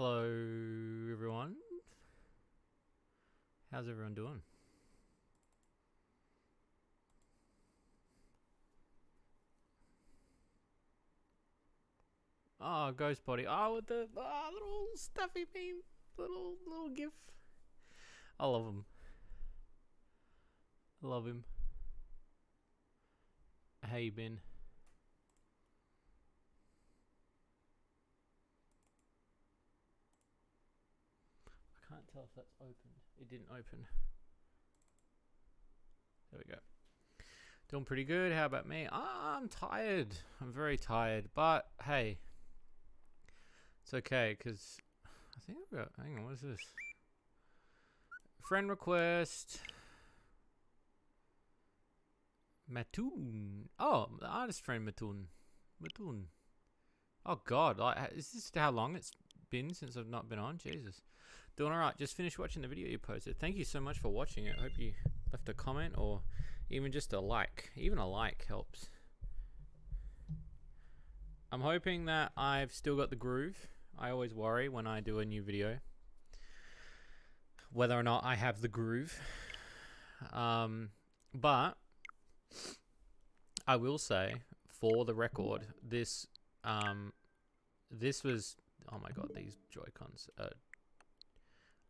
Hello, everyone. How's everyone doing? Oh, Ghost Body. Oh, with the little stuffy meme, little gif. I love him. I love him. How you been? I can't tell if that's opened. It didn't open. There we go. Doing pretty good. How about me? I'm tired. I'm very tired. But hey, it's okay because I think I've got. Hang on, what is this? Friend request. Mattoon. Oh, the artist friend Mattoon. Mattoon. Oh God, is this how long it's been since I've not been on? Jesus. Doing alright. Just finished watching the video you posted. Thank you so much for watching it. Hope you left a comment or even just a like. Even a like helps. I'm hoping that I've still got the groove. I always worry when I do a new video whether or not I have the groove. But I will say, for the record, this was, oh my God, these Joy-Cons are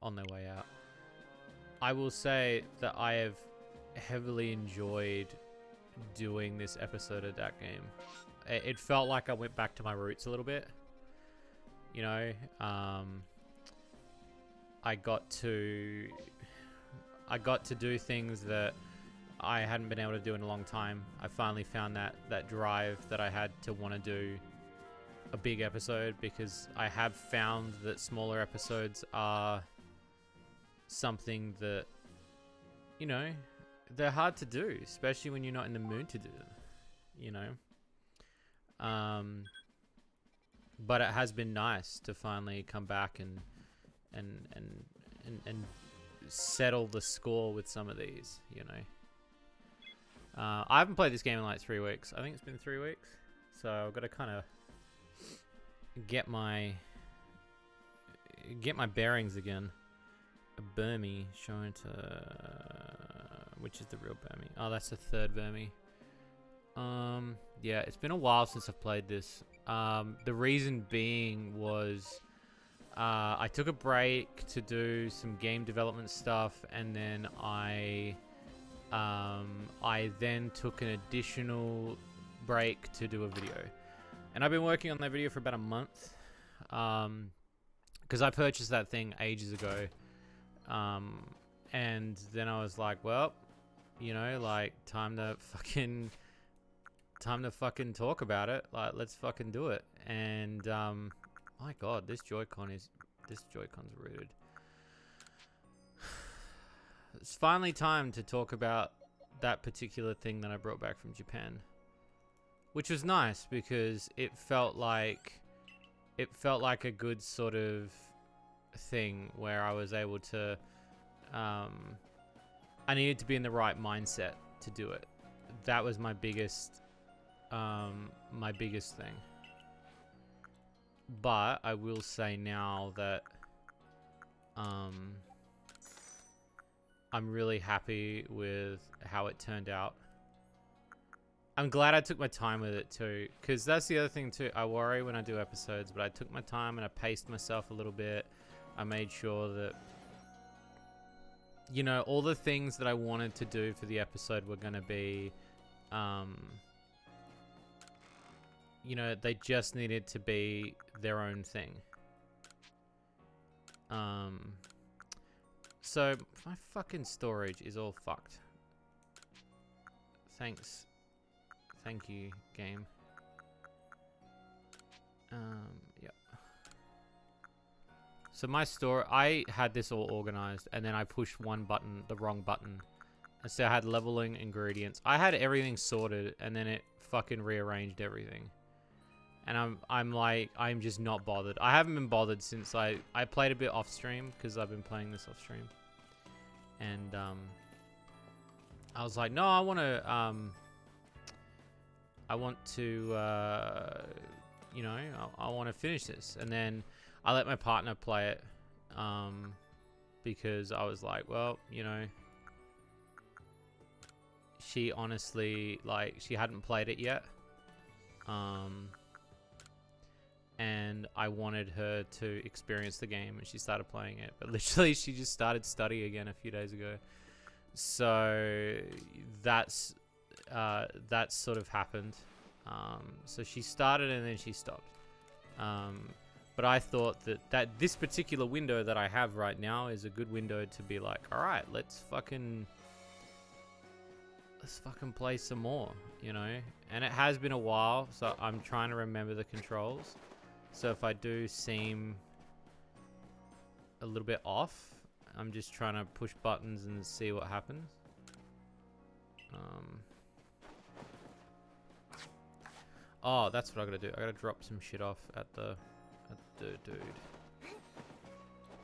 on their way out. I will say that I have heavily enjoyed doing this episode of that game. It felt like I went back to my roots a little bit. You know, I got to do things that I hadn't been able to do in a long time. I finally found that drive that I had to want to do a big episode, because I have found that smaller episodes are something that, you know, they're hard to do, especially when you're not in the mood to do them, you know. But it has been nice to finally come back and settle the score with some of these, you know. I haven't played this game in like 3 weeks. I think it's been 3 weeks. So I've got to kind of get my bearings again. A Burmy shown to, which is the real Burmy? Oh, that's the third Burmy. Yeah, it's been a while since I've played this. The reason being was I took a break to do some game development stuff, and then I then took an additional break to do a video. And I've been working on that video for about a month, because I purchased that thing ages ago. And then I was like, well, you know, like, time to fucking talk about it. Like, let's fucking do it. And my God, this Joy-Con's rooted. It's finally time to talk about that particular thing that I brought back from Japan, which was nice because it felt like a good sort of thing where I was able to, I needed to be in the right mindset to do it. That was my biggest thing. But I will say now that I'm really happy with how it turned out. I'm glad I took my time with it too, because that's the other thing too. I worry when I do episodes, but I took my time and I paced myself a little bit. I made sure that, you know, all the things that I wanted to do for the episode were going to be, you know, they just needed to be their own thing. So my fucking storage is all fucked. Thanks. Thank you, game. Yep. So my I had this all organized, and then I pushed one button, the wrong button. And so I had leveling ingredients. I had everything sorted, and then it fucking rearranged everything. And I'm just not bothered. I haven't been bothered since I played a bit off stream, because I've been playing this off stream. And I was like, no, I want to, you know, I want to finish this. And then I let my partner play it because I was like, well, you know, she honestly, like, she hadn't played it yet. And I wanted her to experience the game, and she started playing it. But literally, she just started study again a few days ago. So that's sort of happened. So she started and then she stopped. But I thought that this particular window that I have right now is a good window to be like, all right, let's fucking play some more, you know? And it has been a while, so I'm trying to remember the controls. So if I do seem a little bit off, I'm just trying to push buttons and see what happens. Oh, that's what I gotta do. I gotta drop some shit off at the dude.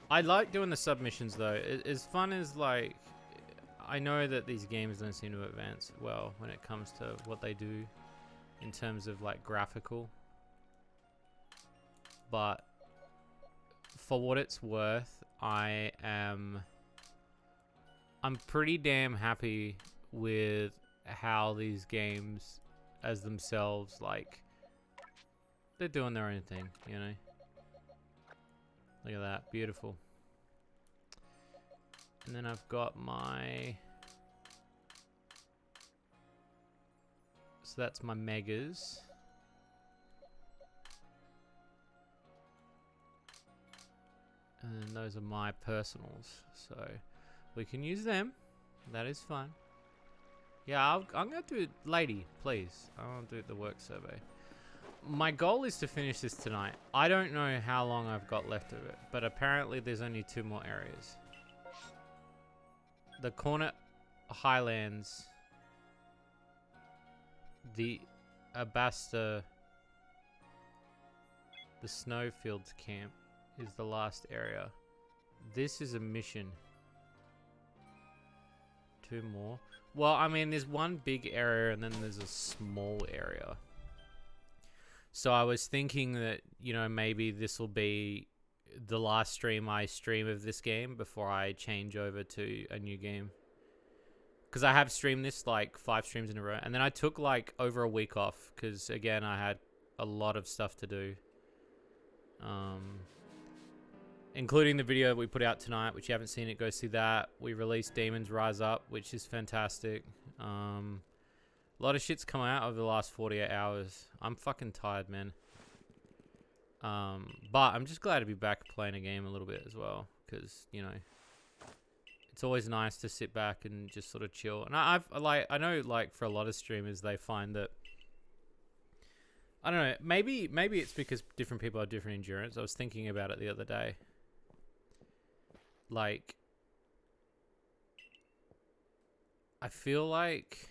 I like doing the submissions though. As fun as, like, I know that these games don't seem to advance well when it comes to what they do in terms of, like, graphical. But for what it's worth, I'm pretty damn happy with how these games as themselves, like, they're doing their own thing, you know? Look at that, beautiful. And then I've got my, so that's my megas. And those are my personals, so we can use them. That is fun. Yeah, I'm gonna do it, lady, please. I want to do the work survey. My goal is to finish this tonight. I don't know how long I've got left of it, but apparently there's only 2 more areas. The Corner Highlands, the Abasta, the Snowfields camp is the last area. This is a mission. 2 more. Well, I mean, there's one big area and then there's a small area. So I was thinking that, you know, maybe this will be the last stream I stream of this game before I change over to a new game. Because I have streamed this like 5 streams in a row. And then I took like over a week off because, again, I had a lot of stuff to do. Including the video we put out tonight, which you haven't seen it, go see that. We released Demons Rise Up, which is fantastic. A lot of shit's come out over the last 48 hours. I'm fucking tired, man. But I'm just glad to be back playing a game a little bit as well. Because, you know, it's always nice to sit back and just sort of chill. And I know, like, for a lot of streamers, they find that, I don't know, maybe it's because different people have different endurance. I was thinking about it the other day. Like, I feel like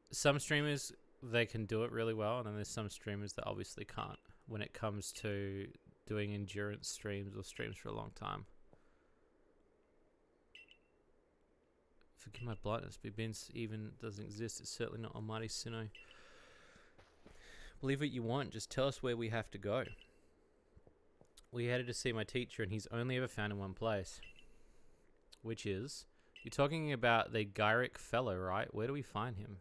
some streamers, they can do it really well, and then there's some streamers that obviously can't when it comes to doing endurance streams or streams for a long time. Forgive my bluntness, but Vince even doesn't exist. It's certainly not Almighty Sinnoh. Believe what you want, just tell us where we have to go. We headed to see my teacher, and he's only ever found in one place. Which is, you're talking about the Gyric fellow, right? Where do we find him?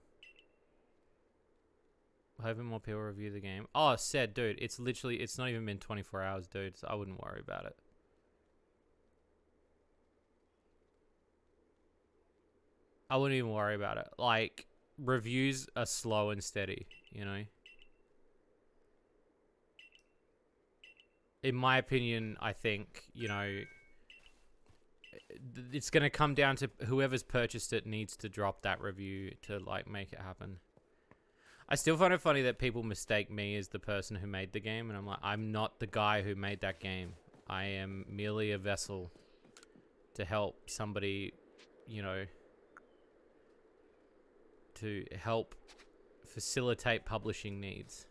Hoping more people review the game. Oh, said, dude, it's literally, it's not even been 24 hours, dude, so I wouldn't worry about it. I wouldn't even worry about it. Like, reviews are slow and steady, you know? In my opinion, I think, you know, it's going to come down to whoever's purchased it needs to drop that review to, like, make it happen. I still find it funny that people mistake me as the person who made the game, and I'm like, I'm not the guy who made that game. I am merely a vessel to help somebody, you know, to help facilitate publishing needs.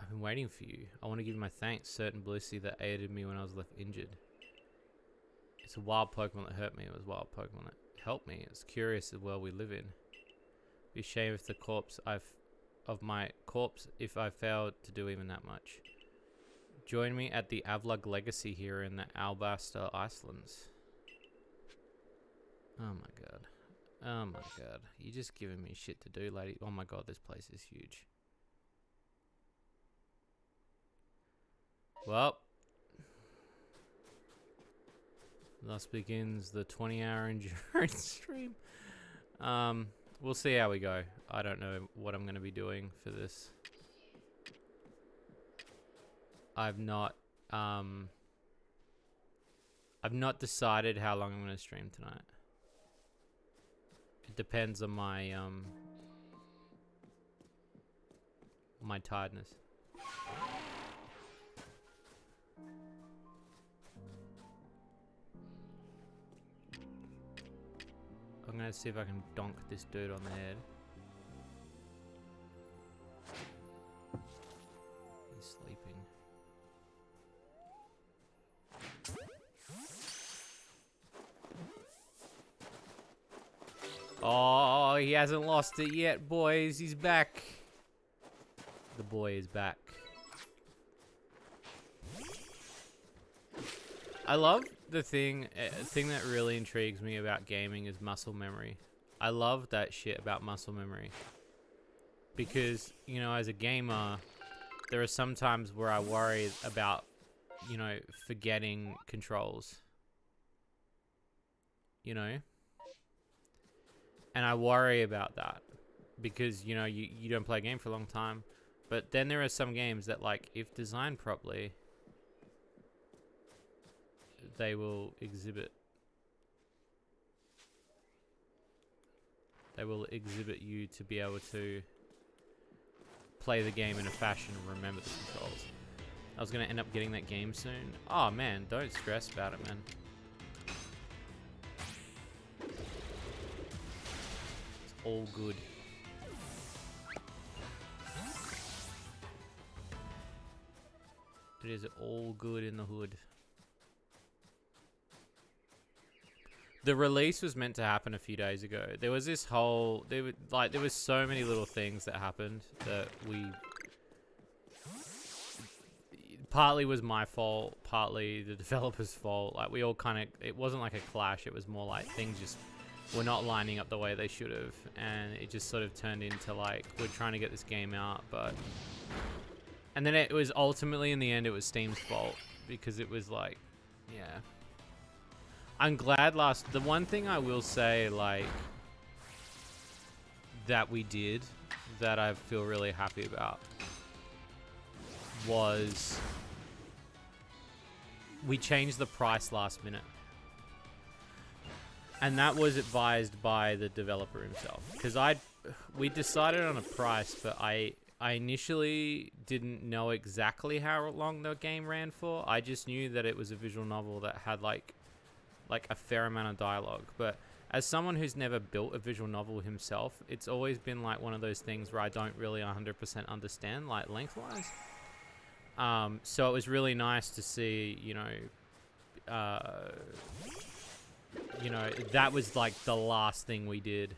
I've been waiting for you. I want to give my thanks, certain Blissey, that aided me when I was left injured. It's a wild Pokemon that hurt me. It was a wild Pokemon that helped me. It's curious the world we live in. Be ashamed if the corpse I've of my corpse if I failed to do even that much. Join me at the Avlug Legacy here in the Albaster Icelands. Oh my god. Oh my god. You're just giving me shit to do, lady. Oh my god, this place is huge. Well. Thus begins the 20-hour endurance stream. We'll see how we go. I don't know what I'm going to be doing for this. I've not decided how long I'm going to stream tonight. It depends on my my tiredness. I'm gonna see if I can donk this dude on the head. He's sleeping. Oh, he hasn't lost it yet, boys. He's back. The boy is back. I love the thing that really intrigues me about gaming is muscle memory. I love that shit about muscle memory. Because, you know, as a gamer, there are some times where I worry about, you know, forgetting controls. You know? And I worry about that. Because, you know, you don't play a game for a long time. But then there are some games that, like, if designed properly, they will exhibit. They will exhibit you to be able to play the game in a fashion and remember the controls. I was going to end up getting that game soon. Oh man, don't stress about it, man. It's all good. It is all good in the hood. The release was meant to happen a few days ago. There was this whole, there was so many little things that happened that partly was my fault, partly the developer's fault. Like we all kind of, it wasn't like a clash. It was more like things just were not lining up the way they should have, and it just sort of turned into like we're trying to get this game out, but. And then it was ultimately in the end it was Steam's fault because it was like, yeah. I'm glad the one thing I will say, like, that we did, that I feel really happy about, was we changed the price last minute. And that was advised by the developer himself. Because we decided on a price, but I initially didn't know exactly how long the game ran for. I just knew that it was a visual novel that had, like a fair amount of dialogue. But as someone who's never built a visual novel himself, it's always been like one of those things where I don't really 100% understand, like lengthwise. So it was really nice to see, you know, that was like the last thing we did.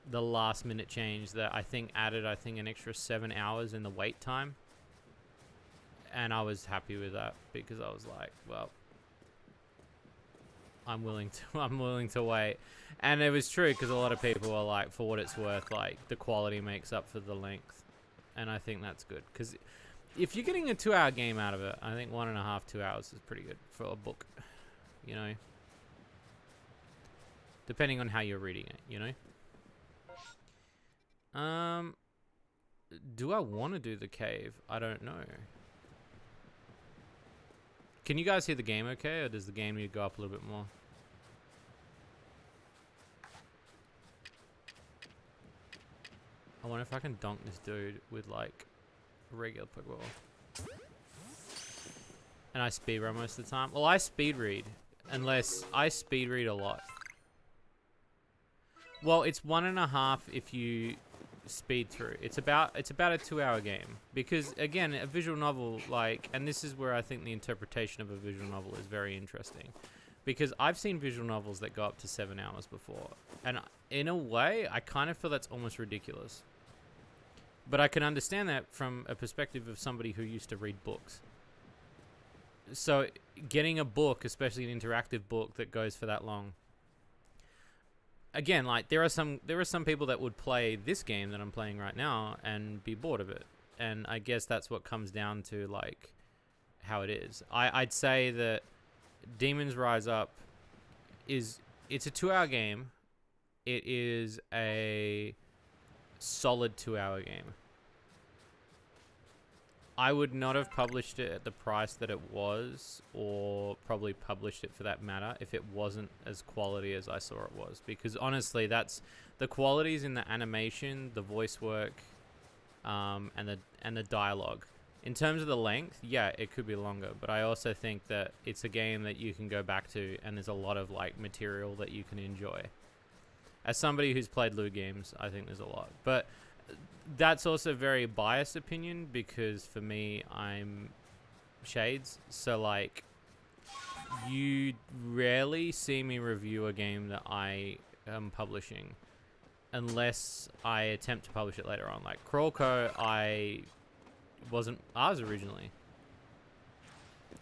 The last minute change that I think added, an extra 7 hours in the wait time. And I was happy with that because I was like, well, I'm willing to wait. And it was true because a lot of people are like, for what it's worth, like the quality makes up for the length. And I think that's good because if you're getting a 2-hour game out of it, I think 1.5, 2 hours is pretty good for a book, you know, depending on how you're reading it, you know. Do I want to do the cave? I don't know. Can you guys hear the game okay, or does the game need to go up a little bit more? I wonder if I can donk this dude with, like, a regular Pokeball. And I speedrun most of the time. Well, I speed read, unless I speed read a lot. Well, it's 1.5 if you speed through. It's about a 2-hour game because again, a visual novel, like, and this is where I think the interpretation of a visual novel is very interesting because I've seen visual novels that go up to 7 hours before, and in a way I kind of feel that's almost ridiculous But I can understand that from a perspective of somebody who used to read books. So getting a book, especially an interactive book that goes for that long. Again, like there are some people that would play this game that I'm playing right now and be bored of it. And I guess that's what comes down to like how it is. I'd say that Demons Rise Up it's a 2-hour game. It is a solid 2-hour game. I would not have published it at the price that it was, or probably published it for that matter, if it wasn't as quality as I saw it was. Because honestly, that's the qualities in the animation, the voice work, and the dialogue. In terms of the length, yeah, it could be longer, but I also think that it's a game that you can go back to, and there's a lot of like material that you can enjoy. As somebody who's played Lou games, I think there's a lot, but that's also a very biased opinion, because for me, I'm Shades, so like you rarely see me review a game that I am publishing unless I attempt to publish it later on. Like Crawlco, I wasn't ours originally,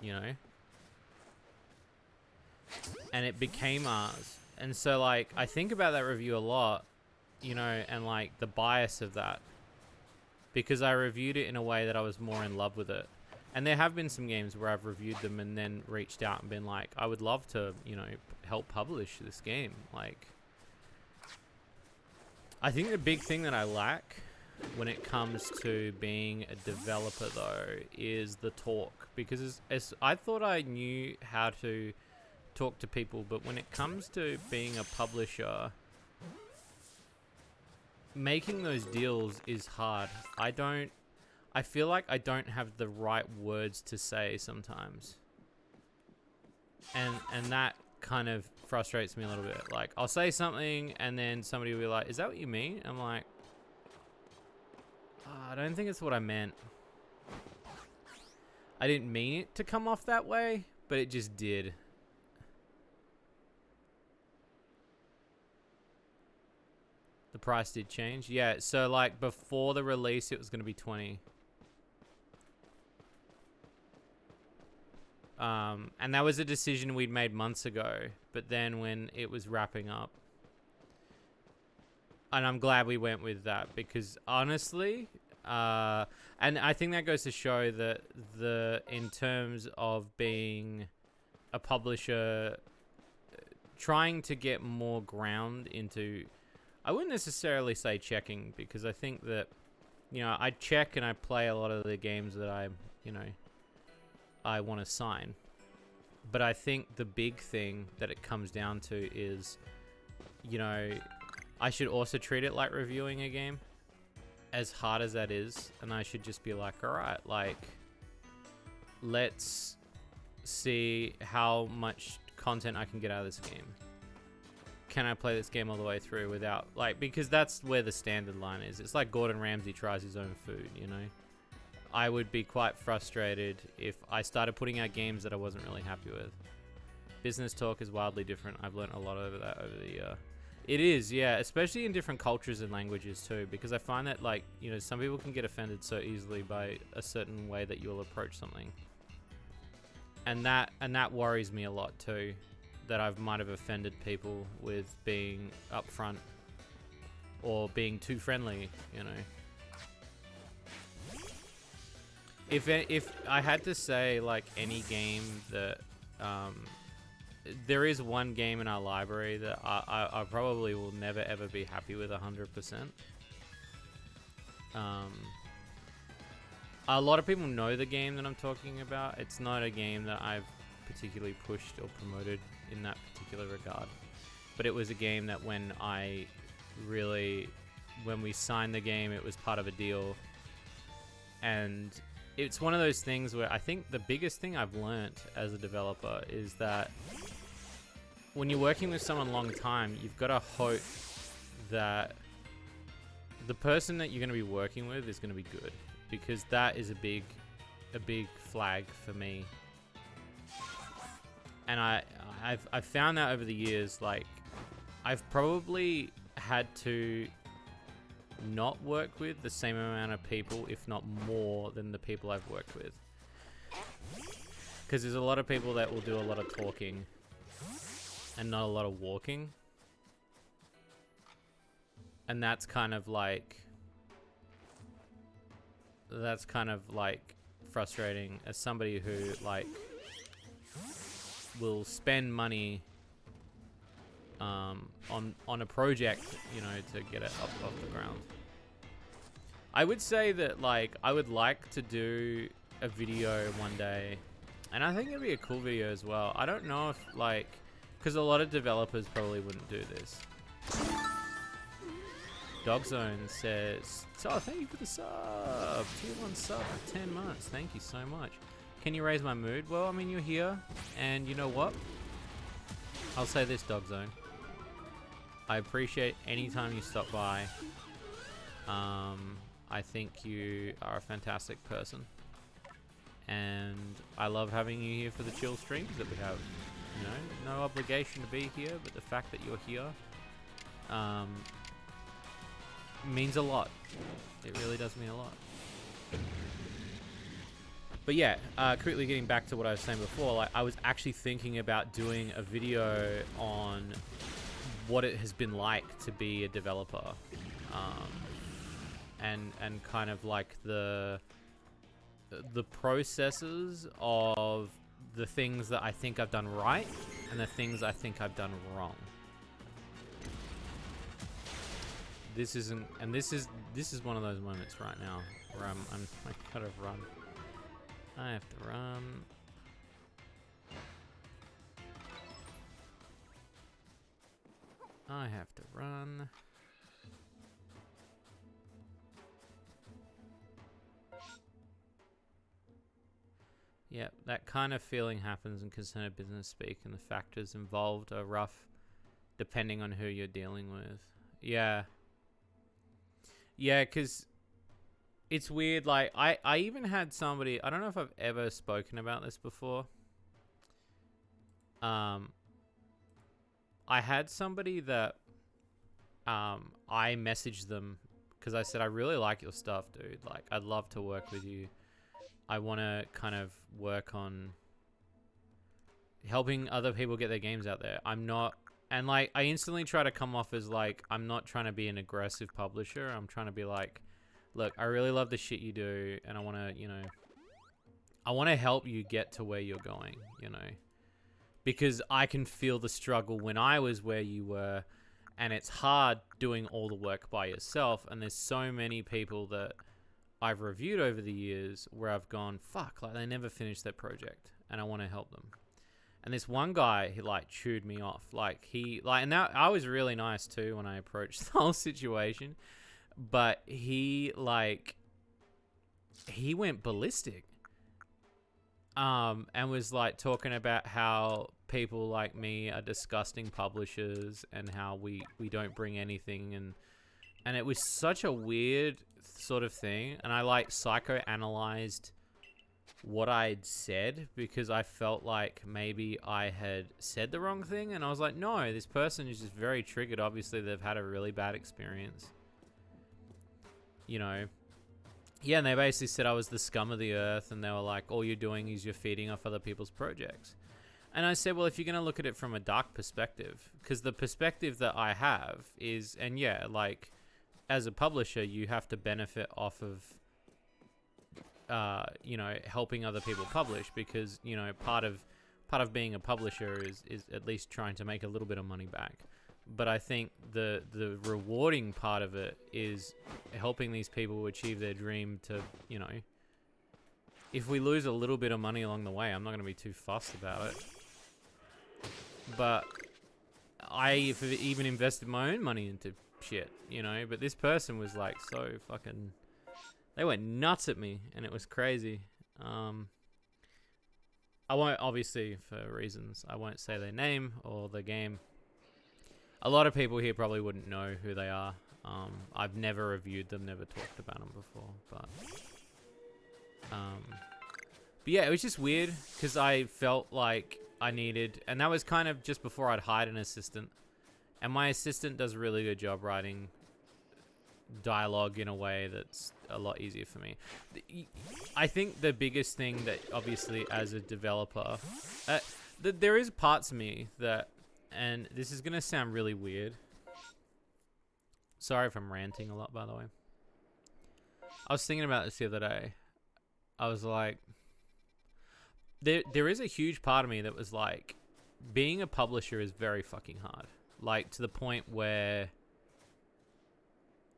you know, and it became ours. And so like I think about that review a lot, you know, and like the bias of that, because I reviewed it in a way that I was more in love with it. And there have been some games where I've reviewed them and then reached out and been like, I would love to, you know, help publish this game. Like, I think the big thing that I lack when it comes to being a developer though is the talk, because as I thought I knew how to talk to people, but when it comes to being a publisher, making those deals is hard. I feel like I don't have the right words to say sometimes. And that kind of frustrates me a little bit. Like, I'll say something and then somebody will be like, is that what you mean? I'm like, I don't think it's what I meant. I didn't mean it to come off that way, but it just did. The price did change. Yeah, so like before the release, it was going to be 20. And that was a decision we'd made months ago. But then when it was wrapping up, and I'm glad we went with that, because honestly, and I think that goes to show that in terms of being a publisher, trying to get more ground into, I wouldn't necessarily say checking, because I think that, you know, I check and I play a lot of the games that I want to sign. But I think the big thing that it comes down to is, you know, I should also treat it like reviewing a game, as hard as that is. And I should just be like, all right, like, let's see how much content I can get out of this game. Can I play this game all the way through without, like, because that's where the standard line is. It's like Gordon Ramsay tries his own food, you know? I would be quite frustrated if I started putting out games that I wasn't really happy with. Business talk is wildly different. I've learned a lot over that over the year. It is, yeah, especially in different cultures and languages too, because I find that, like, you know, some people can get offended so easily by a certain way that you'll approach something. And that worries me a lot too. That I might have offended people with being upfront or being too friendly, you know. If I had to say, like, any game that there is one game in our library that I probably will never ever be happy with 100%. A lot of people know the game that I'm talking about. It's not a game that I've particularly pushed or promoted in that particular regard, but it was a game that when we signed the game, it was part of a deal, and it's one of those things where I think the biggest thing I've learnt as a developer is that when you're working with someone a long time, you've got to hope that the person that you're going to be working with is going to be good, because that is a big flag for me. And I've found that over the years, like, I've probably had to not work with the same amount of people, if not more, than the people I've worked with. Because there's a lot of people that will do a lot of talking and not a lot of walking. And that's kind of like frustrating as somebody who like will spend money on a project, you know, to get it up off the ground. I would say that like I would like to do a video one day, and I think it'd be a cool video as well. I don't know if like, because a lot of developers probably wouldn't do this. Dogzone says, "So thank you for the sub, tier 1 sub for 10 months. Thank you so much. Can you raise my mood?" Well, I mean, you're here, and you know what? I'll say this, Dogzone. I appreciate any time you stop by. I think you are a fantastic person, and I love having you here for the chill streams that we have. You know, no obligation to be here, but the fact that you're here, means a lot. It really does mean a lot. But yeah, quickly getting back to what I was saying before, like I was actually thinking about doing a video on what it has been like to be a developer, and kind of like the processes of the things that I think I've done right and the things I think I've done wrong. This isn't, and this is one of those moments right now where I gotta run. I have to run. I have to run. Yeah, that kind of feeling happens in concerted business speak, and the factors involved are rough depending on who you're dealing with. Yeah. Yeah, because it's weird. Like, I even had somebody, I don't know if I've ever spoken about this before. I had somebody that I messaged them because I said, I really like your stuff, dude. Like, I'd love to work with you. I want to kind of work on helping other people get their games out there. I'm not, and like, I instantly try to come off as like, I'm not trying to be an aggressive publisher. I'm trying to be like, look, I really love the shit you do, and I want to, you know, I want to help you get to where you're going, you know, because I can feel the struggle when I was where you were, and it's hard doing all the work by yourself, and there's so many people that I've reviewed over the years where I've gone, fuck, like they never finished their project, and I want to help them. And this one guy, he like chewed me off. Like and that, I was really nice too when I approached the whole situation, but he went ballistic. And was like talking about how people like me are disgusting publishers and how we don't bring anything, and it was such a weird sort of thing, and I like psychoanalyzed what I'd said because I felt like maybe I had said the wrong thing, and I was like, no, this person is just very triggered. Obviously they've had a really bad experience, you know. Yeah, and they basically said I was the scum of the earth, and they were like, all you're doing is you're feeding off other people's projects. And I said, well, if you're going to look at it from a dark perspective, because the perspective that I have is, and yeah, like, as a publisher, you have to benefit off of, you know, helping other people publish, because, you know, part of being a publisher is at least trying to make a little bit of money back. But I think the rewarding part of it is helping these people achieve their dream to, you know, if we lose a little bit of money along the way, I'm not going to be too fussed about it. But I've even invested my own money into shit, you know, but this person was like so fucking, they went nuts at me, and it was crazy. I won't, obviously for reasons, I won't say their name or the game. A lot of people here probably wouldn't know who they are. I've never reviewed them, never talked about them before, but yeah, it was just weird because I felt like I needed, and that was kind of just before I'd hired an assistant, and my assistant does a really good job writing dialogue in a way that's a lot easier for me. I think the biggest thing that obviously as a developer, there is parts of me that, and this is going to sound really weird. Sorry if I'm ranting a lot, by the way. I was thinking about this the other day. I was like, there is a huge part of me that was like, being a publisher is very fucking hard. Like, to the point where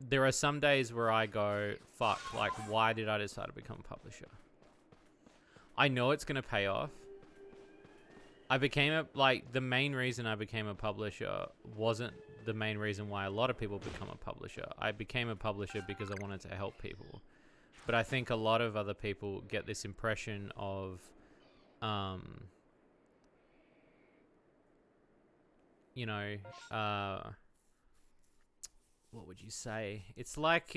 there are some days where I go, fuck, like, why did I decide to become a publisher? I know it's going to pay off. The main reason I became a publisher wasn't the main reason why a lot of people become a publisher. I became a publisher because I wanted to help people. But I think a lot of other people get this impression of, you know, what would you say? It's like,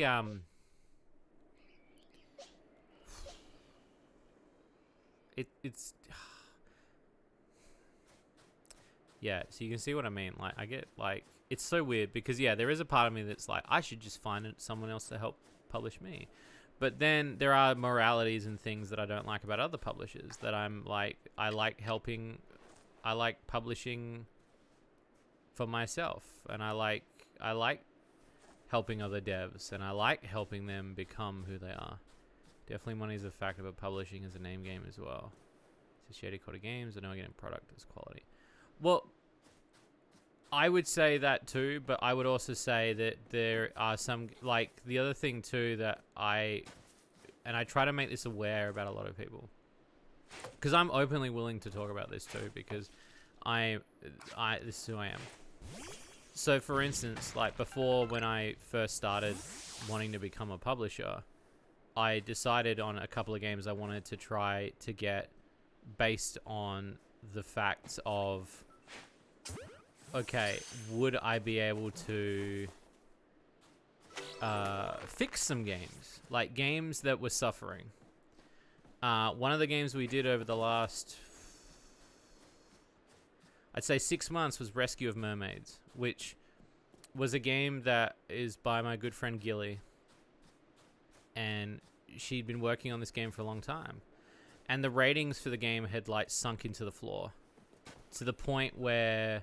it's, yeah, so you can see what I mean. Like, I get, like, it's so weird because, yeah, there is a part of me that's like, I should just find someone else to help publish me. But then there are moralities and things that I don't like about other publishers that I'm like, I like publishing for myself, and I like helping other devs, and I like helping them become who they are. Definitely money is a factor, but publishing is a name game as well. So Shady Games, I know getting product is quality. Well, I would say that too, but I would also say that there are some, like, the other thing too that I try to make this aware about a lot of people, because I'm openly willing to talk about this too, because this is who I am. So for instance, like, before, when I first started wanting to become a publisher, I decided on a couple of games I wanted to try to get based on the facts of, okay, would I be able to fix some games? Like, games that were suffering. One of the games we did over the last, I'd say 6 months, was Rescue of Mermaids, which was a game that is by my good friend Gilly. And she'd been working on this game for a long time. And the ratings for the game had, like, sunk into the floor, to the point where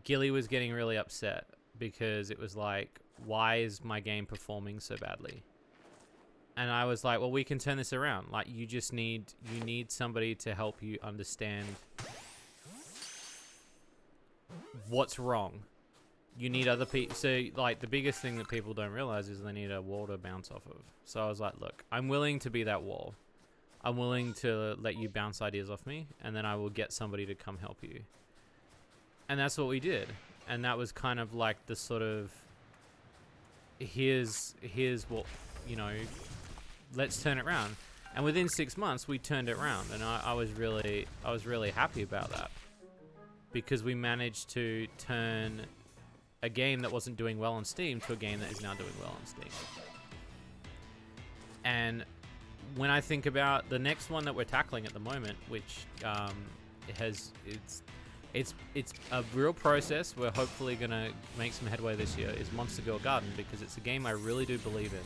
Gilly was getting really upset, because it was like, why is my game performing so badly? And I was like, well, we can turn this around. Like, you need somebody to help you understand what's wrong. You need other people. So, like, the biggest thing that people don't realize is they need a wall to bounce off of. So I was like, look, I'm willing to be that wall. I'm willing to let you bounce ideas off me, and then I will get somebody to come help you. And that's what we did. And that was kind of like the sort of, here's what, you know, let's turn it around. And within 6 months, we turned it around, and I was really happy about that, because we managed to turn a game that wasn't doing well on Steam to a game that is now doing well on Steam. And when I think about the next one that we're tackling at the moment, which it's a real process. We're hopefully gonna make some headway this year. Is Monster Girl Garden, because it's a game I really do believe in,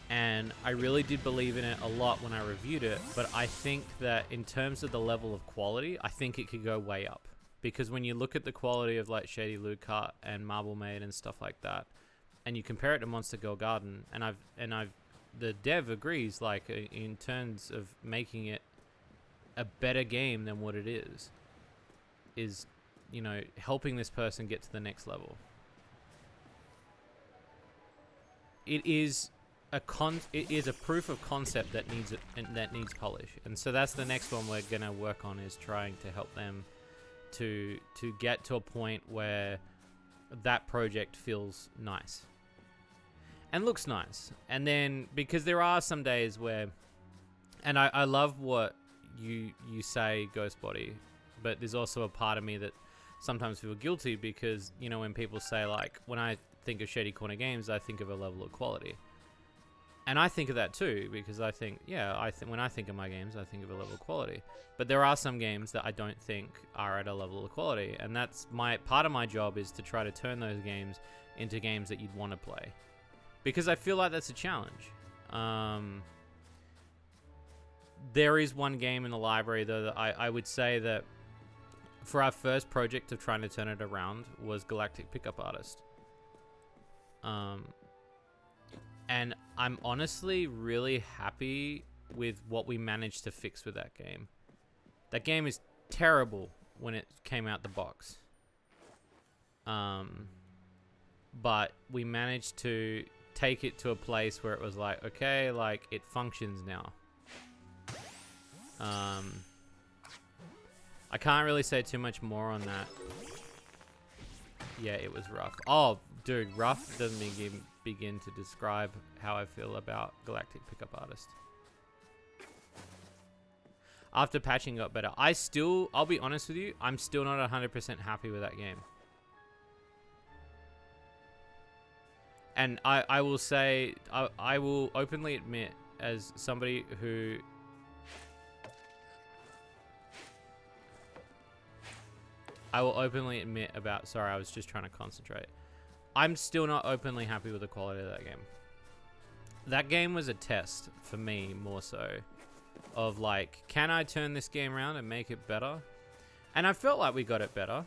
and I really did believe in it a lot when I reviewed it. But I think that in terms of the level of quality, I think it could go way up, because when you look at the quality of, like, Shady Lucart and Marble Maid and stuff like that, and you compare it to Monster Girl Garden, and the dev agrees, like, in terms of making it a better game than what it is, you know, helping this person get to the next level. It is a proof of concept that needs polish. And so that's the next one we're going to work on, is trying to help them to get to a point where that project feels nice and looks nice. And then, because there are some days where, and I love what you say, Ghostbody, but there's also a part of me that sometimes feel guilty, because, you know, when people say, like, when I think of Shady Corner Games, I think of a level of quality. And I think of that too, because I think, yeah, when I think of my games, I think of a level of quality. But there are some games that I don't think are at a level of quality, and that's part of my job is to try to turn those games into games that you'd want to play, because I feel like that's a challenge. There is one game in the library though that I would say that for our first project of trying to turn it around was Galactic Pickup Artist. And I'm honestly really happy with what we managed to fix with that game. That game is terrible when it came out the box. But we managed to take it to a place where it was like, okay, like it functions now. I can't really say too much more on that. Yeah, it was rough. Oh, dude, rough doesn't begin to describe how I feel about Galactic Pickup Artist. After patching got better, I'll be honest with you, I'm still not 100% happy with that game. And I will say, I will openly admit, as somebody who... I will openly admit about... Sorry, I was just trying to concentrate. I'm still not openly happy with the quality of that game. That game was a test for me, more so, of like, can I turn this game around and make it better? And I felt like we got it better.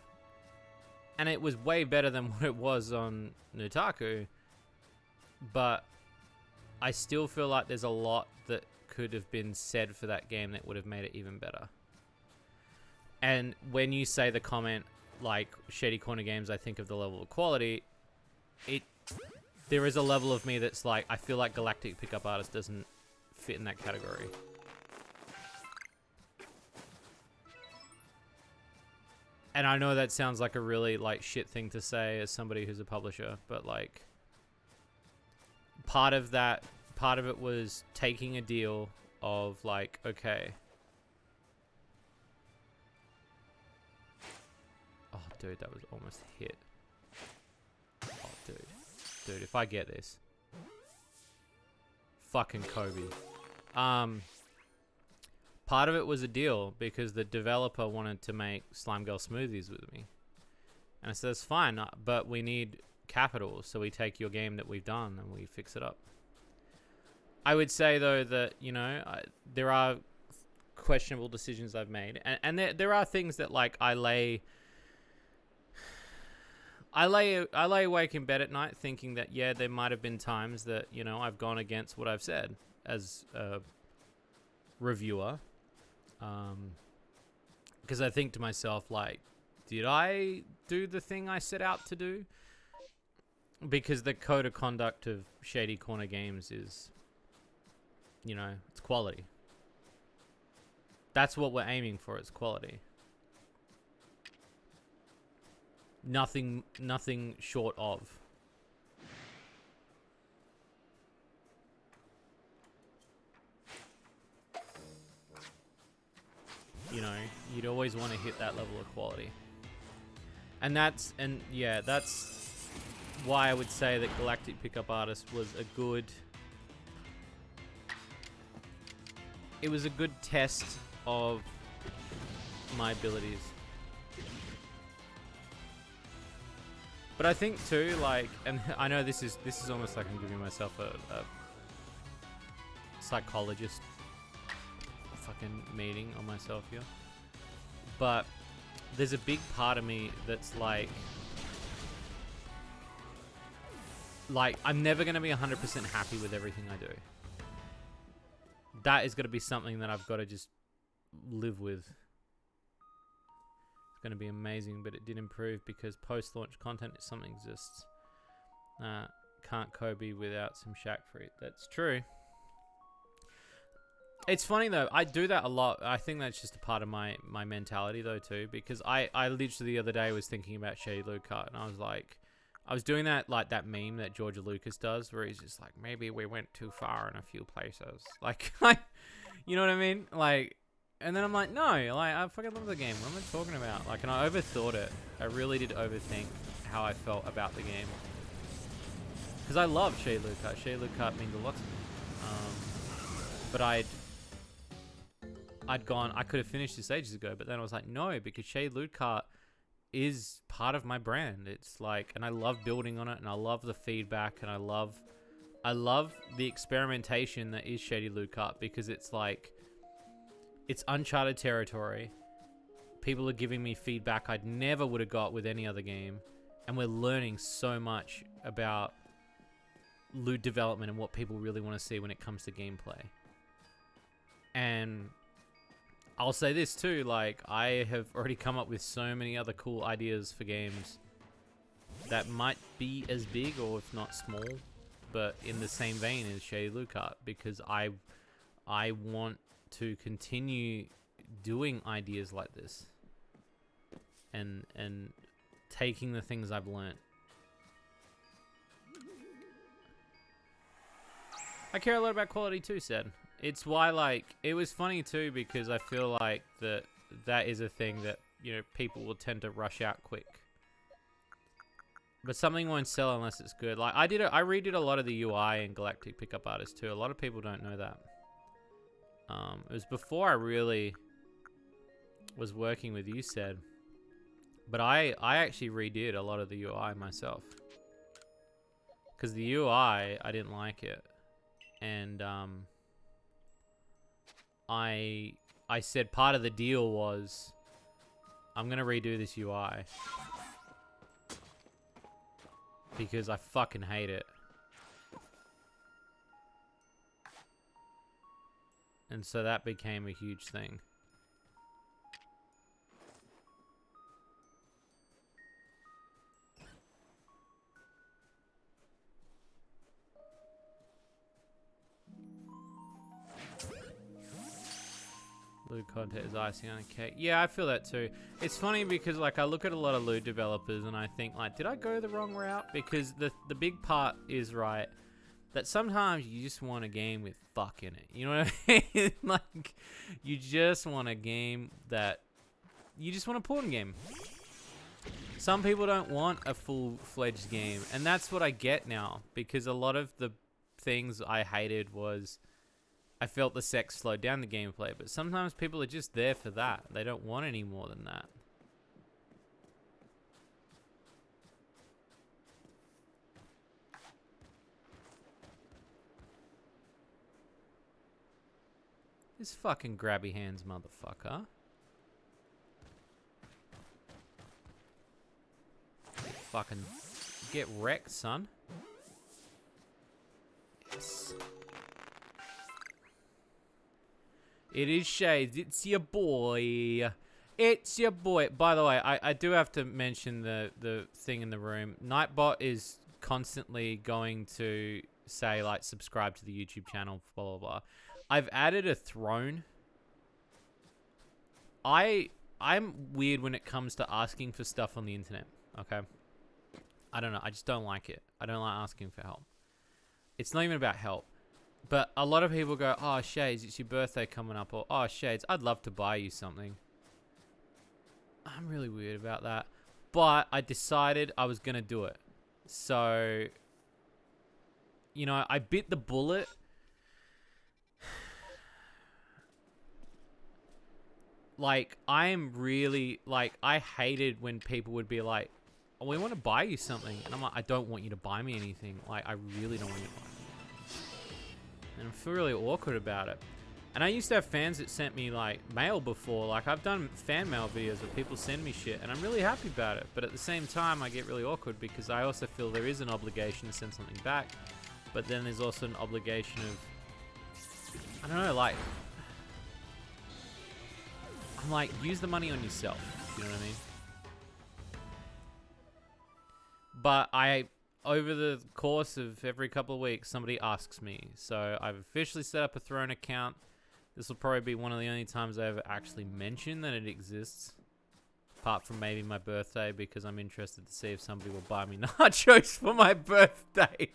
And it was way better than what it was on Nutaku. But I still feel like there's a lot that could have been said for that game that would have made it even better. And when you say the comment, like, Shady Corner games, I think of the level of quality, there is a level of me that's like, I feel like Galactic Pickup Artist doesn't fit in that category. And I know that sounds like a really, like, shit thing to say as somebody who's a publisher, but, like, part of it was taking a deal of, like, okay. Oh, dude, that was almost a hit. Oh, dude. Dude, if I get this. Fucking Kobe. Part of it was a deal because the developer wanted to make Slime Girl smoothies with me. And I said, it's fine, but we need capital. So we take your game that we've done and we fix it up. I would say, though, that, you know, there are questionable decisions I've made. And there are things that, like, I lay awake in bed at night thinking that, yeah, there might have been times that, you know, I've gone against what I've said as a reviewer. Because I think to myself, like, did I do the thing I set out to do? Because the code of conduct of Shady Corner Games is, you know, it's quality. That's what we're aiming for, it's quality. Nothing short of. You know, you'd always want to hit that level of quality. And that's why I would say that Galactic Pickup Artist was a good test of my abilities. But I think too, like, and I know this is almost like I'm giving myself a psychologist fucking meeting on myself here. But there's a big part of me that's like I'm never going to be 100% happy with everything I do. That is going to be something that I've got to just live with. It's going to be amazing, but it did improve because post-launch content is something exists. Can't Kobe without some Shaq fruit. That's true. It's funny though, I do that a lot. I think that's just a part of my mentality though too, because I literally the other day was thinking about Shady Lucas, and I was like, I was doing that, like that meme that George Lucas does where he's just like, maybe we went too far in a few places. Like, you know what I mean? Like, and then I'm like, no, like, I fucking love the game. What am I talking about? Like, and I overthought it. I really did overthink how I felt about the game. Because I love Shady Lucas. Shady Lucas means a lot to me. But I'd gone, I could have finished this ages ago, but then I was like, no, because Shady Loot Cart is part of my brand. It's like, and I love building on it, and I love the feedback, and I love the experimentation that is Shady Loot Cart, because it's like, it's uncharted territory. People are giving me feedback I'd never would have got with any other game, and we're learning so much about loot development and what people really want to see when it comes to gameplay. And I'll say this too, like, I have already come up with so many other cool ideas for games that might be as big or if not small, but in the same vein as Shady Loot Cart, because I want to continue doing ideas like this and taking the things I've learned. I care a lot about quality too, said. It's why, like, it was funny too, because I feel like that is a thing that, you know, people will tend to rush out quick. But something won't sell unless it's good. Like, I redid a lot of the UI in Galactic Pickup Artist too. A lot of people don't know that. It was before I really was working with you, said. But I actually redid a lot of the UI myself. Because the UI, I didn't like it. And I said part of the deal was I'm gonna redo this UI because I fucking hate it. And so that became a huge thing. Loot content is icing on a cake. Yeah, I feel that too. It's funny because, like, I look at a lot of loot developers and I think, like, did I go the wrong route? Because the big part is, right, that sometimes you just want a game with fuck in it. You know what I mean? Like, you just want a game that... You just want a porn game. Some people don't want a full-fledged game. And that's what I get now. Because a lot of the things I hated was... I felt the sex slowed down the gameplay, but sometimes people are just there for that. They don't want any more than that. This fucking grabby hands motherfucker. Fucking get wrecked, son. Yes. It is Shades. It's your boy. It's your boy. By the way, I do have to mention the thing in the room. Nightbot is constantly going to say, like, subscribe to the YouTube channel, blah, blah, blah. I've added a throne. I'm weird when it comes to asking for stuff on the internet, okay? I don't know. I just don't like it. I don't like asking for help. It's not even about help. But a lot of people go, oh, Shades, it's your birthday coming up. Or, oh, Shades, I'd love to buy you something. I'm really weird about that. But I decided I was going to do it. So, you know, I bit the bullet. Like, I'm really, like, I hated when people would be like, oh, we want to buy you something. And I'm like, I don't want you to buy me anything. Like, I really don't want you to buy me. And I feel really awkward about it. And I used to have fans that sent me, like, mail before. Like, I've done fan mail videos where people send me shit, and I'm really happy about it. But at the same time, I get really awkward because I also feel there is an obligation to send something back. But then there's also an obligation of, I don't know, like, I'm like, use the money on yourself. You know what I mean? But over the course of every couple of weeks, somebody asks me. So I've officially set up a Throne account. This will probably be one of the only times I ever actually mention that it exists. Apart from maybe my birthday, because I'm interested to see if somebody will buy me nachos for my birthday.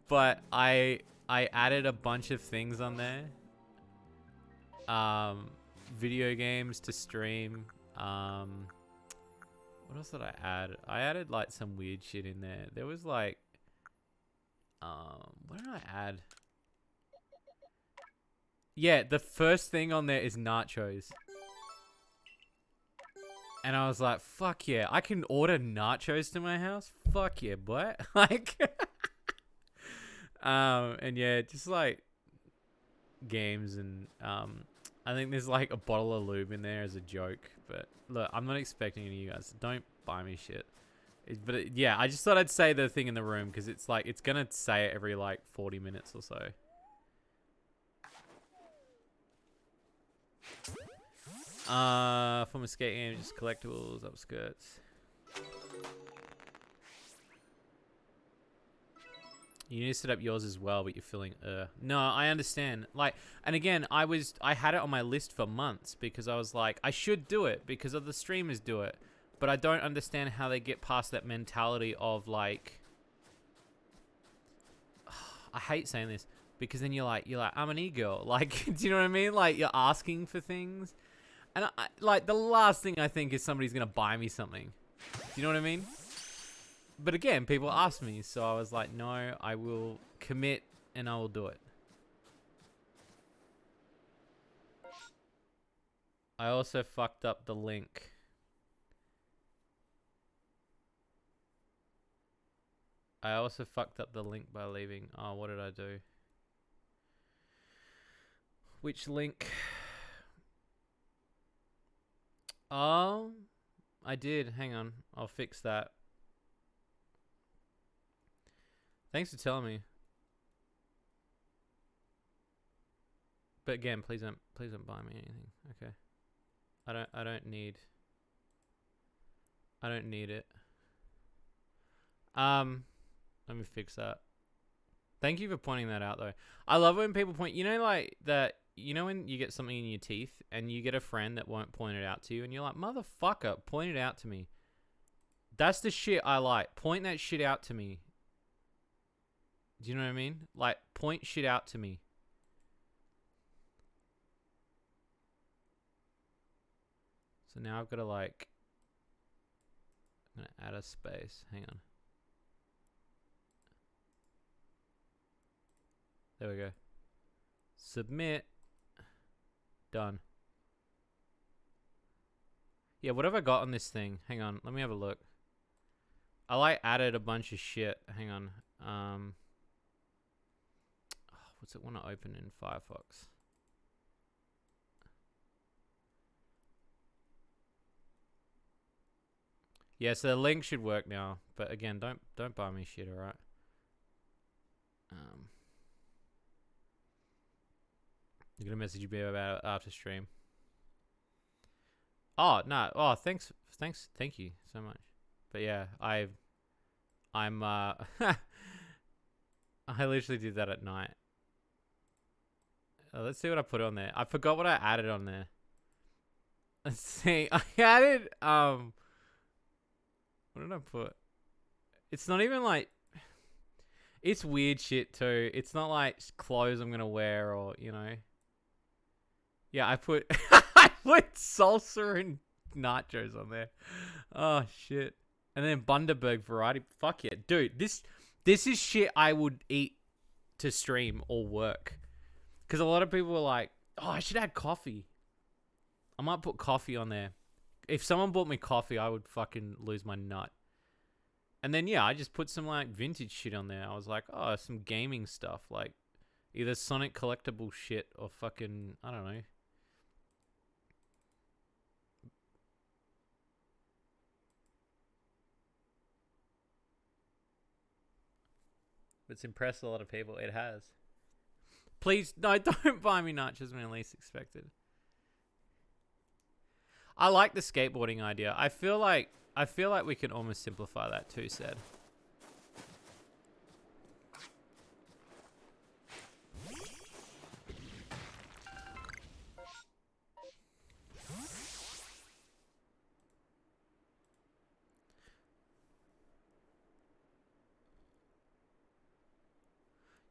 But I added a bunch of things on there. Video games to stream. What else did I add? I added, like, some weird shit in there. There was, like, what did I add? Yeah, the first thing on there is nachos. And I was like, fuck yeah, I can order nachos to my house? Fuck yeah, boy. Like, and yeah, just like games and, I think there's like a bottle of lube in there as a joke. But look, I'm not expecting any of you guys. Don't buy me shit. Yeah, I just thought I'd say the thing in the room because it's like, it's going to say it every like 40 minutes or so. From a skate game, just collectibles, upskirts. You need to set up yours as well, but you're feeling no, I understand. Like, and again, I had it on my list for months because I was like, I should do it because other streamers do it. But I don't understand how they get past that mentality of like, I hate saying this because then you're like, I'm an e-girl. Like, do you know what I mean? Like, you're asking for things. And like, the last thing I think is somebody's going to buy me something. Do you know what I mean? But again, people ask me, so I was like, no, I will commit and I will do it. I also fucked up the link. I also fucked up the link by leaving. Oh, what did I do? Which link? Oh, I did. Hang on. I'll fix that. Thanks for telling me. But again, please don't buy me anything. Okay. I don't need it. Let me fix that. Thank you for pointing that out though. I love when people point, you know, like that, you know, when you get something in your teeth and you get a friend that won't point it out to you and you're like, motherfucker, point it out to me. That's the shit I like. Point that shit out to me. Do you know what I mean? Like, point shit out to me. So now I've got to like, I'm going to add a space. Hang on. There we go. Submit. Done. Yeah, what have I got on this thing? Hang on, let me have a look. I like added a bunch of shit. Hang on. What's it want to open in Firefox? Yeah, so the link should work now. But again, don't buy me shit, alright? I'm gonna message you about it after stream. Oh no! Oh, thank you so much. But yeah, I'm I literally did that at night. Let's see what I put on there. I forgot what I added on there. Let's see. I added what did I put? It's not even like, it's weird shit too. It's not like clothes I'm gonna wear or, you know. Yeah, I put I put salsa and nachos on there. Oh shit. And then Bundaberg variety. Fuck yeah. Dude, this is shit I would eat to stream or work. Because a lot of people were like, oh, I should add coffee. I might put coffee on there. If someone bought me coffee, I would fucking lose my nut. And then, yeah, I just put some, like, vintage shit on there. I was like, oh, some gaming stuff. Like, either Sonic collectible shit or fucking, I don't know. It's impressed a lot of people. It has. Please, no, don't buy me nachos when I least expected. I like the skateboarding idea. I feel like we can almost simplify that too, Said.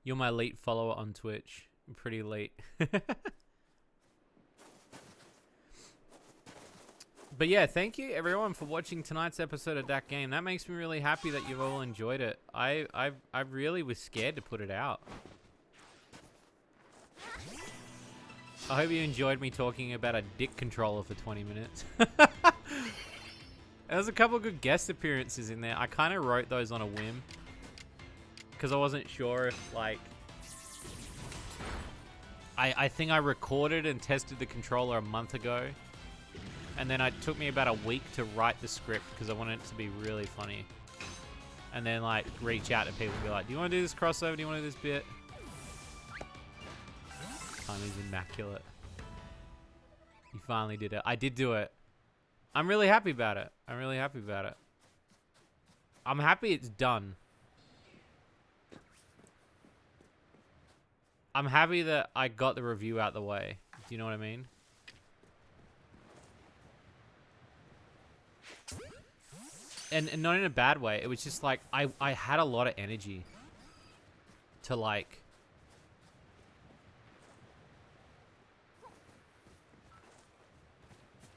You're my elite follower on Twitch. I'm pretty elite. But yeah, thank you everyone for watching tonight's episode of That Game. That makes me really happy that you've all enjoyed it. I really was scared to put it out. I hope you enjoyed me talking about a dick controller for 20 minutes. There was a couple of good guest appearances in there. I kind of wrote those on a whim. Because I wasn't sure if, like... I think I recorded and tested the controller a month ago. And then it took me about a week to write the script because I wanted it to be really funny. And then, like, reach out to people and be like, do you want to do this crossover? Do you want to do this bit? Timing's immaculate. You finally did it. I did do it. I'm really happy about it. I'm really happy about it. I'm happy it's done. I'm happy that I got the review out the way. Do you know what I mean? And not in a bad way. It was just like, I had a lot of energy to like...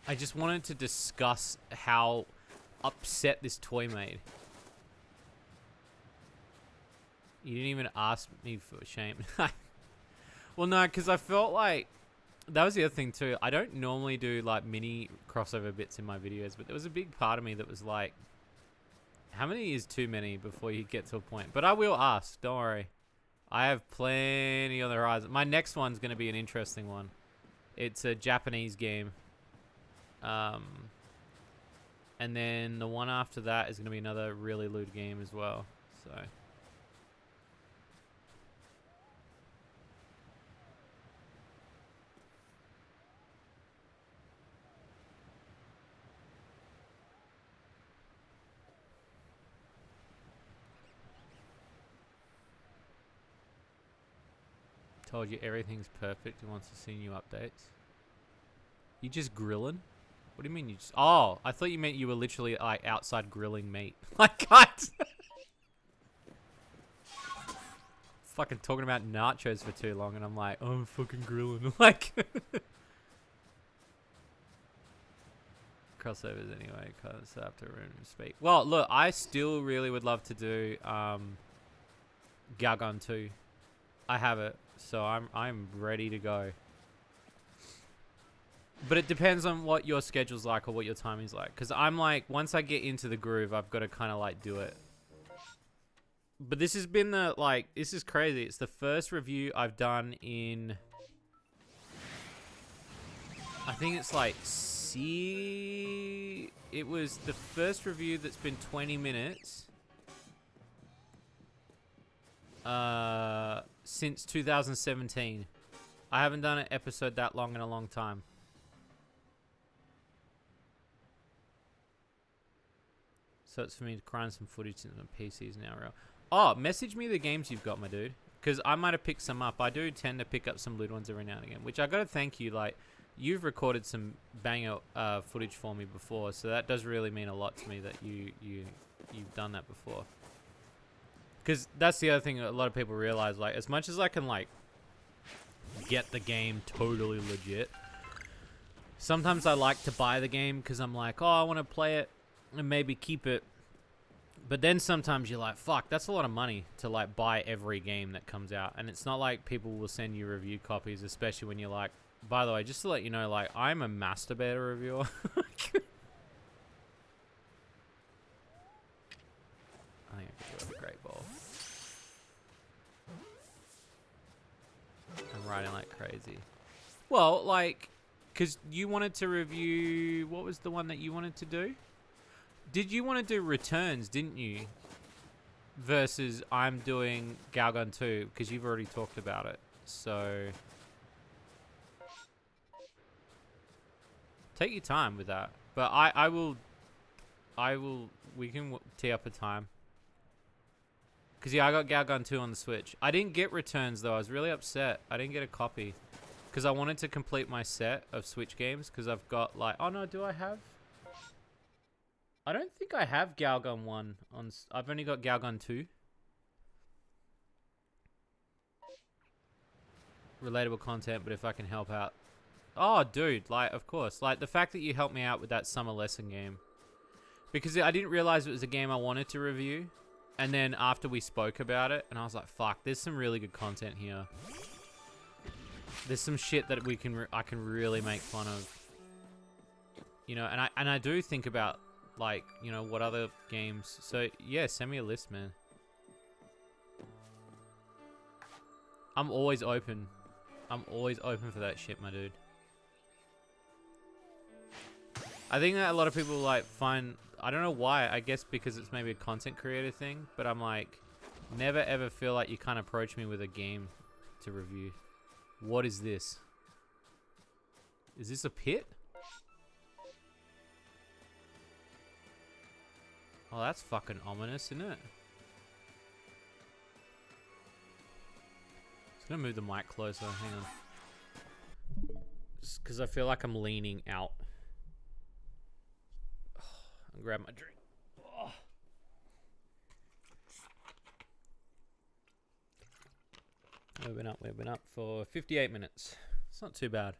I just wanted to discuss how upset this toy made. You didn't even ask me for shame. Well, no, because I felt like... That was the other thing too. I don't normally do like mini crossover bits in my videos, but there was a big part of me that was like, how many is too many before you get to a point? But I will ask, don't worry. I have plenty on the horizon. My next one's going to be an interesting one. It's a Japanese game. And then the one after that is going to be another really lewd game as well. So... Told you everything's perfect. He wants to see new updates. You just grilling? What do you mean you just... Oh, I thought you meant you were literally like outside grilling meat. Like, what? Fucking talking about nachos for too long and I'm like, oh, I'm fucking grilling. Like... Crossovers anyway, because I have to speak. Well, look, I still really would love to do Galgun 2. I have it. So I'm ready to go. But it depends on what your schedule's like or what your timing's like. Because I'm like, once I get into the groove, I've got to kind of like do it. But this has been the, like, this is crazy. It's the first review I've done in... I think it's like, it was the first review that's been 20 minutes. Since 2017. I haven't done an episode that long in a long time. So it's for me to grind some footage into the PCs now. Oh, message me the games you've got, my dude. Because I might have picked some up. I do tend to pick up some lewd ones every now and again. Which I gotta thank you, like, you've recorded some banger footage for me before. So that does really mean a lot to me that you've done that before. Because that's the other thing a lot of people realize, like, as much as I can, like, get the game totally legit, sometimes I like to buy the game because I'm like, oh, I want to play it and maybe keep it. But then sometimes you're like, fuck, that's a lot of money to, like, buy every game that comes out. And it's not like people will send you review copies, especially when you're like, by the way, just to let you know, like, I'm a masturbator reviewer. I think I could do a great ball. I'm riding like crazy. Well, like, because you wanted to review... What was the one that you wanted to do? Did you want to do Returns, didn't you? Versus I'm doing Galgun 2, because you've already talked about it. So... Take your time with that. But I will... We can tee up a time. Because, yeah, I got Galgun 2 on the Switch. I didn't get Returns, though. I was really upset. I didn't get a copy. Because I wanted to complete my set of Switch games. Because I've got, like... Oh, no, do I have? I don't think I have Galgun 1 on... I've only got Galgun 2. Relatable content, but if I can help out... Oh, dude, like, of course. Like, the fact that you helped me out with that summer lesson game. Because I didn't realize it was a game I wanted to review. And then after we spoke about it, and I was like, fuck, there's some really good content here. There's some shit that I can really make fun of. You know, and I do think about, like, you know, what other games. So yeah, send me a list, man. I'm always open. I'm always open for that shit, my dude. I think that a lot of people like find, I don't know why, I guess because it's maybe a content creator thing, but I'm like, never ever feel like you can't approach me with a game to review. What is this? Is this a pit? Oh, that's fucking ominous, isn't it? Just gonna move the mic closer, hang on. Just because I feel like I'm leaning out. I'll grab my drink. Oh. We've been up for 58 minutes. It's not too bad.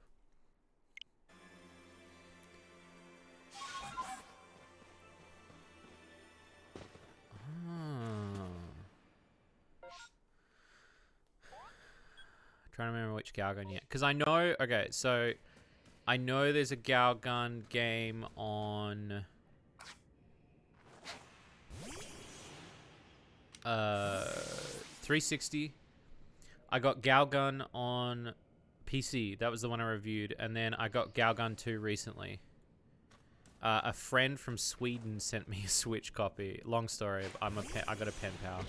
Trying to remember which Galgun yet. Because I know, okay, so I know there's a Galgun game on 360. I got Galgun on PC. That was the one I reviewed. And then I got Galgun 2 recently. A friend from Sweden sent me a Switch copy. Long story. I got a pen pal.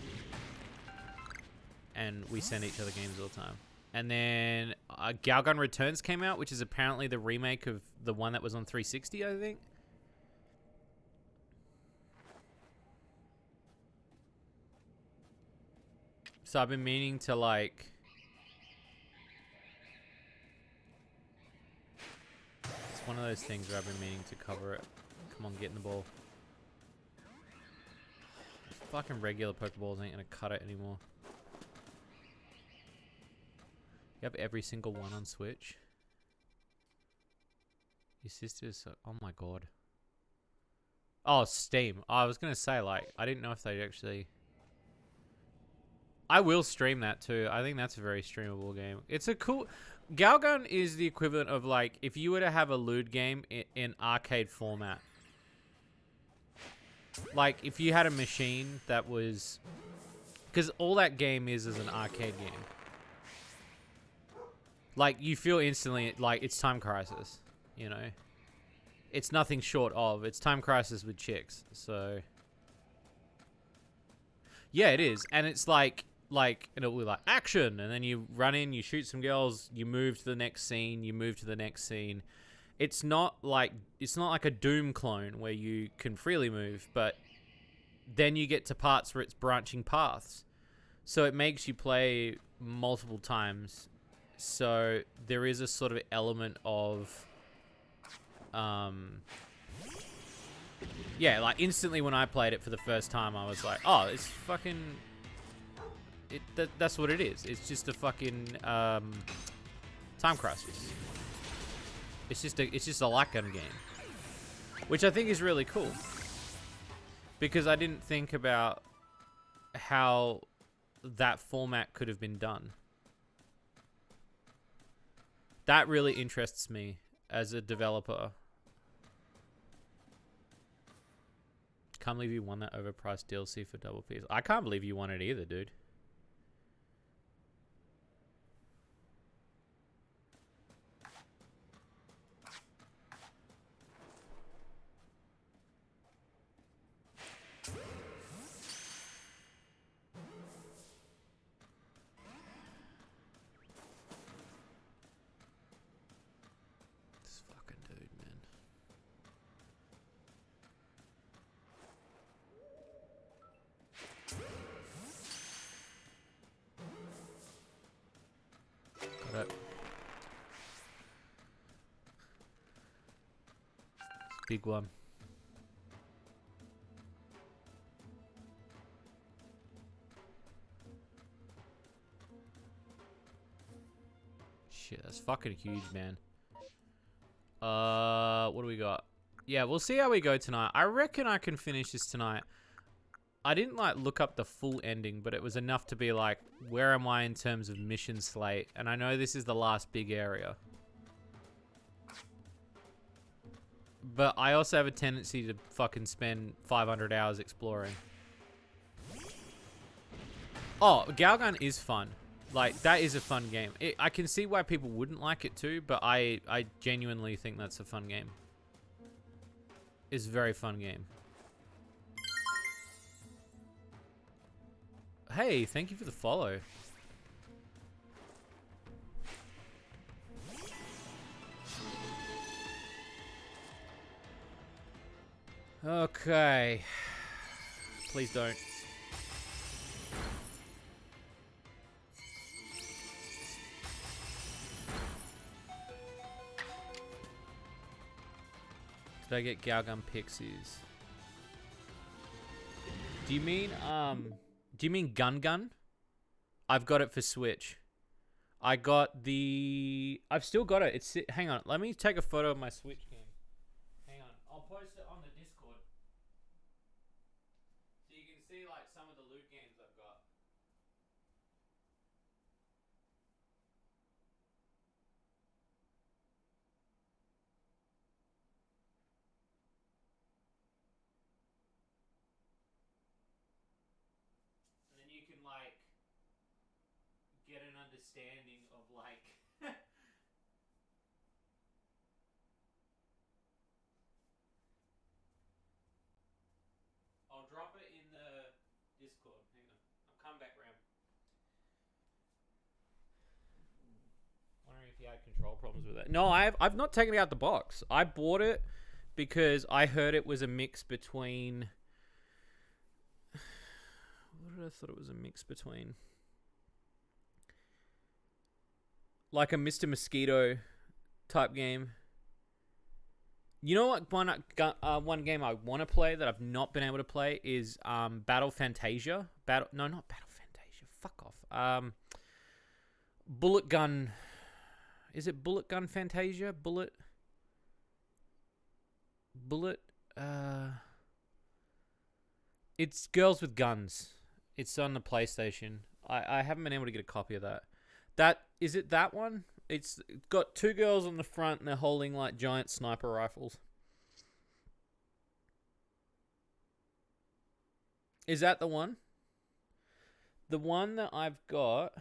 And we send each other games all the time. And then Galgun Returns came out, which is apparently the remake of the one that was on 360, I think. So I've been meaning to, like... It's one of those things where I've been meaning to cover it. Come on, get in the ball. Fucking regular Pokeballs ain't gonna cut it anymore. You have every single one on Switch. Your sister's... Oh my god. Oh, Steam. I was gonna say, like, I didn't know if they'd actually... I will stream that too. I think that's a very streamable game. It's a cool... Galgun is the equivalent of, like, if you were to have a lewd game in arcade format. Like, if you had a machine that was... Because all that game is an arcade game. Like, you feel instantly, like, it's Time Crisis, you know? It's nothing short of. It's Time Crisis with chicks, so... Yeah, it is. And it's like, it'll be like, action! And then you run in, you shoot some girls, you move to the next scene, you move to the next scene. It's not like a Doom clone where you can freely move, but then you get to parts where it's branching paths. So it makes you play multiple times. So there is a sort of element of, yeah, like instantly when I played it for the first time, I was like, oh, it's fucking, that's what it is. It's just a fucking, Time Crisis. It's just a light gun game, which I think is really cool because I didn't think about how that format could have been done. That really interests me as a developer. Can't believe you won that overpriced DLC for double Ps. I can't believe you won it either, dude. Big one. Shit, that's fucking huge, man. What do we got? Yeah, we'll see how we go tonight. I reckon I can finish this tonight. I didn't like look up the full ending, but it was enough to be like, where am I in terms of mission slate? And I know this is the last big area. But I also have a tendency to fucking spend 500 hours exploring. Oh, Galgun is fun. Like, that is a fun game. I can see why people wouldn't like it too, but I genuinely think that's a fun game. It's a very fun game. Hey, thank you for the follow. Okay. Please don't. Did I get Galgun Pixies? Do you mean Gun Gun? I've got it for Switch. I got the... I've still got it. It's... Hang on. Let me take a photo of my Switch game. Hang on. I'll post it on the Discord. So you can see, like, some of the loot games I've got. And then you can, like, get an understanding of, like... I'll drop it in the Discord. Hang on. I'll come back round. Wondering if you had control problems with it. No, I've not taken it out the box. I bought it because I heard it was a mix between... What did I thought it was a mix between? Like a Mr. Mosquito type game. You know what? One game I want to play that I've not been able to play is Battle Fantasia. No, not Battle Fantasia. Fuck off. Bullet Gun. Is it Bullet Gun Fantasia? Bullet. It's Girls with Guns. It's on the PlayStation. I haven't been able to get a copy of that. Is it that one? It's got two girls on the front and they're holding like giant sniper rifles. Is that the one? The one that I've got...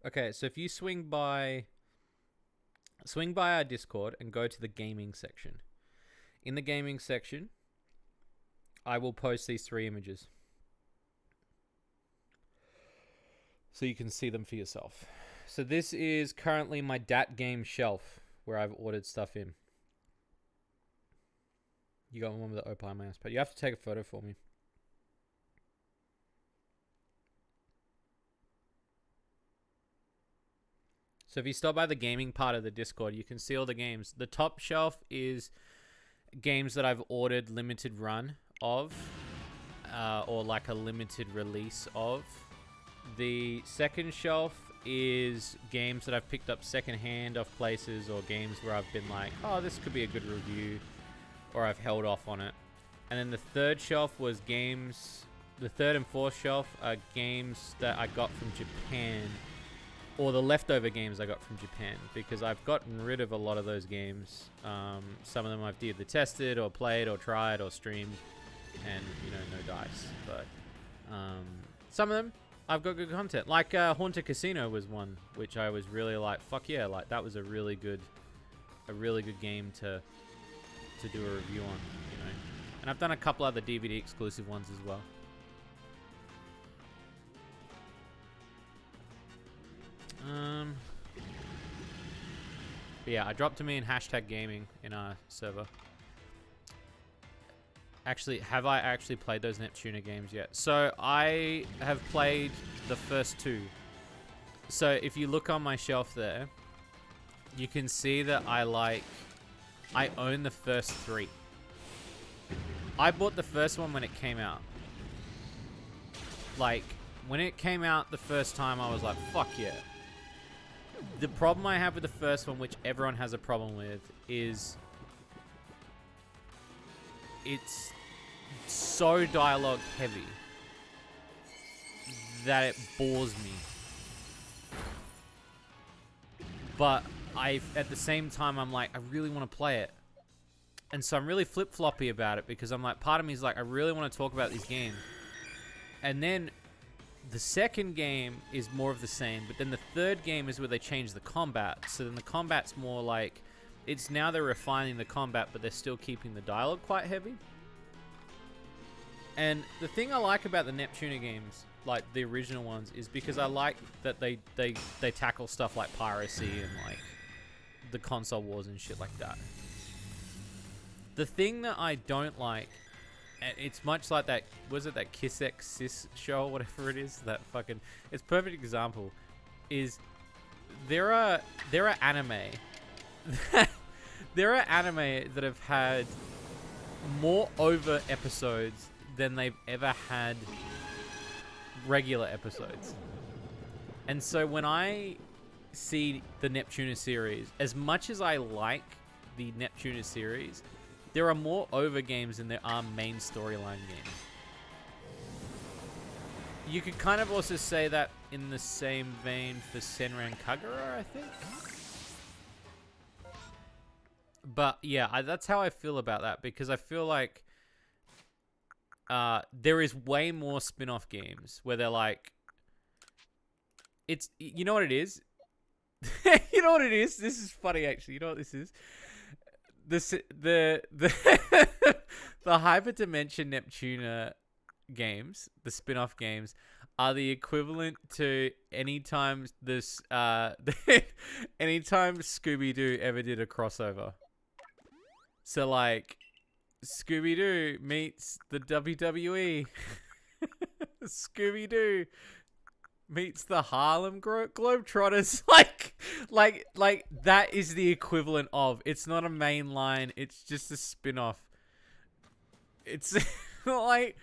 Okay, so if you swing by our Discord and go to the gaming section. In the gaming section, I will post these 3 images. So you can see them for yourself. So this is currently my DAT game shelf where I've ordered stuff in. You got one with the Opie mouse, but you have to take a photo for me. So if you stop by the gaming part of the Discord, you can see all the games. The top shelf is games that I've ordered limited run of, or like a limited release of. The second shelf is games that I've picked up secondhand off places, or games where I've been like, oh, this could be a good review, or I've held off on it. And then the third shelf was games, the third and fourth shelf are games that I got from Japan, or the leftover games I got from Japan, because I've gotten rid of a lot of those games. Some of them I've either tested or played or tried or streamed, and, you know, no dice. But some of them I've got good content. Like Haunted Casino was one, which I was really like, fuck yeah, like that was a really good game to do a review on, you know. And I've done a couple other DVD exclusive ones as well. But yeah, I dropped them in #gaming in our server. Actually, have I actually played those Neptuna games yet? So I have played the first 2. So if you look on my shelf there, you can see that I own the first 3. I bought the first one when it came out. Like, when it came out the first time, I was like, fuck yeah. The problem I have with the first one, which everyone has a problem with, is it's so dialogue heavy that it bores me. But at the same time, I'm like, I really want to play it. And so I'm really flip-floppy about it because I'm like, part of me is like, I really want to talk about this game. And then the second game is more of the same, but then the third game is where they change the combat. So then the combat's more like, it's now they're refining the combat, but they're still keeping the dialogue quite heavy. And the thing I like about the Neptuna games, like the original ones, is because I like that they tackle stuff like piracy and like the console wars and shit like that. The thing that I don't like, and it's much like that, was it that Kiss X Sis show or whatever it is, that fucking, it's a perfect example, is there are anime there are anime that have had more over episodes than they've ever had regular episodes. And so when I see the Neptuna series, as much as I like the Neptuna series, there are more over games than there are main storyline games. You could kind of also say that in the same vein for Senran Kagura, I think. But yeah, that's how I feel about that, because I feel like there is way more spin-off games where they're like, it's, you know what it is? You know what it is? This is funny, actually. You know what this is? The Hyperdimension Neptuna games, the spin-off games, are the equivalent to anytime anytime Scooby-Doo ever did a crossover. So like, Scooby-Doo meets the WWE. Scooby-Doo meets the Harlem Globetrotters. Like that is the equivalent of. It's not a main line. It's just a spin-off. It's like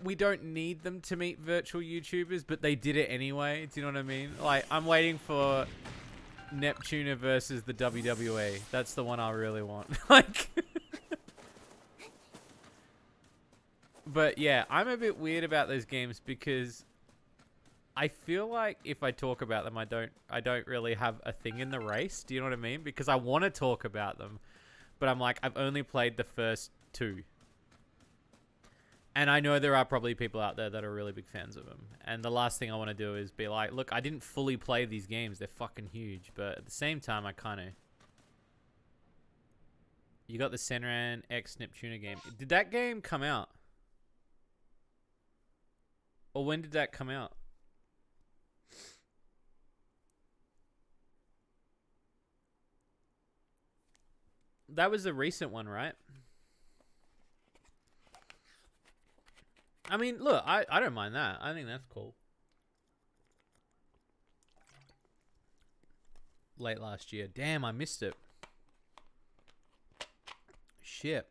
we don't need them to meet virtual YouTubers, but they did it anyway. Do you know what I mean? Like, I'm waiting for Neptuna versus the WWE. That's the one I really want. Like, but yeah, I'm a bit weird about those games because I feel like if I talk about them, I don't really have a thing in the race. Do you know what I mean? Because I want to talk about them, but I'm like, I've only played the first two. And I know there are probably people out there that are really big fans of them. And the last thing I want to do is be like, look, I didn't fully play these games. They're fucking huge. But at the same time, I kind of... You got the Senran X Neptuna game. Did that game come out? Or when did that come out? That was a recent one, right? I mean, look, I don't mind that. I think that's cool. Late last year. Damn, I missed it. Shit.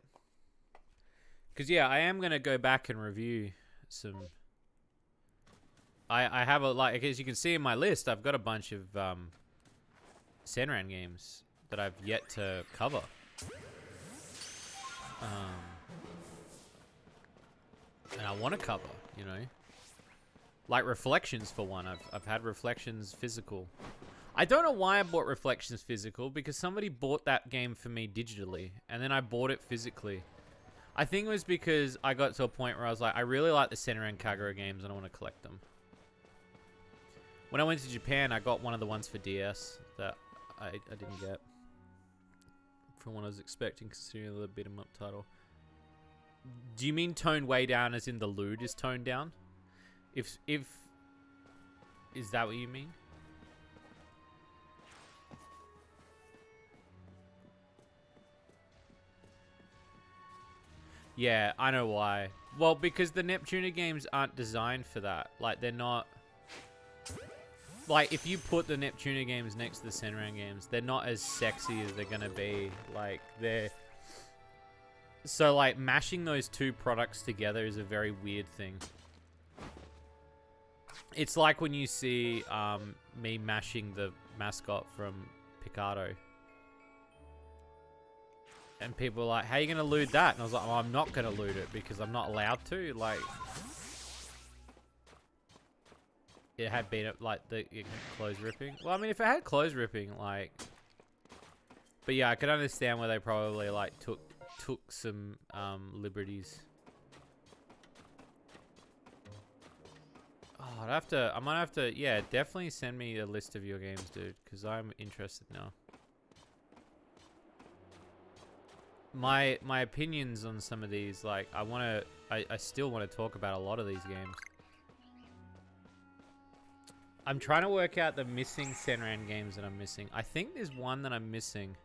Because, yeah, I am going to go back and review some... I have a, like, as you can see in my list, I've got a bunch of Senran games that I've yet to cover. And I want to cover, you know, like Reflections for one. I've had Reflections physical. I don't know why I bought Reflections physical, because somebody bought that game for me digitally, and then I bought it physically. I think it was because I got to a point where I was like, I really like the Senran Kagura games and I want to collect them. When I went to Japan, I got one of the ones for DS that I didn't get from what I was expecting, considering the beat 'em up title. Do you mean toned way down as in the loot is toned down? If is that what you mean? Yeah, I know why. Well, because the Neptuna games aren't designed for that. Like, they're not... Like, if you put the Neptuna games next to the Senran games, they're not as sexy as they're gonna be. Like, they're... So, like, mashing those two products together is a very weird thing. It's like when you see me mashing mascot from Picardo. And people were like, how are you going to loot that? And I was like, oh, I'm not going to loot it because I'm not allowed to. Like, it had been like the clothes ripping. Well, I mean, if it had clothes ripping, like, but yeah, I could understand where they probably like took some liberties. Oh, I might have to, yeah, definitely send me a list of your games, dude, because I'm interested now. My opinions on some of these, like, I still want to talk about a lot of these games. I'm trying to work out the missing Senran games that I'm missing. I think there's one that I'm missing,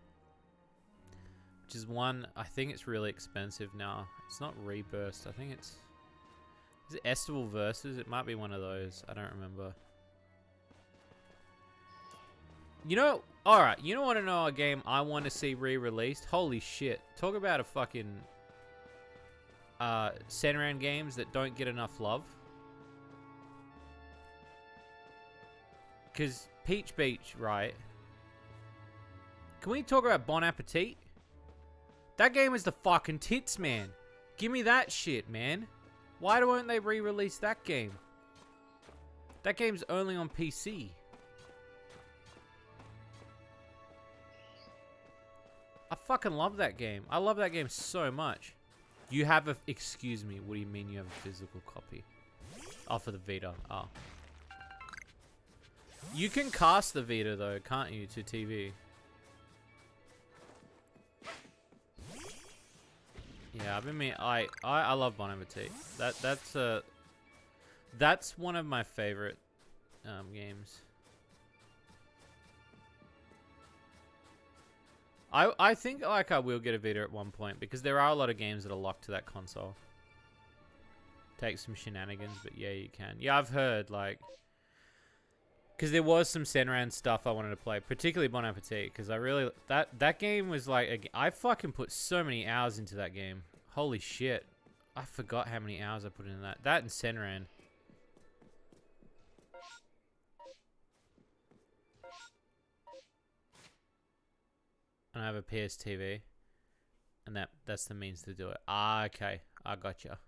which is one, I think it's really expensive now. It's not Reburst. I think it's, is it Estival Versus? It might be one of those. I don't remember. You know, alright, you don't want to know a game I want to see re-released? Holy shit. Talk about a fucking Senran games that don't get enough love. Because Peach Beach, right? Can we talk about Bon Appetit? That game is the fucking tits, man. Give me that shit, man. Why don't they re-release that game? That game's only on PC. I fucking love that game. I love that game so much. You have a... Excuse me, what do you mean you have a physical copy? Oh, for the Vita. Oh. You can cast the Vita, though, can't you, to TV? Yeah, I've been I love Bon Appetit. That's one of my favorite games. I think like I will get a Vita at one point because there are a lot of games that are locked to that console. Take some shenanigans, but yeah, you can. Yeah, I've heard like because there was some Senran stuff I wanted to play, particularly Bon Appetit, because I really that game was like I fucking put so many hours into that game. Holy shit, I forgot how many hours I put into that. That and Senran. And I have a PS TV, and that's the means to do it. Ah, okay, I gotcha.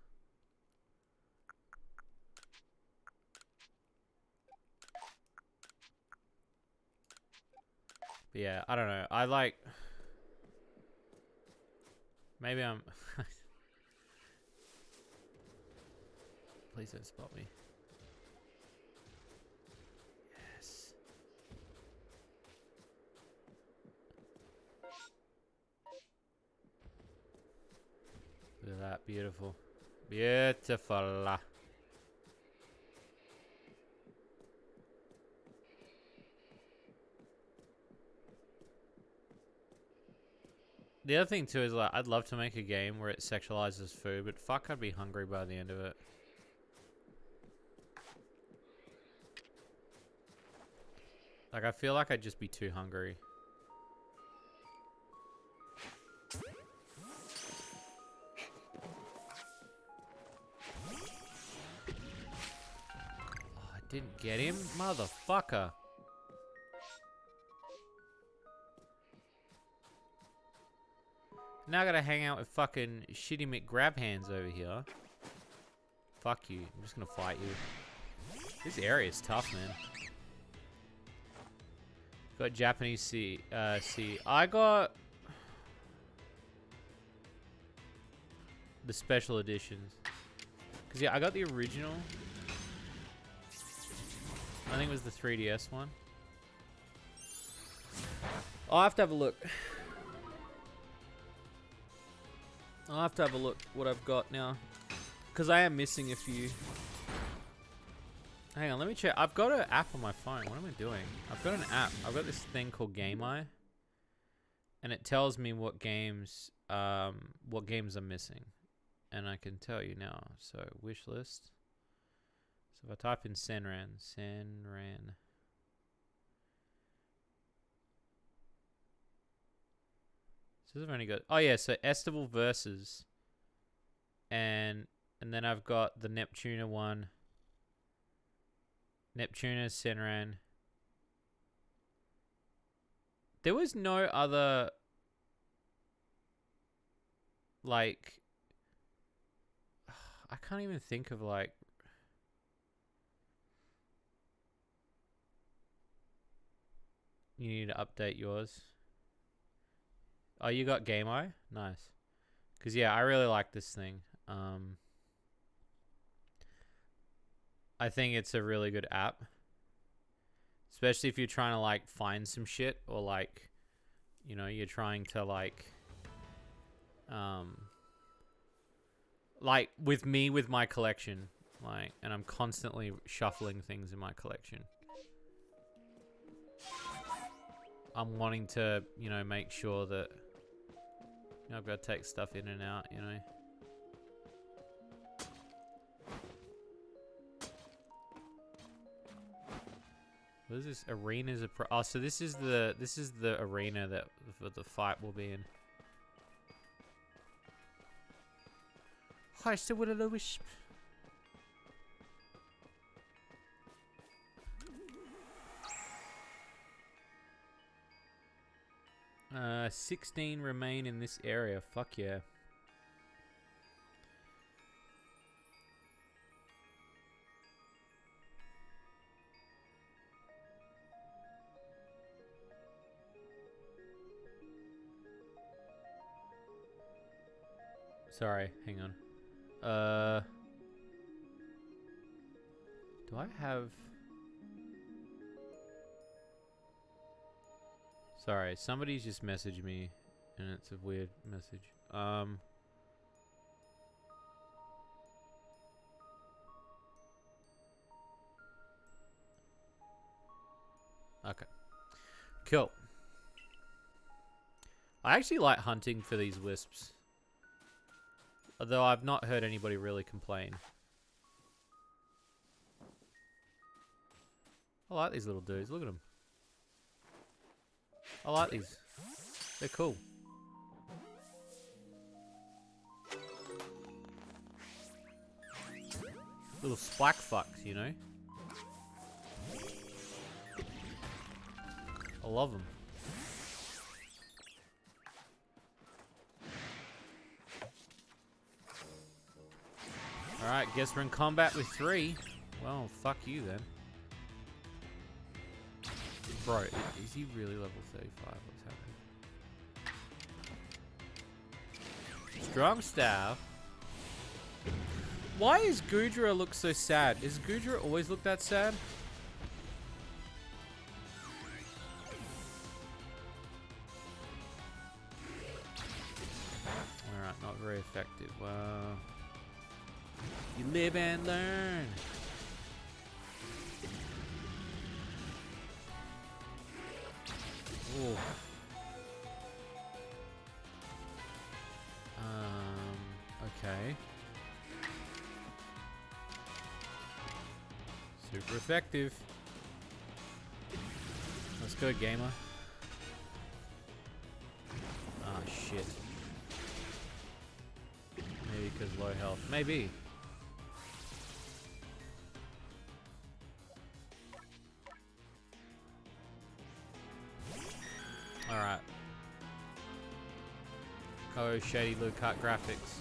But yeah, I don't know. I like... Maybe I'm... Please don't spot me. Yes. Look at that. Beautiful. Beautiful. The other thing too is like I'd love to make a game where it sexualizes food, but fuck, I'd be hungry by the end of it. Like I feel like I'd just be too hungry. Oh, I didn't get him, motherfucker. Now I gotta hang out with fucking shitty McGrabhands over here. Fuck you. I'm just gonna fight you. This area is tough, man. Got Japanese C. I got the special editions. Cause yeah, I got the original. I think it was the 3DS one. I'll have to have a look. I'll have to have a look what I've got now. Because I am missing a few. Hang on, let me check. I've got an app on my phone. What am I doing? I've got an app. I've got this thing called Game Eye. And it tells me what games I'm missing. And I can tell you now. So, wish list. So if I type in Senran. So I've only got, oh yeah, so Estival Versus, and then I've got the Neptuna one, Neptuna, Senran, There was no other, like, I can't even think of, like, you need to update yours. Oh, you got Game Eye? Nice. Because, yeah, I really like this thing. I think it's a really good app. Especially if you're trying to, like, find some shit. Or, like, you know, you're trying to, like, with me, with my collection. Like, and I'm constantly shuffling things in my collection. I'm wanting to, you know, make sure that, you know, I've got to take stuff in and out, you know. What is this? Arenas of oh, so this is the arena that the fight will be in. Hi, so what a wisp. 16 remain in this area. Fuck yeah. Sorry, hang on. Do I have... Sorry, somebody's just messaged me, and it's a weird message. Okay. Cool. I actually like hunting for these wisps. Although I've not heard anybody really complain. I like these little dudes. Look at them. I like these. They're cool. Little splack fucks, you know? I love them. Alright, guess we're in combat with 3. Well, fuck you then. Bro, is he really level 35? What's happening? Strong staff. Why is Goodra look so sad? Is Goodra always look that sad? Alright, not very effective. Wow. You live and learn. Ooh. Okay. Super effective. Let's go, gamer. Ah, shit. Maybe because low health. Maybe. Alright. Oh, Shady low cut graphics.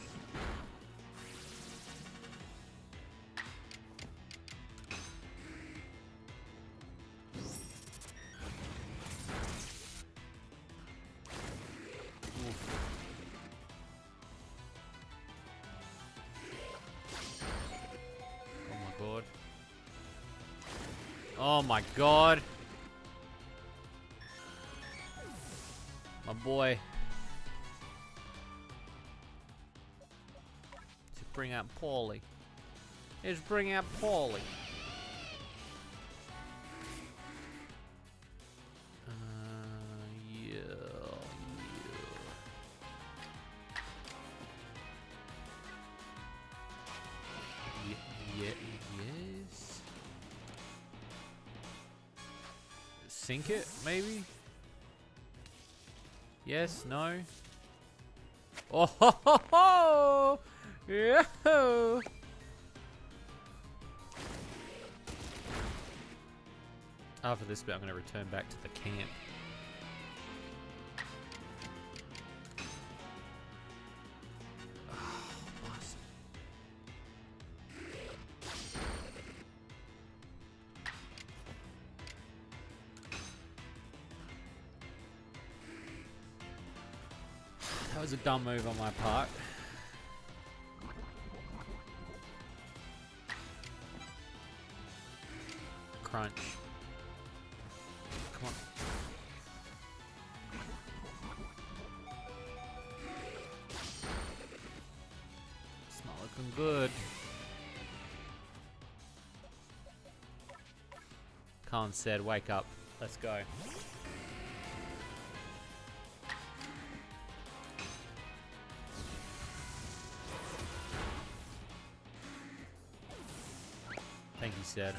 Oh my god. My boy. To bring out Paulie. Let's bring out Paulie. Yeah. Yes. Sink it, maybe? Yes, no? Oh ho ho ho! Yeah! After this bit, I'm going to return back to the camp. That was a dumb move on my part. Crunch. Come on. It's not looking good. Colin said, wake up. Let's go. Thank you, Sid.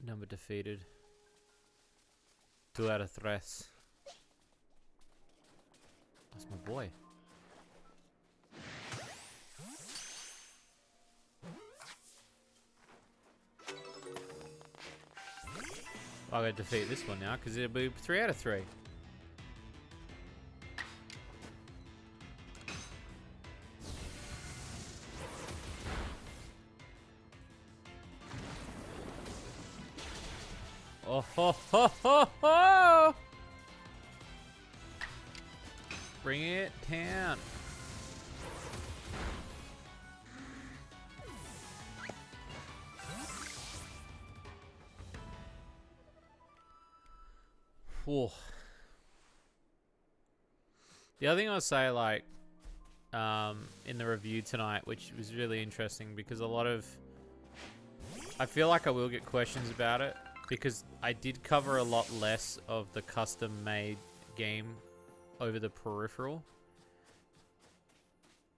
Number defeated. 2 out of 3. That's my boy. I gotta defeat this one now because it'll be 3 out of 3. Oh ho ho ho ho! Bring it down. Whew. The other thing I'll say, like, in the review tonight, which was really interesting because I feel like I will get questions about it because I did cover a lot less of the custom-made game over the peripheral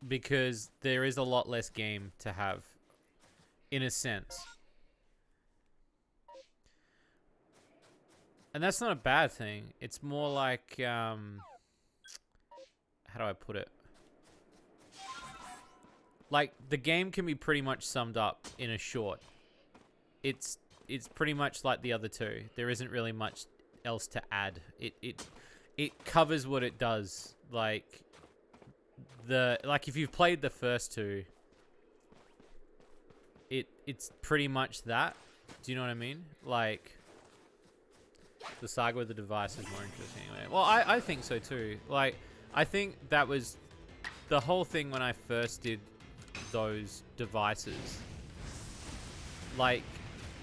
because there is a lot less game to have, in a sense. And that's not a bad thing. It's more like, how do I put it? Like, the game can be pretty much summed up in a short. It's pretty much like the other two. There isn't really much else to add. It covers what it does. Like if you've played the first two, it's pretty much that. Do you know what I mean? Like, the saga with the device is more interesting anyway. Well, I think so too. Like, I think that was the whole thing when I first did those devices. Like,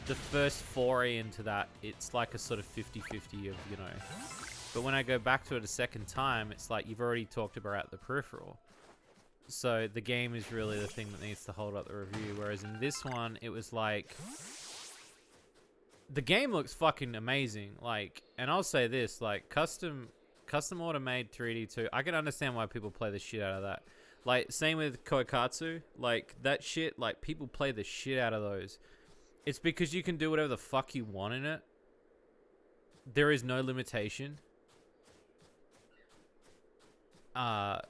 the first foray into that, it's like a sort of 50-50 of, you know. But when I go back to it a second time, it's like you've already talked about the peripheral. So the game is really the thing that needs to hold up the review. Whereas in this one, it was like, the game looks fucking amazing. Like, and I'll say this, like, custom auto-made 3D2, I can understand why people play the shit out of that. Like, same with Koikatsu, like, that shit, like, people play the shit out of those. It's because you can do whatever the fuck you want in it. There is no limitation. I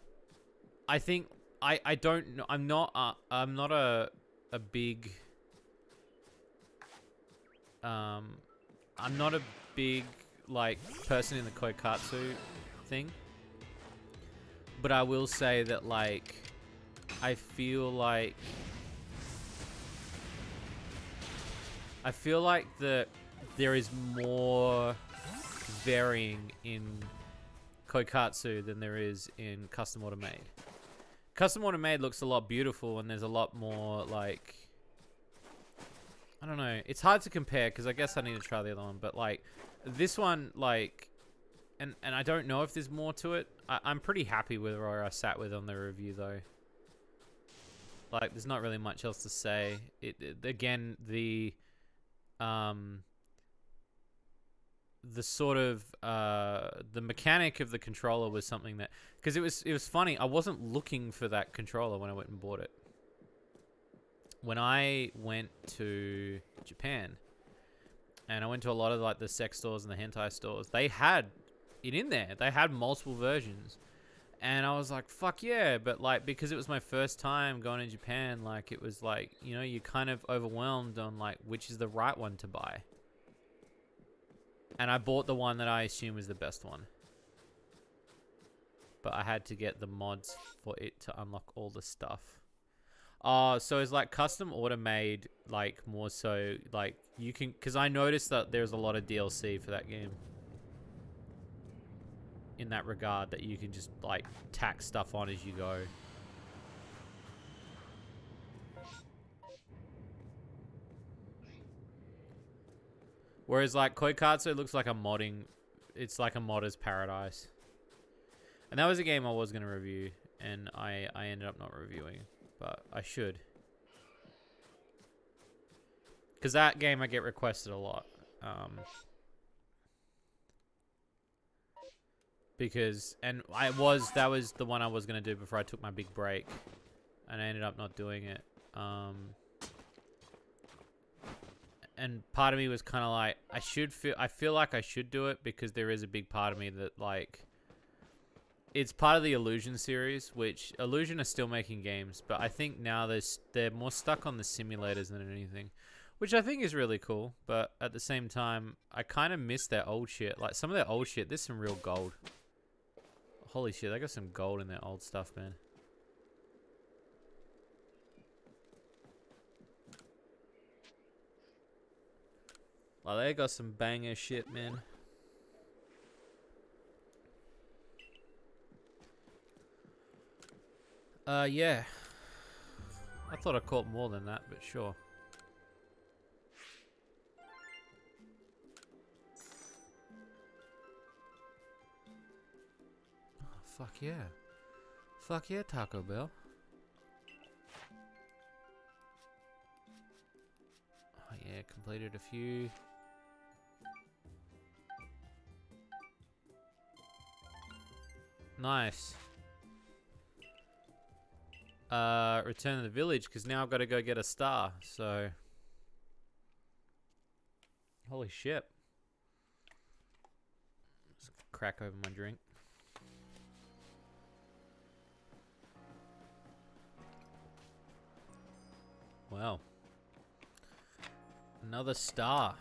think I don't know. I'm not a big I'm not a big like person in the Koikatsu thing. But I will say that, like, I feel like that there is more varying in Koikatsu than there is in Custom Automade. Custom Automade looks a lot beautiful, and there's a lot more, like, I don't know. It's hard to compare because I guess I need to try the other one. But, like, this one, like, and I don't know if there's more to it. I'm pretty happy with where I sat with on the review, though. Like, there's not really much else to say. Again, the sort of the mechanic of the controller was something that, because it was funny. I wasn't looking for that controller when I went and bought it. When I went to Japan, and I went to a lot of, like, the sex stores and the hentai stores, they had it in there. They had multiple versions. And I was like, fuck yeah. But, like, because it was my first time going to Japan, like, it was like, you know, you're kind of overwhelmed on, like, which is the right one to buy. And I bought the one that I assume is the best one. But I had to get the mods for it to unlock all the stuff. Oh, so it's like custom order made, like more so like you can, because I noticed that there's a lot of DLC for that game. In that regard, that you can just like tack stuff on as you go. Whereas like Koikatsu looks like a modding, it's like a modder's paradise. And that was a game I was going to review, and I ended up not reviewing, but I should. Because that game I get requested a lot. Because, and that was the one I was going to do before I took my big break. And I ended up not doing it. And part of me was kind of like, I feel like I should do it, because there is a big part of me that like, it's part of the Illusion series, which Illusion are still making games, but I think now they're more stuck on the simulators than anything, which I think is really cool. But at the same time, I kind of miss their old shit. Like some of their old shit, there's some real gold. Holy shit, they got some gold in their old stuff, man. Like they got some banger shit, man. Yeah. I thought I caught more than that, but sure. Oh, fuck yeah. Fuck yeah, Taco Bell. Oh yeah, completed a few. Nice. Return to the village, because now I've got to go get a star, so... Holy shit. Just crack over my drink. Wow. Another star.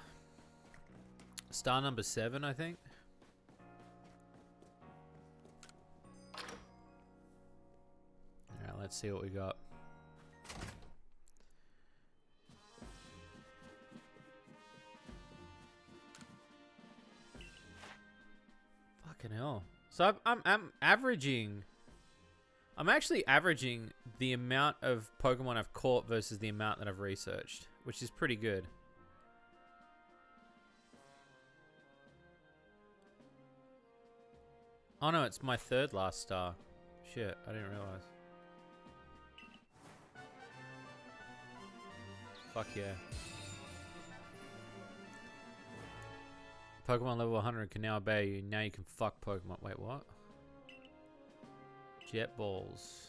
Star number 7, I think. Alright, let's see what we got. Fucking hell. So I'm averaging... I'm actually averaging the amount of Pokemon I've caught versus the amount that I've researched, which is pretty good. Oh no, it's my 3rd last star. Shit, I didn't realize. Fuck yeah. Pokemon level 100 can now obey you. Now you can fuck Pokemon. Wait, what? Jet balls.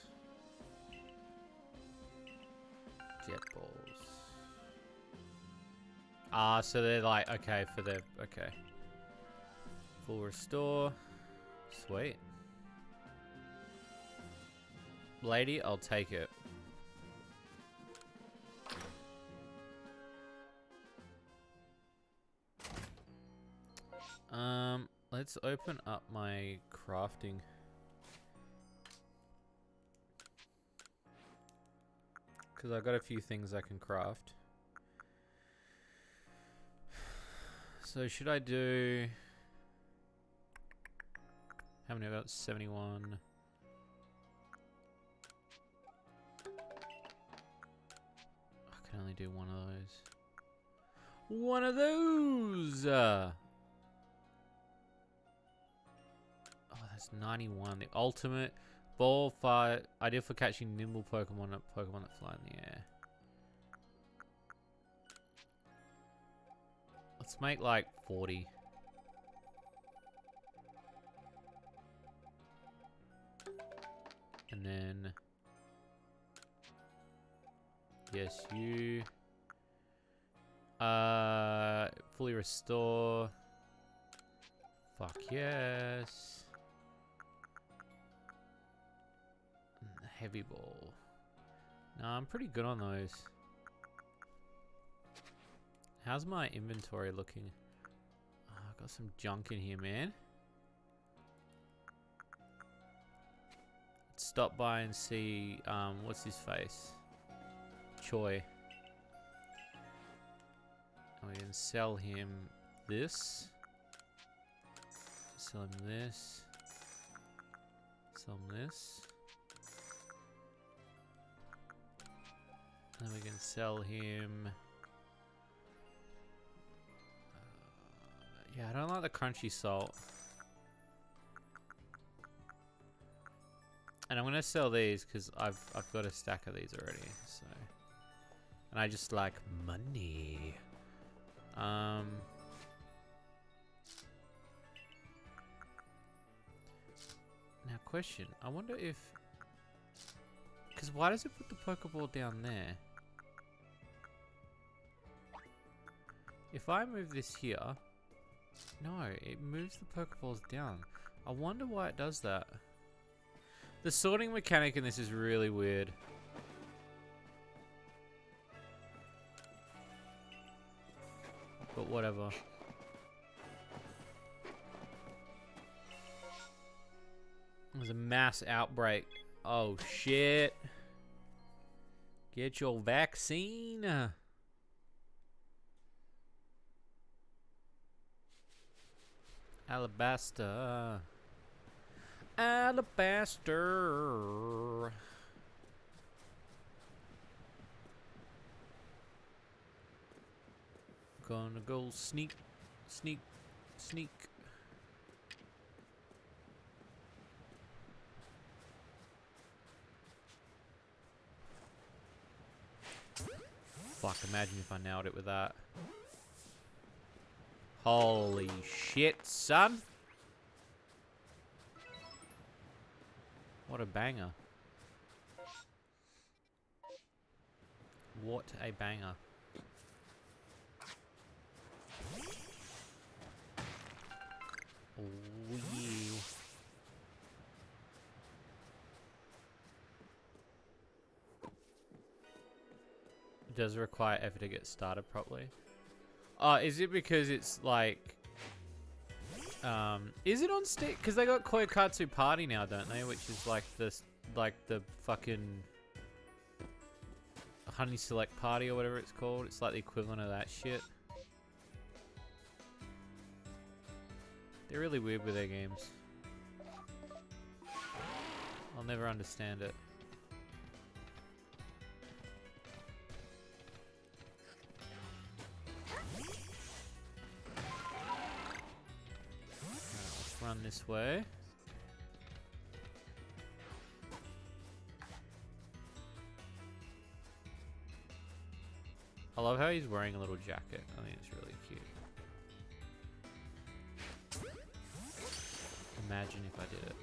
Jet balls. Ah, so they're like, okay, for the, okay. Full restore. Sweet. Lady, I'll take it. Let's open up my crafting. Because I've got a few things I can craft. So should I do... How many? I got 71. I can only do one of those. One of those! Oh, that's 91. The ultimate ball fight. Ideal for catching nimble Pokemon, not Pokemon that fly in the air. Let's make like 40. And then... Yes, you... Fully restore. Fuck yes. Heavy ball. No, I'm pretty good on those. How's my inventory looking? Oh, I've got some junk in here, man. Let's stop by and see, what's his face? Choi. And we can sell him this. Sell him this. Sell him this. And we can sell him... yeah, I don't like the crunchy salt. And I'm gonna sell these because I've got a stack of these already. So, and I just like money. Now, question. I wonder if... because why does it put the Pokeball down there? If I move this here... no, it moves the Pokeballs down. I wonder why it does that. The sorting mechanic in this is really weird. But whatever. There's a mass outbreak. Oh shit. Get your vaccine. Alabaster. Alabaster. Gonna go sneak, sneak, sneak. Fuck, imagine if I nailed it with that. Holy shit, son. What a banger. What a banger. Oh yeah. It does require effort to get started properly. Is it because it's like... is it on Steam? Because they got Koikatsu Party now, don't they? Which is like this, like the fucking Honey Select Party or whatever it's called. It's like the equivalent of that shit. They're really weird with their games. I'll never understand it. Run this way. I love how he's wearing a little jacket. I think it's really cute. Imagine if I did it.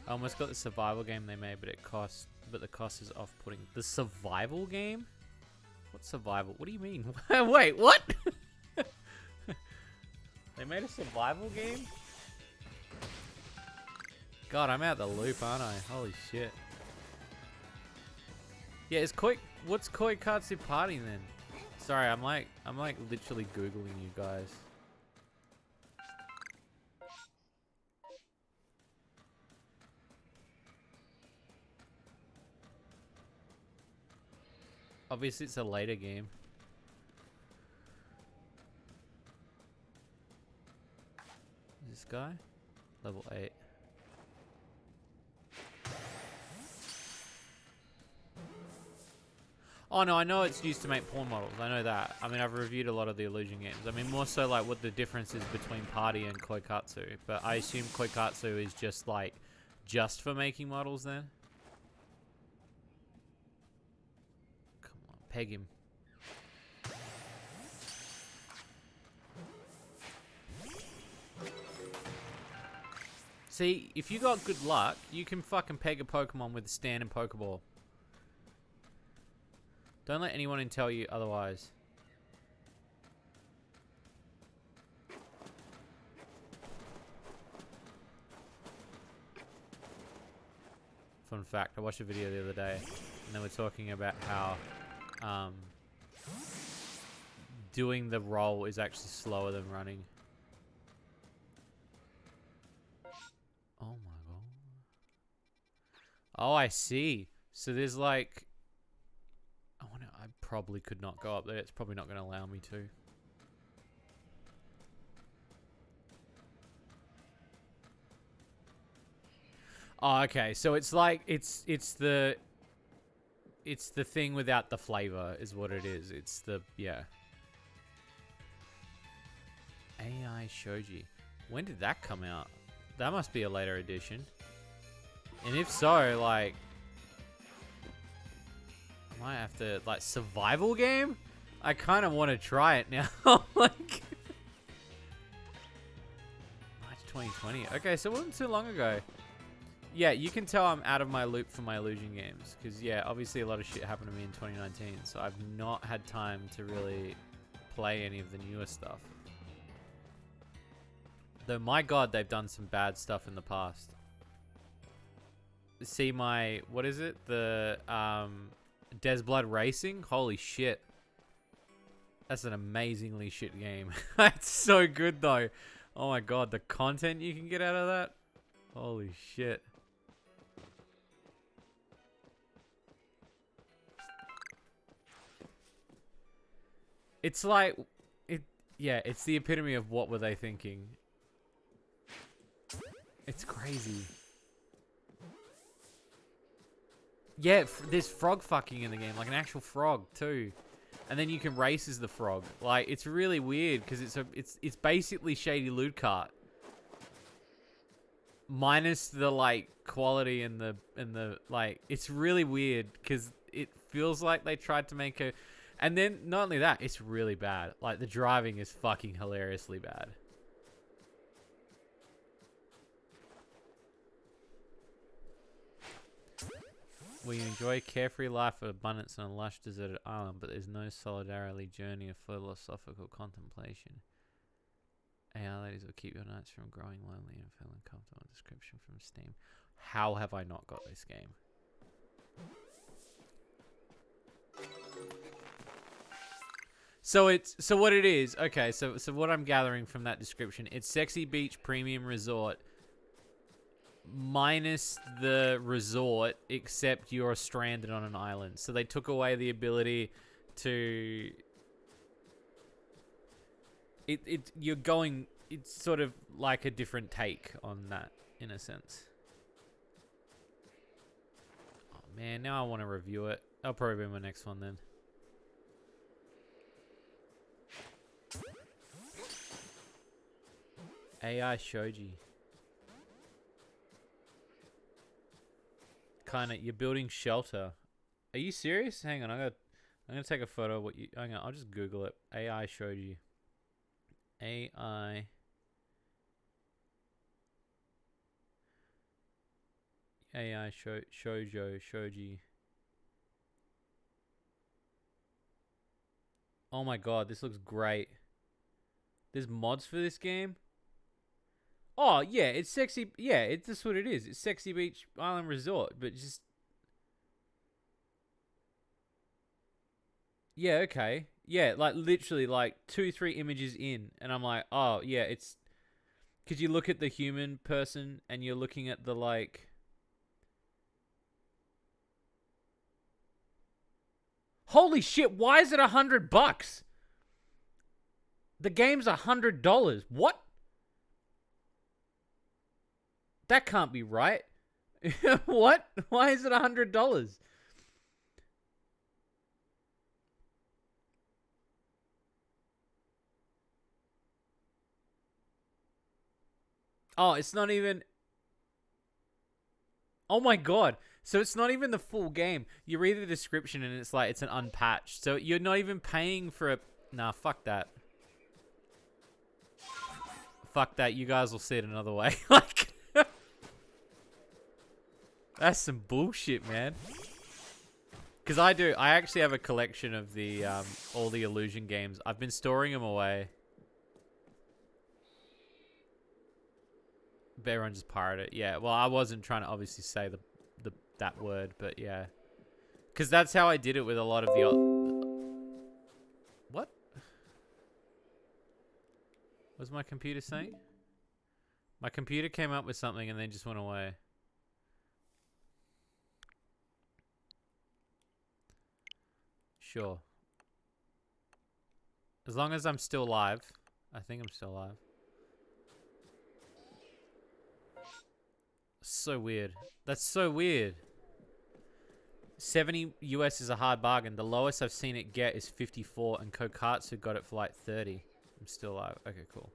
I almost got the survival game they made, but the cost is off-putting. The survival game? What survival? What do you mean? Wait, what? They made a survival game? God, I'm out the loop, aren't I? Holy shit. Yeah, what's Koikatsu Party then? Sorry, I'm like literally Googling you guys. Obviously it's a later game. This guy? Level 8. Oh no, I know it's used to make pawn models. I know that. I mean, I've reviewed a lot of the Illusion games. I mean, more so like what the difference is between Party and Koikatsu. But I assume Koikatsu is just like, just for making models then? Come on, peg him. See, if you got good luck, you can fucking peg a Pokemon with a standard Pokeball. Don't let anyone tell you otherwise. Fun fact, I watched a video the other day, and they were talking about how doing the roll is actually slower than running. Oh my god. Oh, I see. So there's like... probably could not go up there. It's probably not going to allow me to. Oh, okay. So it's like it's the thing without the flavor is what it is. It's the yeah. AI Shoji. When did that come out? That must be a later edition. And if so, like I might have to like survival game? I kind of want to try it now. Like March 2020. Okay, so it wasn't too long ago. Yeah, you can tell I'm out of my loop for my illusion games. Because, yeah, obviously a lot of shit happened to me in 2019. So I've not had time to really play any of the newer stuff. Though, my god, they've done some bad stuff in the past. See my... What is it? The Des Blood Racing? Holy shit. That's an amazingly shit game. It's so good, though. Oh my god, the content you can get out of that? Holy shit. It's like, yeah, it's the epitome of what were they thinking. It's crazy. Yeah, there's frog fucking in the game, like an actual frog too. And then you can race as the frog. Like, it's really weird because it's basically Shady Loot Cart. Minus the like quality and the like, it's really weird because it feels like they tried to make a. And then, not only that, it's really bad. Like, the driving is fucking hilariously bad. We enjoy carefree life of abundance on a lush deserted island, but there's no solidarity journey of philosophical contemplation. AI ladies will keep your nights from growing lonely and feeling comfortable. Description from Steam. How have I not got this game? So what it is, okay, so what I'm gathering from that description, it's Sexy Beach Premium Resort minus the resort, except you're stranded on an island. So they took away the ability to it's sort of like a different take on that in a sense. Oh man, now I want to review it. That'll probably be my next one then. AI Shoji. Kinda, you're building shelter. Are you serious? Hang on, I'm gonna take a photo of what you. Hang on, I'll just Google it. AI Shoji. AI. AI Shoujo Shoji. Oh my god, this looks great. There's mods for this game. Oh yeah, it's sexy. Yeah, it's just what it is. It's Sexy Beach Island Resort, but just yeah, okay, yeah, like literally like 2-3 images in, and I'm like, oh yeah, it's because you look at the human person and you're looking at the like. Holy shit! Why is it $100? The game's $100. What? That can't be right. What? Why is it $100? Oh, it's not even. Oh my god. So it's not even the full game. You read the description and it's like it's an unpatched. So you're not even paying for a. Nah, fuck that. Fuck that. You guys will see it another way. Like. That's some bullshit, man. Because I actually have a collection of the all the illusion games. I've been storing them away. But everyone just pirated it. Yeah, well, I wasn't trying to obviously say that word, but yeah. Because that's how I did it with a lot of the... What? What was my computer saying? My computer came up with something and then just went away. Sure. As long as I'm still alive. I think I'm still alive. So weird. That's so weird. 70 US is a hard bargain. The lowest I've seen it get is 54, and Kokatsu got it for like 30. I'm still alive. Okay, cool.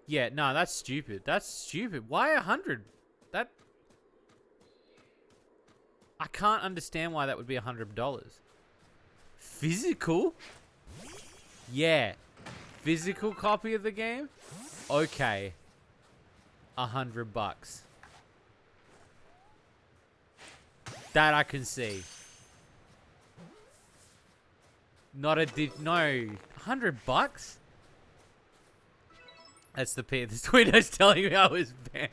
Yeah, no, that's stupid. That's stupid. Why 100? That... I can't understand why that would be $100. Physical? Yeah. Physical copy of the game? Okay. $100. That I can see. Not a no. $100? That's the P. This Twitter's telling me I was banned.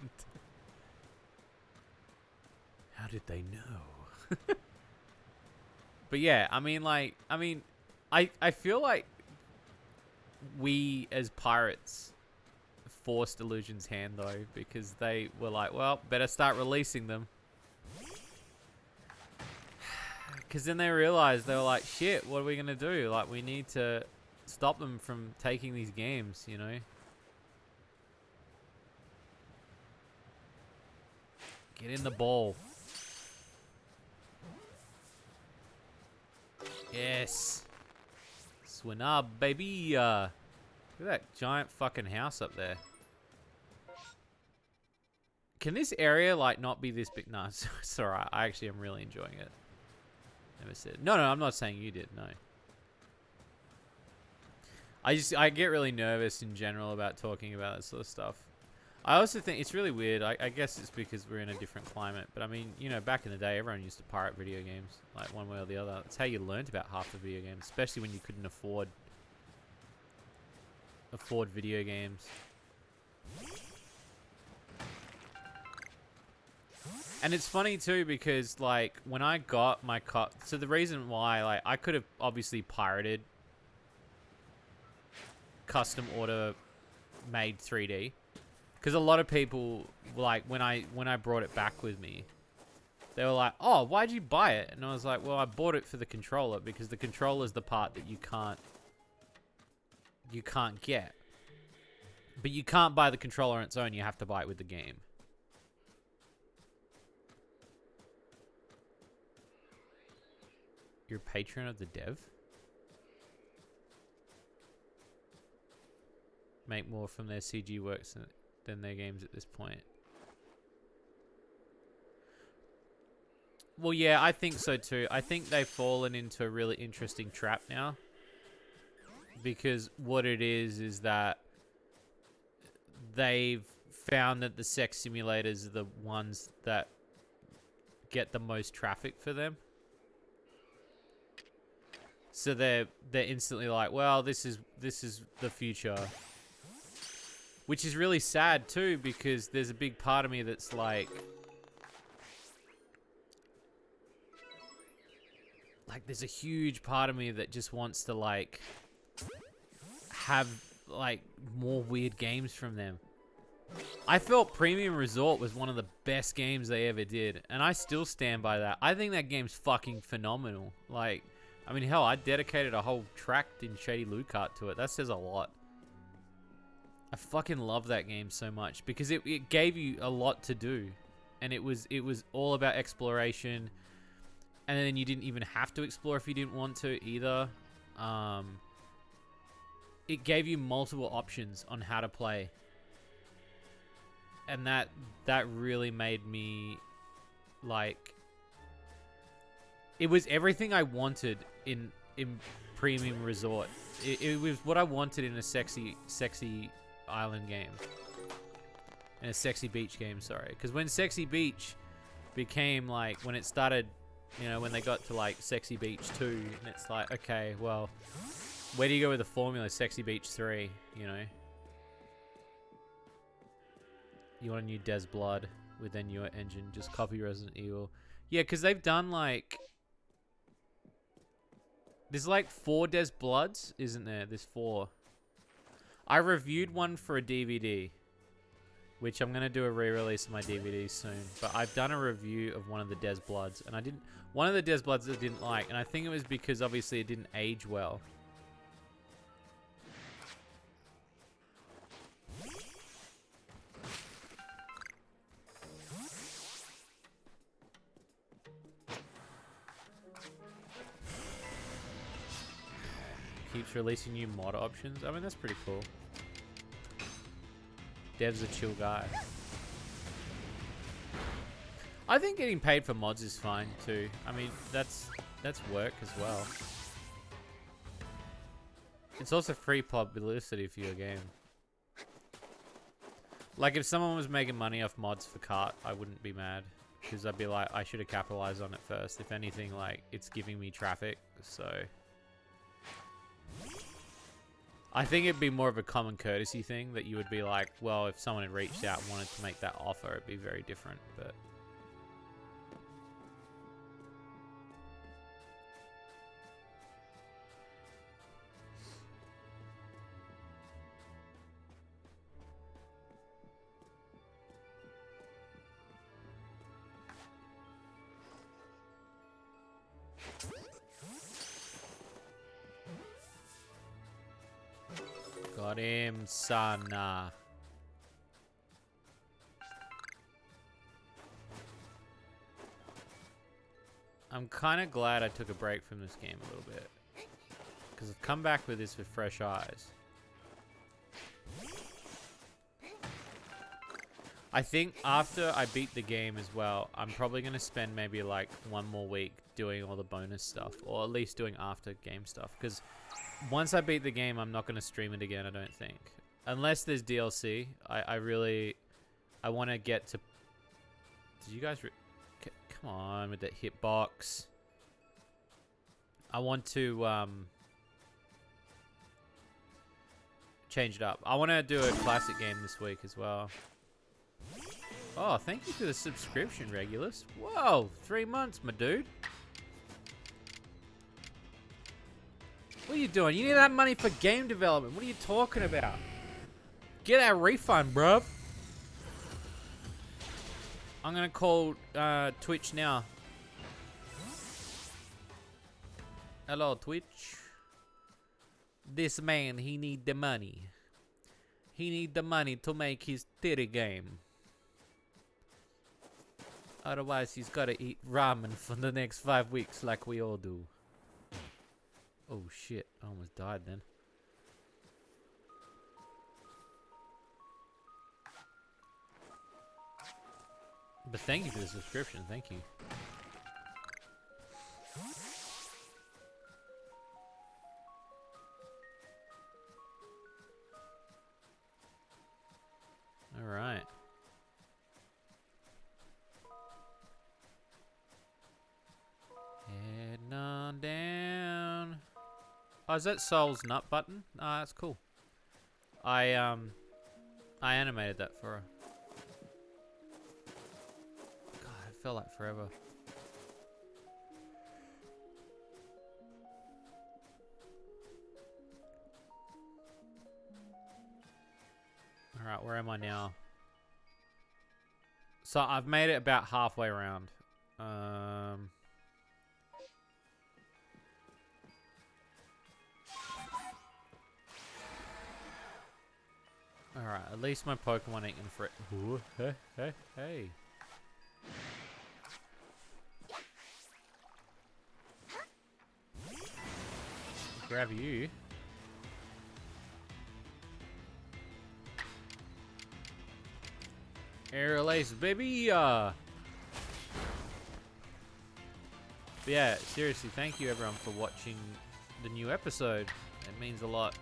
How did they know? But yeah, I mean, like, I feel like we as pirates forced Illusion's hand though, because they were like, well, better start releasing them. Because then they realized, they were like, shit, what are we going to do? Like, we need to stop them from taking these games, you know? Get in the ball. Yes. Swing up, baby. Look at that giant fucking house up there. Can this area, like, not be this big? No, it's alright. I actually am really enjoying it. Never said. No, I'm not saying you did, no. I get really nervous in general about talking about that sort of stuff. I also think it's really weird. I guess it's because we're in a different climate. But I mean, you know, back in the day, everyone used to pirate video games, like one way or the other. That's how you learned about half the video games, especially when you couldn't afford video games. And it's funny too because, like, when I got my so the reason why, like, I could have obviously pirated custom order made 3D, because a lot of people, like, when I brought it back with me, they were like, "Oh, why'd you buy it?" And I was like, "Well, I bought it for the controller, because the controller is the part that you can't get. But you can't buy the controller on its own. You have to buy it with the game." You're a patron of the dev? Make more from their CG works than their games at this point. Well, yeah, I think so too. I think they've fallen into a really interesting trap now. Because what it is that they've found that the sex simulators are the ones that get the most traffic for them. So they're instantly like, well, this is the future. Which is really sad too, because there's a big part of me that's like there's a huge part of me that just wants to, like, have, like, more weird games from them. I felt Premium Resort was one of the best games they ever did, and I still stand by that. I think that game's fucking phenomenal. Like, I mean, hell, I dedicated a whole track in Shady Lucart to it. That says a lot. I fucking love that game so much because it gave you a lot to do, and it was all about exploration, and then you didn't even have to explore if you didn't want to either. It gave you multiple options on how to play, and that really made me, like, it was everything I wanted in Premium Resort. It was what I wanted in a sexy island game. In a sexy beach game, sorry. Because when Sexy Beach became, like, when it started, you know, when they got to, like, Sexy Beach 2, and it's like, okay, well, where do you go with the formula? Sexy Beach 3, you know? You want a new Des Blood with a newer engine. Just copy Resident Evil. Yeah, because they've done, like, there's like 4 Des Bloods, isn't there? There's 4. I reviewed one for a DVD, which I'm going to do a re-release of my DVD soon. But I've done a review of one of the Des Bloods, and one of the Des Bloods I didn't like, and I think it was because obviously it didn't age well. keeps releasing new mod options. I mean, that's pretty cool. Dev's a chill guy. I think getting paid for mods is fine too. I mean, that's work as well. It's also free publicity for your game. Like, if someone was making money off mods for cart, I wouldn't be mad. Because I'd be like, I should have capitalized on it first. If anything, like, it's giving me traffic, so... I think it'd be more of a common courtesy thing that you would be like, well, if someone had reached out and wanted to make that offer, it'd be very different, but... Got him, son. I'm kind of glad I took a break from this game a little bit. Because I've come back with this with fresh eyes. I think after I beat the game as well, I'm probably going to spend maybe like 1 more week doing all the bonus stuff. Or at least doing after game stuff. Because once I beat the game, I'm not going to stream it again, I don't think. Unless there's DLC. I want to get to... Did you guys... Come on with that hitbox. I want to change it up. I want to do a classic game this week as well. Oh, thank you for the subscription, Regulus. Whoa, 3 months, my dude. What are you doing? You need that money for game development. What are you talking about? Get that refund, bruv. I'm gonna call Twitch now. Hello, Twitch. This man, he need the money. He need the money to make his titty game. Otherwise, he's gotta eat ramen for the next 5 weeks like we all do. Oh shit, I almost died then. But thank you for the subscription, thank you. Alright. Heading on down. Oh, is that Soul's nut button? Ah, that's cool. I animated that for her. God, it felt like forever. Alright, where am I now? So I've made it about halfway around. Alright, at least my Pokemon ain't gonna fret. Ooh, hey. Grab you. Air lace, baby. But yeah, seriously, thank you everyone for watching the new episode. It means a lot.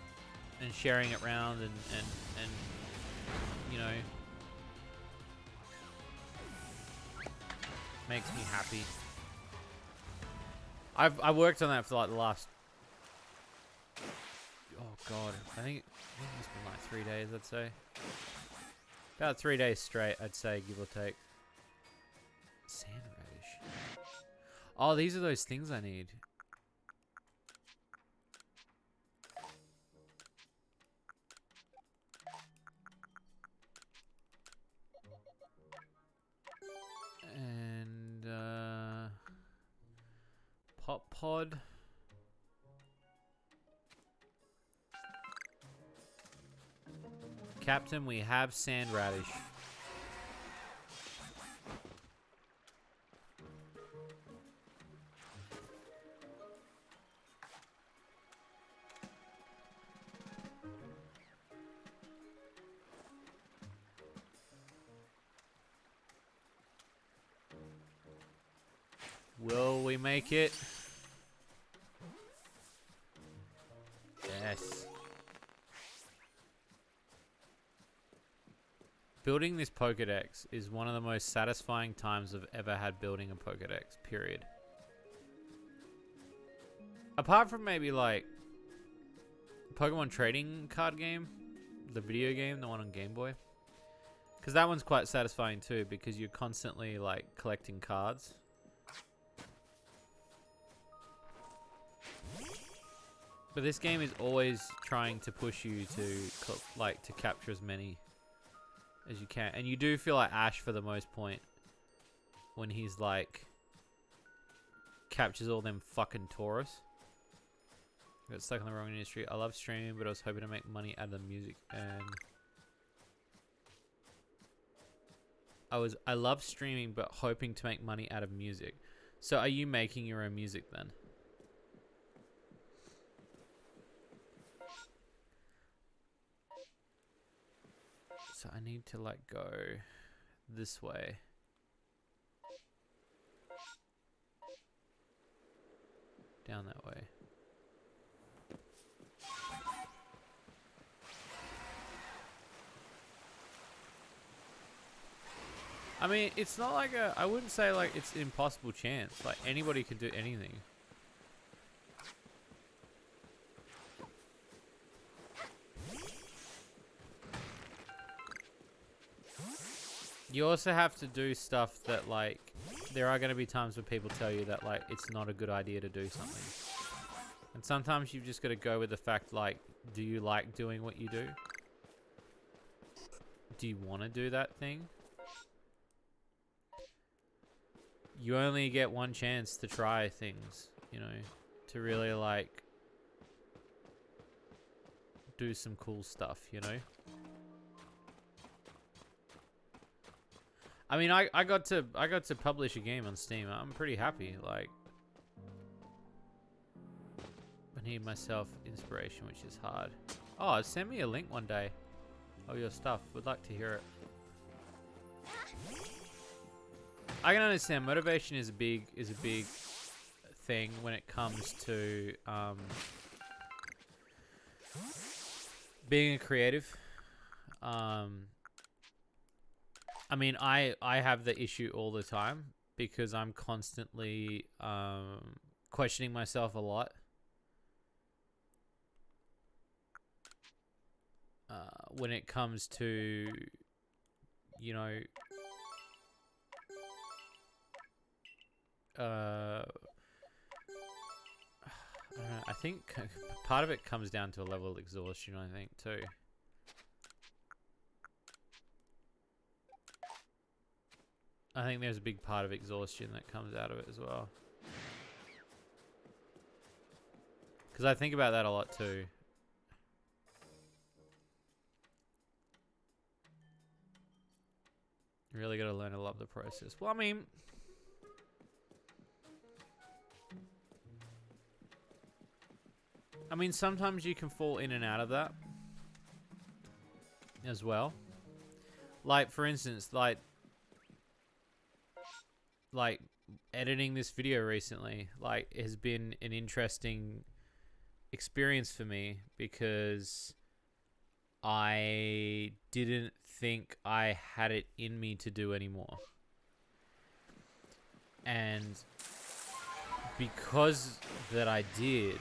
And sharing it around and you know, makes me happy. I worked on that for like the last, oh god, I think it's been like 3 days, I'd say. About 3 days straight, I'd say, give or take. Sand radish. Oh, these are those things I need. And pop pod. Captain, we have sand radish. Will we make it? Yes. Building this Pokédex is one of the most satisfying times I've ever had building a Pokédex, period. Apart from maybe like Pokemon trading card game, the video game, the one on Game Boy. Because that one's quite satisfying too, because you're constantly like collecting cards. But this game is always trying to push you to capture as many as you can. And you do feel like Ash for the most point when he's like captures all them fucking Taurus. Got stuck in the wrong industry. I love streaming, but I was hoping to make money out of the music, and I love streaming but hoping to make money out of music. So are you making your own music then? So I need to like go this way. Down that way. I mean, it's not like I wouldn't say like it's an impossible chance. Like anybody can do anything. You also have to do stuff that like, there are going to be times where people tell you that like, it's not a good idea to do something. And sometimes you've just got to go with the fact like, do you like doing what you do? Do you want to do that thing? You only get one chance to try things, you know, to really like do some cool stuff, you know? I mean, I got to publish a game on Steam. I'm pretty happy. Like, I need myself inspiration, which is hard. Oh, send me a link one day of your stuff. Would like to hear it. I can understand motivation is a big thing when it comes to being a creative. I mean, I have the issue all the time because I'm constantly questioning myself a lot. When it comes to, you know, I don't know, I think part of it comes down to a level of exhaustion, I think, too. I think there's a big part of exhaustion that comes out of it as well. Because I think about that a lot too. You really got to learn to love the process. Well, I mean, sometimes you can fall in and out of that as well. Like, for instance, like editing this video recently, like, has been an interesting experience for me because I didn't think I had it in me to do anymore. And because that I did,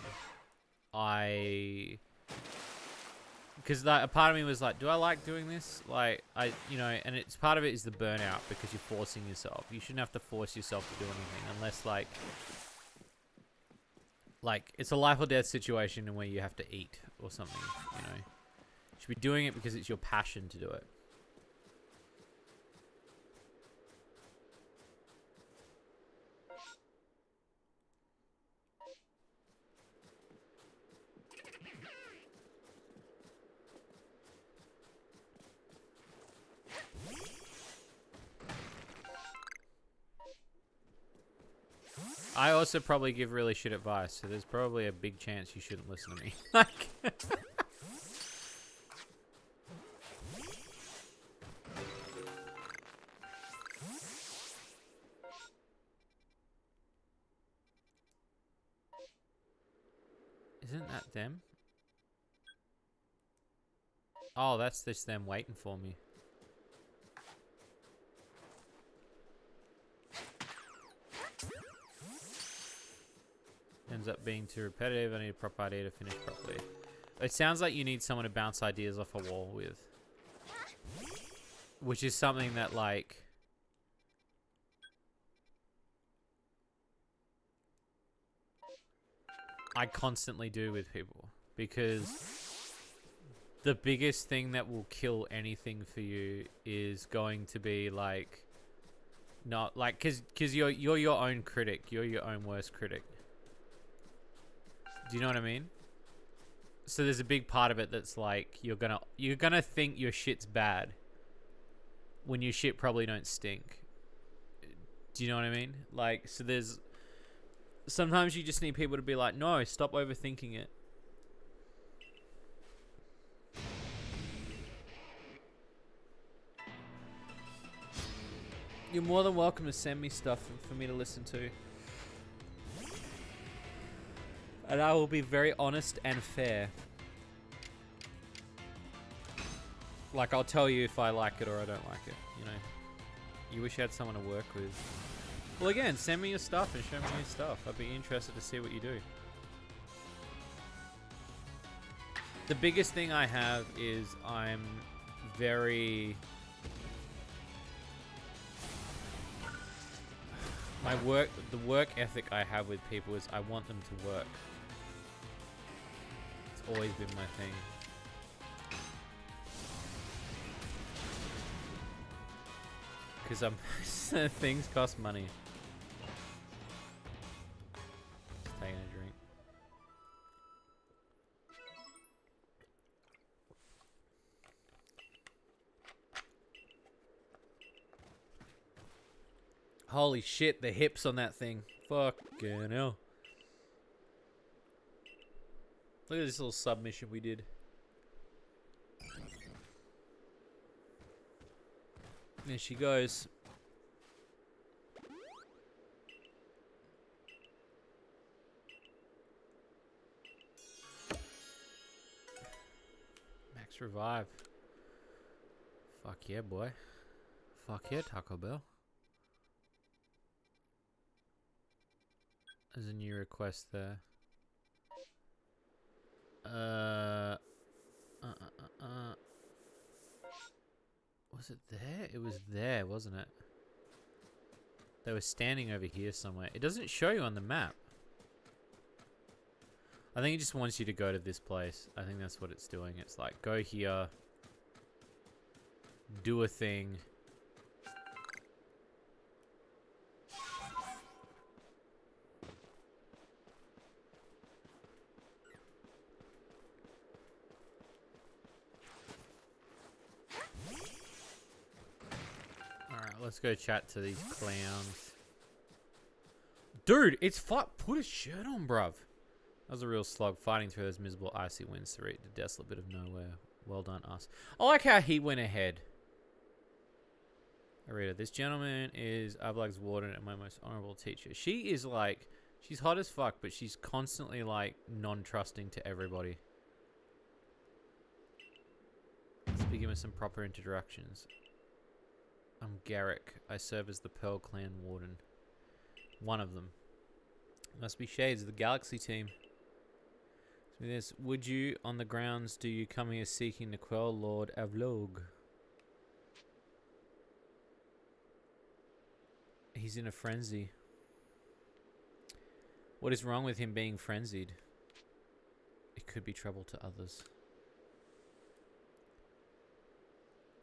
because a part of me was like, do I like doing this? Like, you know, and it's part of it is the burnout because you're forcing yourself. You shouldn't have to force yourself to do anything unless like it's a life or death situation where you have to eat or something, you know. You should be doing it because it's your passion to do it. I also probably give really shit advice, so there's probably a big chance you shouldn't listen to me. Like, Isn't that them? Oh, that's just them waiting for me. Ends up being too repetitive. I need a proper idea to finish properly. It sounds like you need someone to bounce ideas off a wall with. Which is something that, like... I constantly do with people. Because the biggest thing that will kill anything for you is going to be, like... Not, like, because you're your own critic. You're your own worst critic. Do you know what I mean? So there's a big part of it that's like you're gonna think your shit's bad when your shit probably don't stink. Do you know what I mean? Like, so there's sometimes you just need people to be like, no, stop overthinking it. You're more than welcome to send me stuff for me to listen to. And I will be very honest and fair. Like, I'll tell you if I like it or I don't like it, you know. You wish you had someone to work with. Well, again, send me your stuff and show me your stuff. I'd be interested to see what you do. The biggest thing I have is I'm very... the work ethic I have with people is I want them to work. It's always been my thing. Because things cost money. Just taking a drink. Holy shit, the hips on that thing. Fucking hell. Look at this little submission we did. There she goes. Max revive. Fuck yeah, boy. Fuck yeah, Taco Bell. There's a new request there. Was it there? It was there, wasn't it? They were standing over here somewhere. It doesn't show you on the map. I think it just wants you to go to this place. I think that's what it's doing. It's like, go here. Do a thing. Let's go chat to these clowns. Dude, it's put a shirt on, bruv. That was a real slog, fighting through those miserable icy winds to reach the desolate bit of nowhere. Well done, us. I like how he went ahead. I read it. This gentleman is Ablag's warden and my most honorable teacher. She is like, she's hot as fuck, but she's constantly like non-trusting to everybody. Let's begin with some proper introductions. I'm Garrick. I serve as the Pearl Clan Warden. One of them. Must be Shades of the Galaxy team. So this, would you, on the grounds, do you come here seeking to quell Lord Avlog? He's in a frenzy. What is wrong with him being frenzied? It could be trouble to others.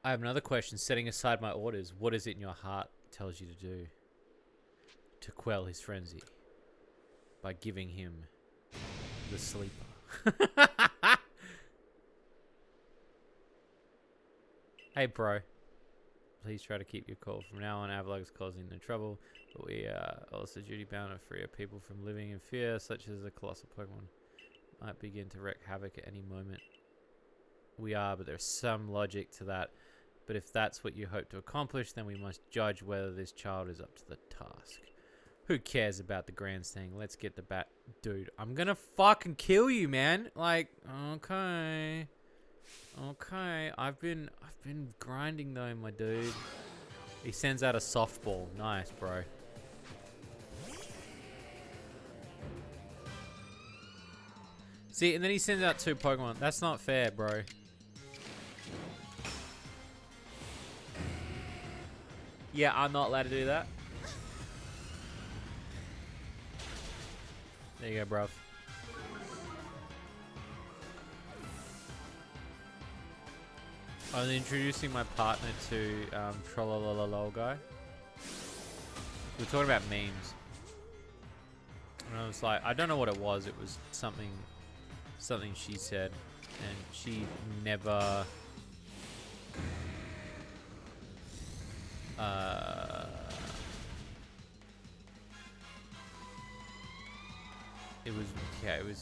I have another question. Setting aside my orders, what is it in your heart tells you to do? To quell his frenzy. By giving him the sleeper. Hey, bro. Please try to keep your cool. From now on, Avlog is causing no trouble. But we are also duty-bound to free our people from living in fear, such as the colossal Pokemon might begin to wreak havoc at any moment. We are, but there's some logic to that. But if that's what you hope to accomplish, then we must judge whether this child is up to the task. Who cares about the grand thing? Let's get the Dude, I'm gonna fucking kill you, man. Like, okay. Okay. I've been grinding though, my dude. He sends out a softball. Nice, bro. See, and then he sends out 2 Pokemon. That's not fair, bro. Yeah, I'm not allowed to do that. There you go, bruv. I'm introducing my partner to Trollololol guy. We're talking about memes. And I was like, I don't know what it was. It was something she said. And she never...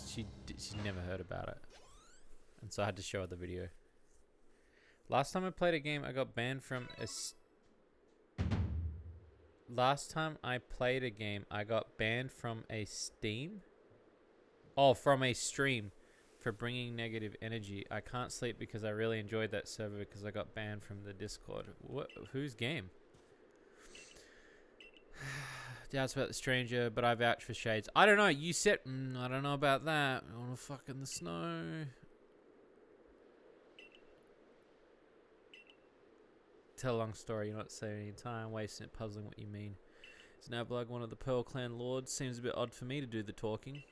she never heard about it. And so I had to show her the video. Last time I played a game, I got banned from a... Last time I played a game, I got banned from a Steam? Oh, from a stream for bringing negative energy. I can't sleep because I really enjoyed that server because I got banned from the Discord. What? Whose game? Doubts about the stranger, but I vouch for Shades. I don't know. You said... I don't know about that. I want to fuck in the snow. Tell a long story. You're not saving any time. Wasting it puzzling what you mean. Is Nablug one of the Pearl Clan lords? Seems a bit odd for me to do the talking.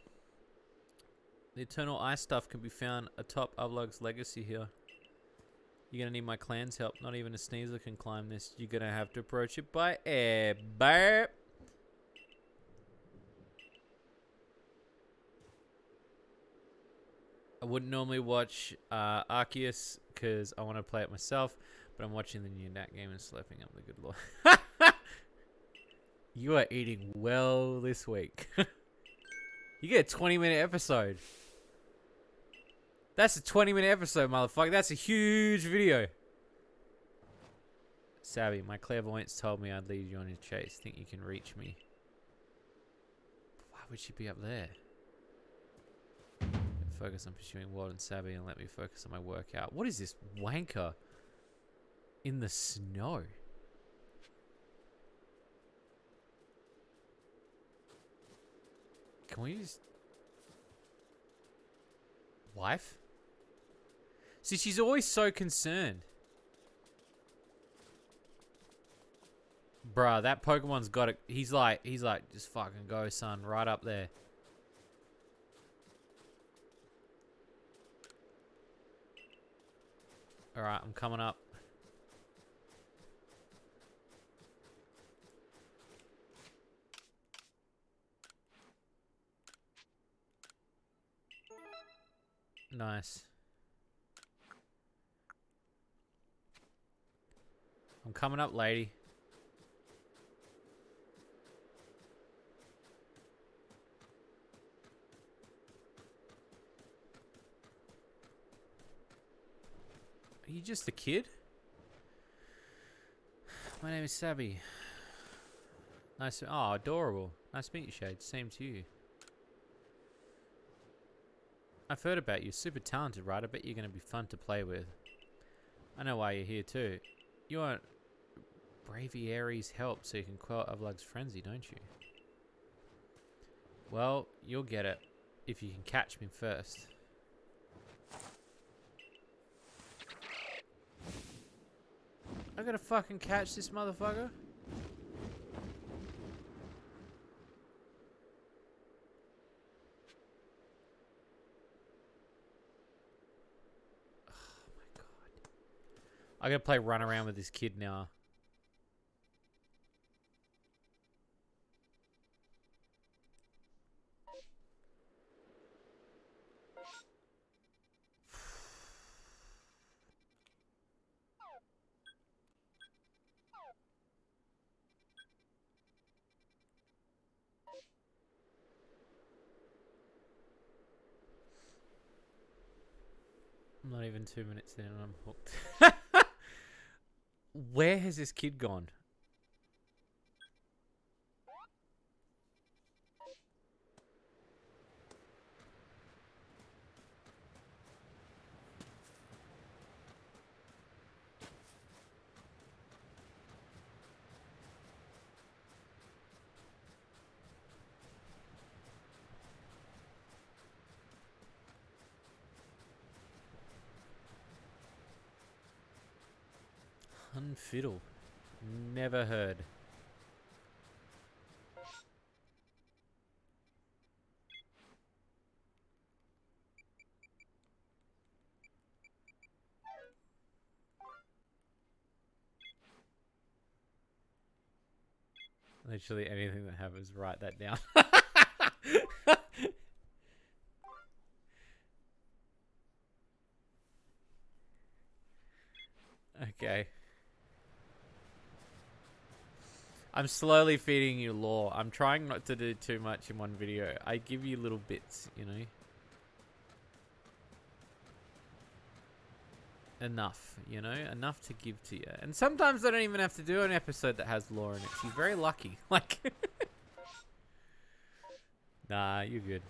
The Eternal Ice stuff can be found atop Ablug's legacy here. You're gonna need my clan's help. Not even a sneezer can climb this. You're gonna have to approach it by air. Burp. I wouldn't normally watch Arceus because I want to play it myself, but I'm watching the new Nat game and slapping up the good lord. You are eating well this week. You get a 20-minute episode. That's a 20-minute episode, motherfucker. That's a huge video. Savvy, my clairvoyance told me I'd lead you on a chase. Think you can reach me? Why would she be up there? Focus on pursuing Ward and Savvy and let me focus on my workout. What is this wanker in the snow? Can we just... Wife? See, she's always so concerned. Bruh, that Pokemon's got it. He's like, just fucking go, son. Right up there. Alright, I'm coming up. Nice. I'm coming up, lady. Are you just a kid? My name is Sabby. Nice. Oh, adorable. Nice to meet you, Shade. Same to you. I've heard about you. Super talented, right? I bet you're going to be fun to play with. I know why you're here, too. You want Braviary's help so you can quell Avlug's frenzy, don't you? Well, you'll get it if you can catch me first. I gotta fucking catch this motherfucker. Oh my god. I gotta play run around with this kid now. I'm not even 2 minutes in and I'm hooked. Where has this kid gone? Unfiddle. Never heard. Literally anything that happens, write that down. Okay. I'm slowly feeding you lore. I'm trying not to do too much in one video. I give you little bits, you know? Enough, you know? Enough to give to you. And sometimes I don't even have to do an episode that has lore in it. So you're very lucky. Like... Nah, you're good.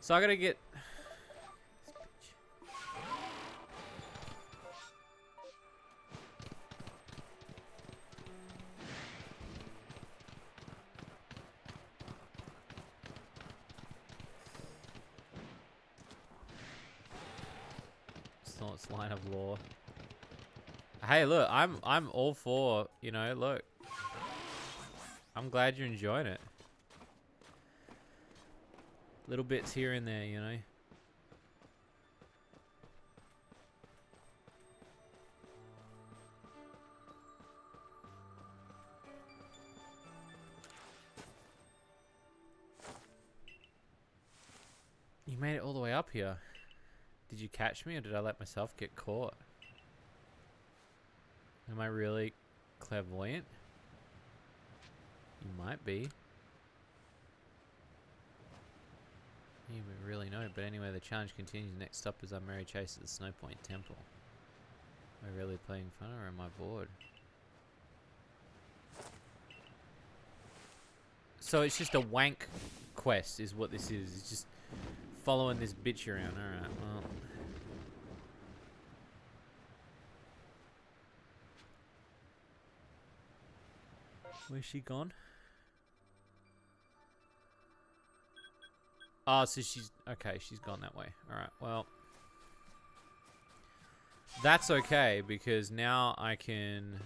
So I gotta get... Snort's line of lore. Hey, look, I'm all for, you know, look. I'm glad you're enjoying it. Little bits here and there, you know. You made it all the way up here. Did you catch me or did I let myself get caught? Am I really clairvoyant? You might be. You would really know, but anyway, the challenge continues. Next stop is our merry chase at the Snow Point Temple. Am I really playing fun or am I bored? So it's just a wank quest is what this is. It's just following this bitch around. Alright, well. Where's she gone? Oh, so she's... Okay, she's gone that way. Alright, well. That's okay, because now I can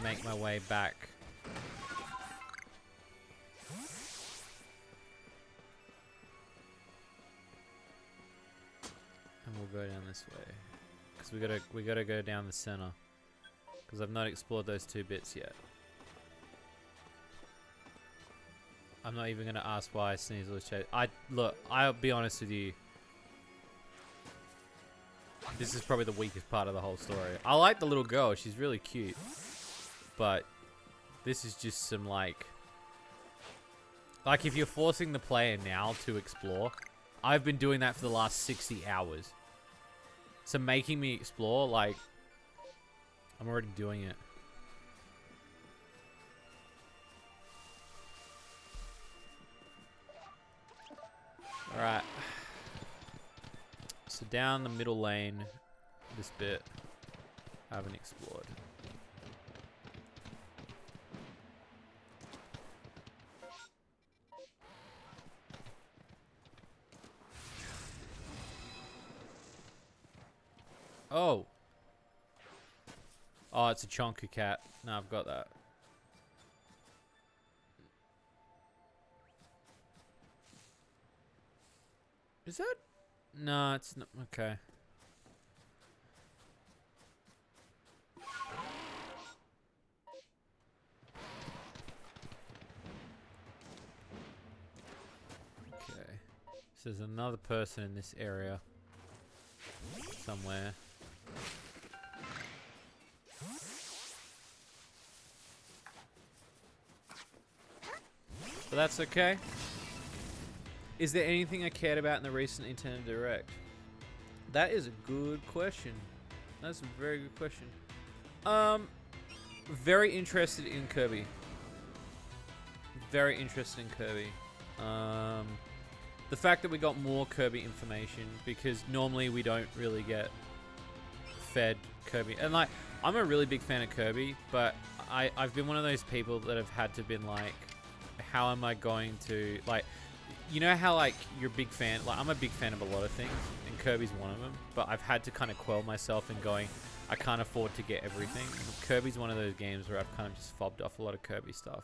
make my way back. And we'll go down this way. Because we gotta go down the center. Because I've not explored those two bits yet. I'm not even gonna ask why Sneasel was chased. Look, I'll be honest with you. This is probably the weakest part of the whole story. I like the little girl, she's really cute. But this is just some like if you're forcing the player now to explore, I've been doing that for the last 60 hours. So making me explore, like, I'm already doing it. Alright. So down the middle lane, this bit, I haven't explored. Oh. Oh, it's a chonky cat. No, I've got that. Is that? No, it's not. Okay. Okay. So there's another person in this area. Somewhere. But that's okay. Is there anything I cared about in the recent Nintendo Direct? That is a good question. That's a very good question. Very interested in Kirby. Very interested in Kirby. the fact that we got more Kirby information, because normally we don't really get fed Kirby. And like, I'm a really big fan of Kirby, but I've been one of those people that have had to been like, how am I going to, like, you know how like you're a big fan, like I'm a big fan of a lot of things, and Kirby's one of them, but I've had to kind of quell myself and going, I can't afford to get everything. Kirby's one of those games where I've kind of just fobbed off a lot of Kirby stuff.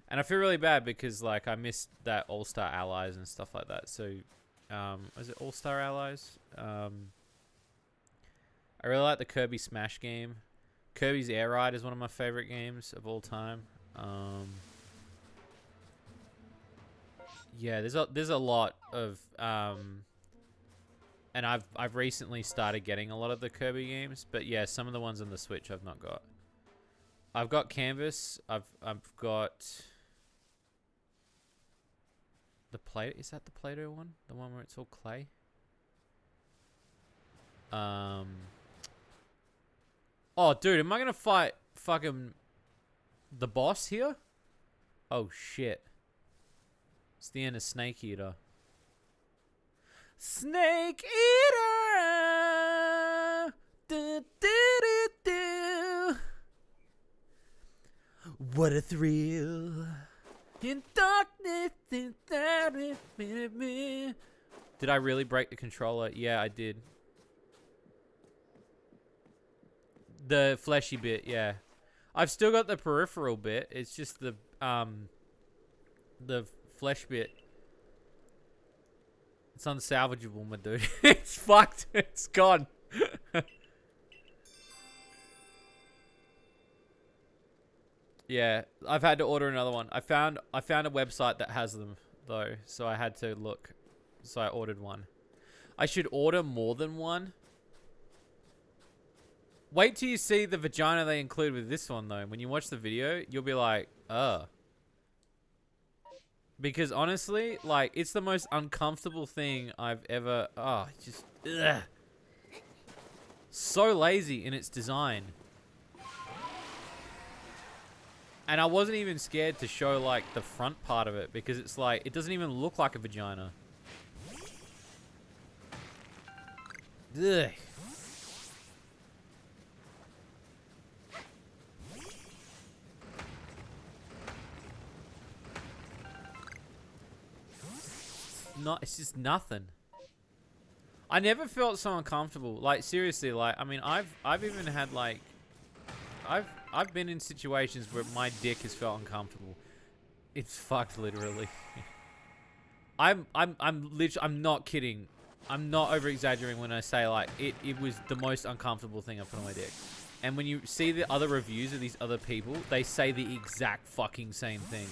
And I feel really bad because like I missed that All-Star Allies and stuff like that. So, is it All-Star Allies? I really like the Kirby Smash game. Kirby's Air Ride is one of my favorite games of all time. Yeah, there's a lot of and I've recently started getting a lot of the Kirby games, but yeah, some of the ones on the Switch I've not got. I've got Canvas. I've got the Play. Is that the Play-Doh one? The one where it's all clay? Oh, dude, am I gonna fight fucking the boss here? Oh shit! It's the end of Snake Eater. Snake Eater. Do, do, do, do. What a thrill in darkness. Did I really break the controller? Yeah, I did. The fleshy bit, yeah. I've still got the peripheral bit. It's just the flesh bit. It's unsalvageable, my dude. It's fucked. It's gone. Yeah, I've had to order another one. I found a website that has them though, so I had to look. So I ordered one. I should order more than one. Wait till you see the vagina they include with this one though. When you watch the video, you'll be like, ugh. Because honestly, like, it's the most uncomfortable thing I've ever... Oh, just... Ugh. So lazy in its design. And I wasn't even scared to show, like, the front part of it. Because it's like, it doesn't even look like a vagina. Ugh. It's just nothing. I never felt so uncomfortable. Like seriously, like I mean, I've even had like, I've been in situations where my dick has felt uncomfortable. It's fucked, literally. I'm not kidding. I'm not over exaggerating when I say like it was the most uncomfortable thing I put on my dick. And when you see the other reviews of these other people, they say the exact fucking same thing.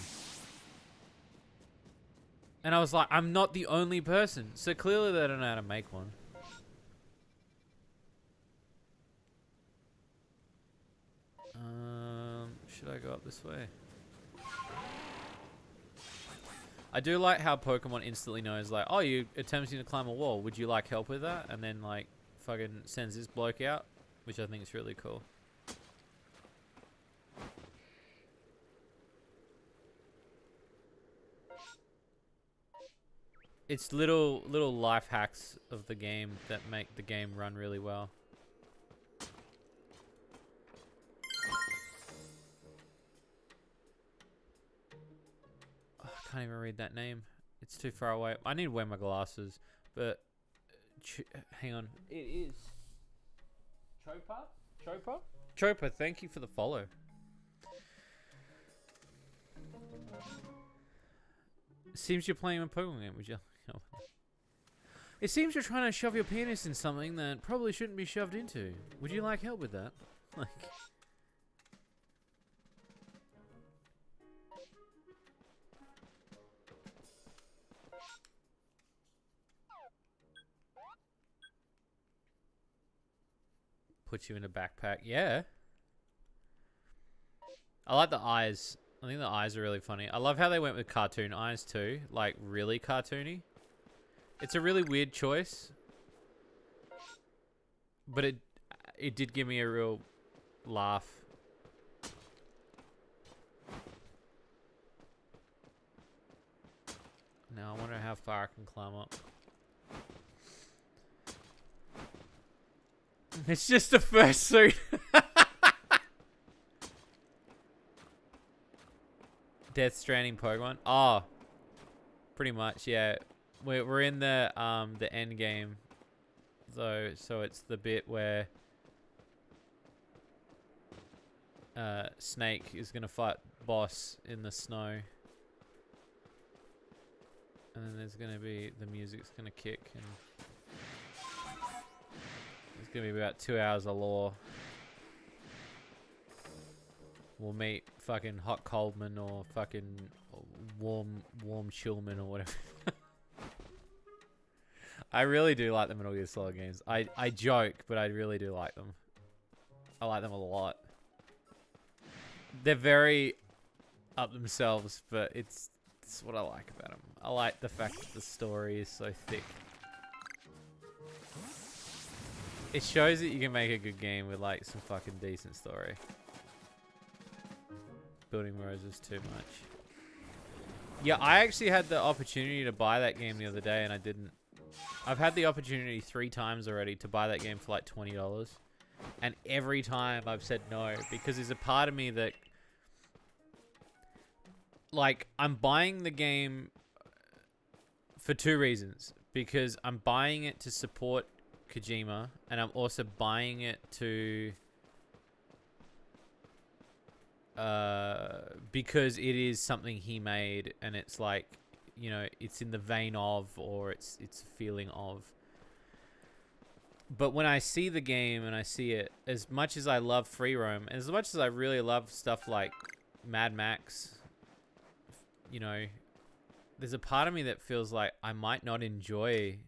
And I was like, I'm not the only person. So clearly they don't know how to make one. Should I go up this way? I do like how Pokemon instantly knows, like, oh, you attempting to climb a wall. Would you like help with that? And then, like, fucking sends this bloke out, which I think is really cool. It's little life hacks of the game that make the game run really well. Oh, I can't even read that name. It's too far away. I need to wear my glasses, but hang on. It is Chopa? Chopa, thank you for the follow. Seems you're playing a Pokemon game, would you? It seems you're trying to shove your penis in something that probably shouldn't be shoved into. Would you like help with that? Like... Put you in a backpack. Yeah. I like the eyes. I think the eyes are really funny. I love how they went with cartoon eyes too. Like, really cartoony. It's a really weird choice. But it did give me a real laugh. Now I wonder how far I can climb up. It's just a fursuit. Death Stranding Pokemon. Oh, pretty much, yeah. We're in the end game, though. So it's the bit where Snake is gonna fight boss in the snow, and then there's gonna be the music's gonna kick, and it's gonna be about 2 hours of lore. We'll meet fucking Hot Coldman or fucking Warm Chillman or whatever. I really do like the Metal Gear Solid games. I joke, but I really do like them. I like them a lot. They're very up themselves, but it's what I like about them. I like the fact that the story is so thick. It shows that you can make a good game with like some fucking decent story. Building Roses too much. Yeah, I actually had the opportunity to buy that game the other day and I didn't. I've had the opportunity 3 times already to buy that game for like $20. And every time I've said no because there's a part of me that like I'm buying the game for 2 reasons. Because I'm buying it to support Kojima and I'm also buying it to because it is something he made and it's like, you know, it's in the vein of, or it's a feeling of. But when I see the game and I see it, as much as I love free roam, and as much as I really love stuff like Mad Max, you know, there's a part of me that feels like I might not enjoy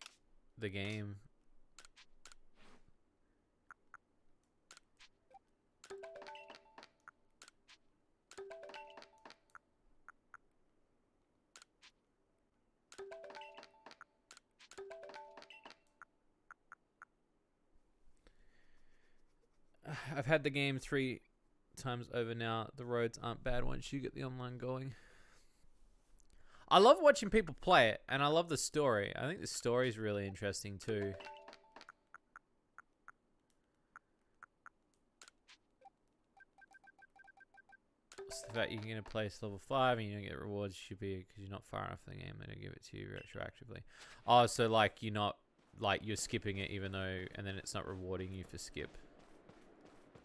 the game. I've had the game 3 times over now. The roads aren't bad once you get the online going. I love watching people play it, and I love the story. I think the story is really interesting too. It's the fact you can get a place level 5 and you don't get rewards should be because you're not far enough in the game. They don't give it to you retroactively. Oh, so like you're not, like you're skipping it even though, and then it's not rewarding you for skip.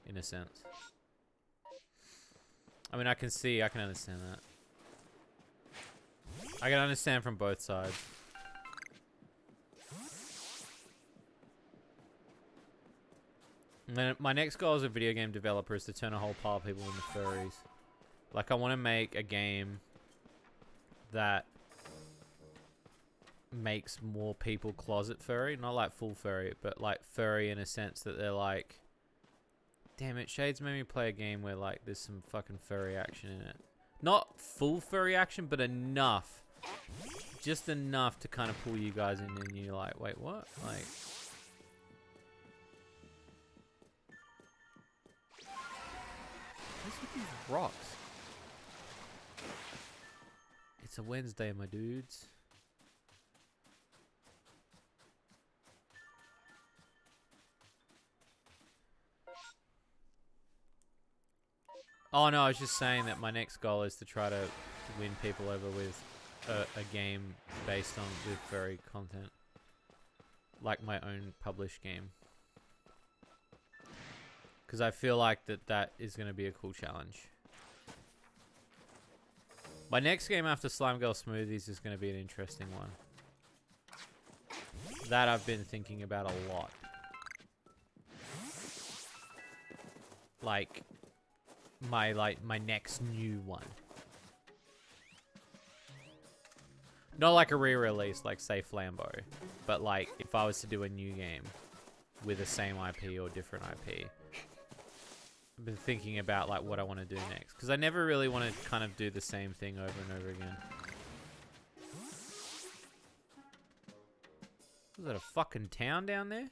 In a sense. I mean, I can understand that. I can understand from both sides. And then my next goal as a video game developer is to turn a whole pile of people into furries. Like, I want to make a game that makes more people closet furry. Not like full furry, but like furry in a sense that they're like, damn it, Shade's made me play a game where like there's some fucking furry action in it. Not full furry action, but enough. Just enough to kind of pull you guys in and you're like, wait, what? Like... what's with these rocks? It's a Wednesday, my dudes. Oh no, I was just saying that my next goal is to try to win people over with a game based on with furry content, like my own published game, because I feel like that is going to be a cool challenge. My next game after Slime Girl Smoothies is going to be an interesting one. That I've been thinking about a lot. Like my next new one. Not like a re-release like say Flambeau, but like if I was to do a new game with the same IP or different IP. I've been thinking about like what I want to do next, because I never really want to kind of do the same thing over and over again. Is that a fucking town down there?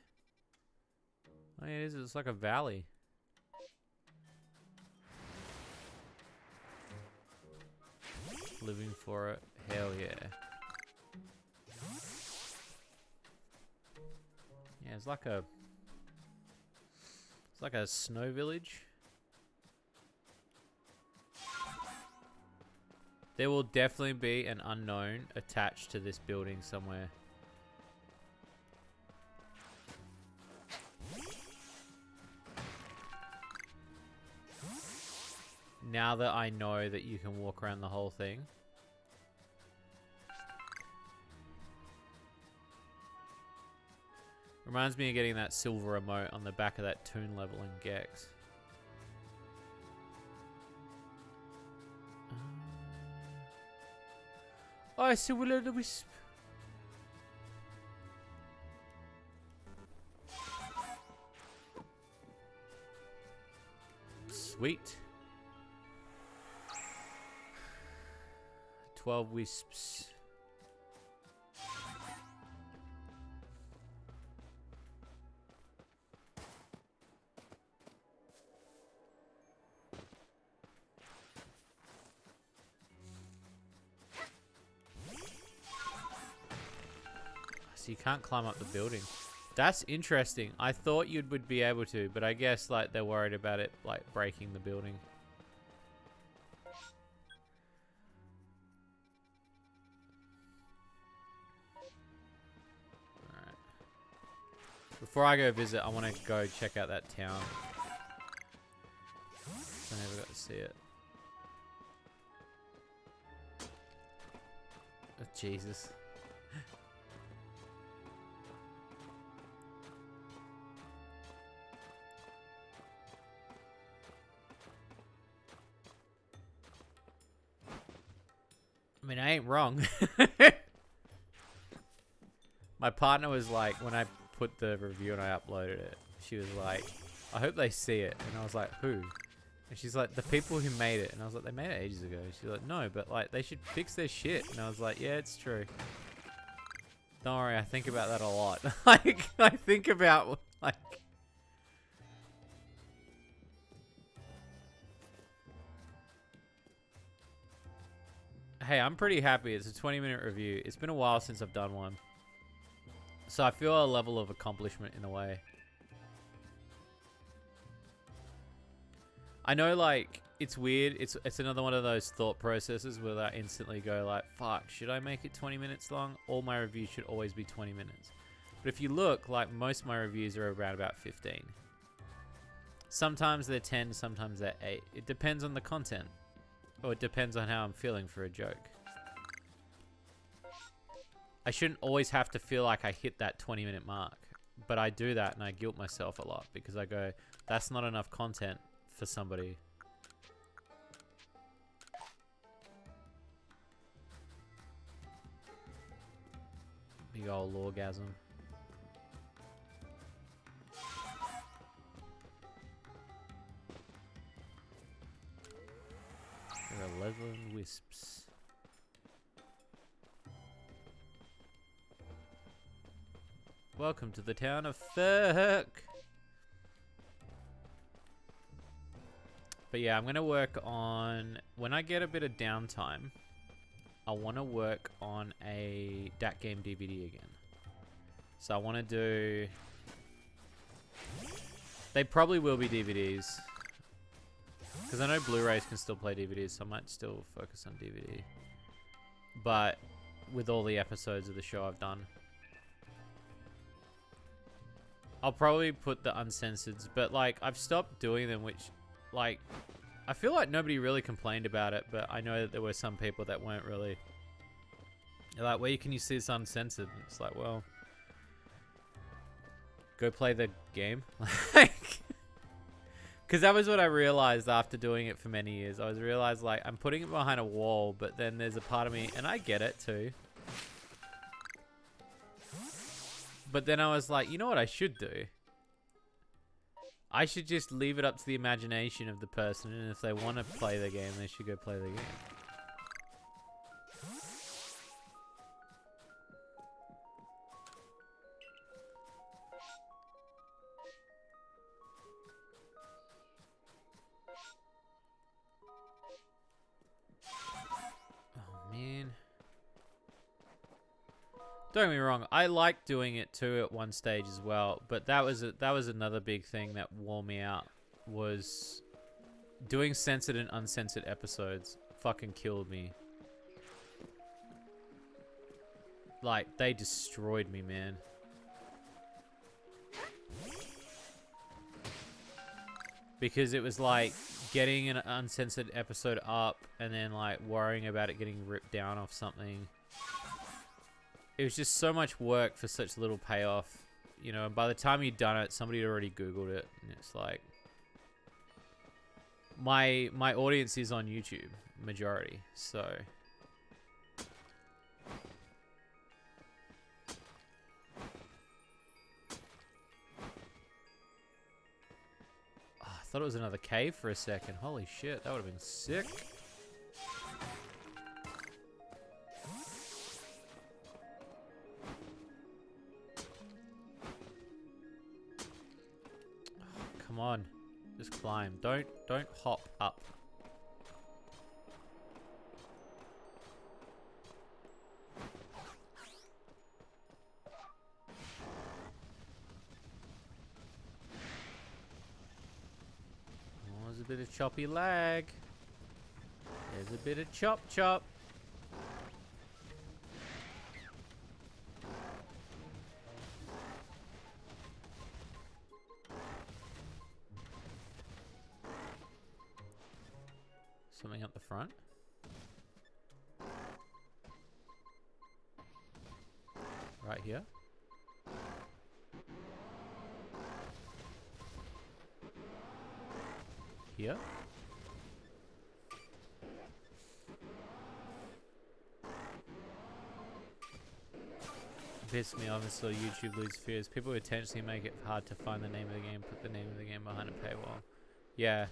Oh yeah, it is. It's like a valley. Living for it. Hell yeah. it's like a snow village. There will definitely be an unknown attached to this building somewhere. Now that I know that you can walk around the whole thing. Reminds me of getting that silver emote on the back of that toon level in Gex. Oh, I see Will-O-the-Wisp. Sweet. 12 wisps. So you can't climb up the building. That's interesting. I thought you would be able to, but I guess like they're worried about it like breaking the building. Alright. Before I go visit, I want to go check out that town. I never got to see it. Oh, Jesus. I mean, I ain't wrong. My partner was like, when I put the review and I uploaded it, she was like, I hope they see it. And I was like, who? And she's like, the people who made it. And I was like, they made it ages ago. She's like, no, but like, they should fix their shit. And I was like, yeah, it's true. Don't worry, I think about that a lot. Like, I think about, like... Hey, I'm pretty happy. It's a 20-minute review. It's been a while since I've done one. So I feel a level of accomplishment in a way. I know, like, it's weird. It's another one of those thought processes where I instantly go like, fuck, should I make it 20 minutes long? All my reviews should always be 20 minutes. But if you look, like, most of my reviews are around about 15. Sometimes they're 10, sometimes they're 8. It depends on the content. Or it depends on how I'm feeling for a joke. I shouldn't always have to feel like I hit that 20-minute mark. But I do that and I guilt myself a lot because I go, that's not enough content for somebody. Big old orgasm. There are 11 wisps. Welcome to the town of Furk. But yeah, I'm going to work on... When I get a bit of downtime, I want to work on a Dat Game DVD again. So I want to do... They probably will be DVDs. Because I know Blu-rays can still play DVDs, so I might still focus on DVD. But with all the episodes of the show I've done. I'll probably put the uncensored, but like I've stopped doing them, which like I feel like nobody really complained about it, but I know that there were some people that weren't really. They're like, where can you see this uncensored? And it's like, well, go play the game. Like, because that was what I realized after doing it for many years. I was realized like I'm putting it behind a wall, but then there's a part of me, and I get it too. But then I was like, you know what I should do? I should just leave it up to the imagination of the person, and if they want to play the game, they should go play the game. Oh, man. Don't get me wrong, I liked doing it too at one stage as well, but that was another big thing that wore me out, was doing censored and uncensored episodes. Fucking killed me. Like, they destroyed me, man. Because it was like getting an uncensored episode up and then like worrying about it getting ripped down off something. It was just so much work for such little payoff, you know, and by the time you'd done it, somebody had already Googled it, and it's like, my audience is on YouTube, majority, so. Oh, I thought it was another cave for a second. Holy shit, that would have been sick. Come on, just climb. Don't hop up. Oh, there's a bit of choppy lag. There's a bit of chop. Something up the front. Right here. Here. Piss me off and saw YouTube lose fears. People intentionally make it hard to find the name of the game, put the name of the game behind a paywall. Yeah.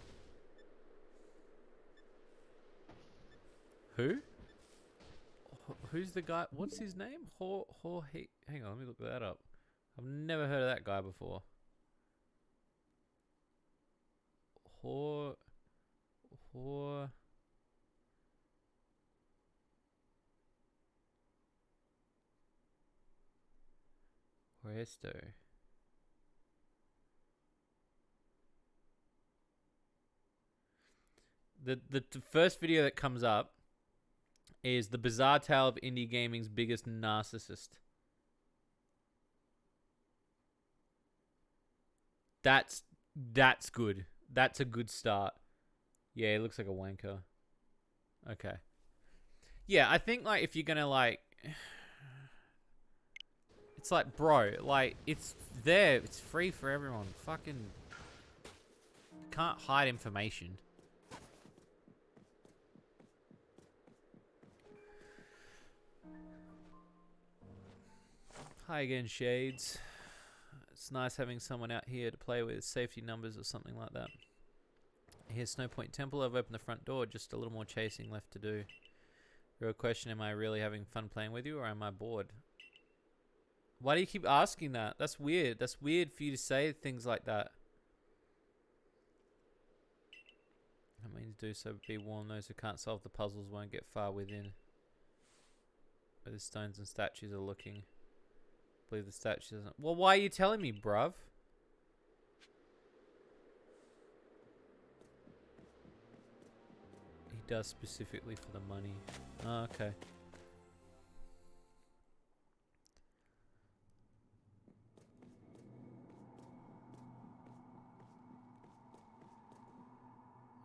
Who? Who's the guy? What's his name? Hang on, let me look that up. I've never heard of that guy before. Resto. The first video that comes up is the bizarre tale of indie gaming's biggest narcissist. That's good. That's a good start. Yeah, he looks like a wanker. Okay. Yeah, I think like if you're gonna like, it's like, bro, like it's there. It's free for everyone. Fucking can't hide information. Hi again, Shades. It's nice having someone out here to play with, safety numbers or something like that. Here's Snow Point Temple. I've opened the front door. Just a little more chasing left to do. Real question, am I really having fun playing with you or am I bored? Why do you keep asking that? That's weird. That's weird for you to say things like that. I mean, to do so, be warned, those who can't solve the puzzles won't get far within. Where the stones and statues are looking. I believe the statue doesn't. Well, why are you telling me, bruv? He does specifically for the money. Oh, okay.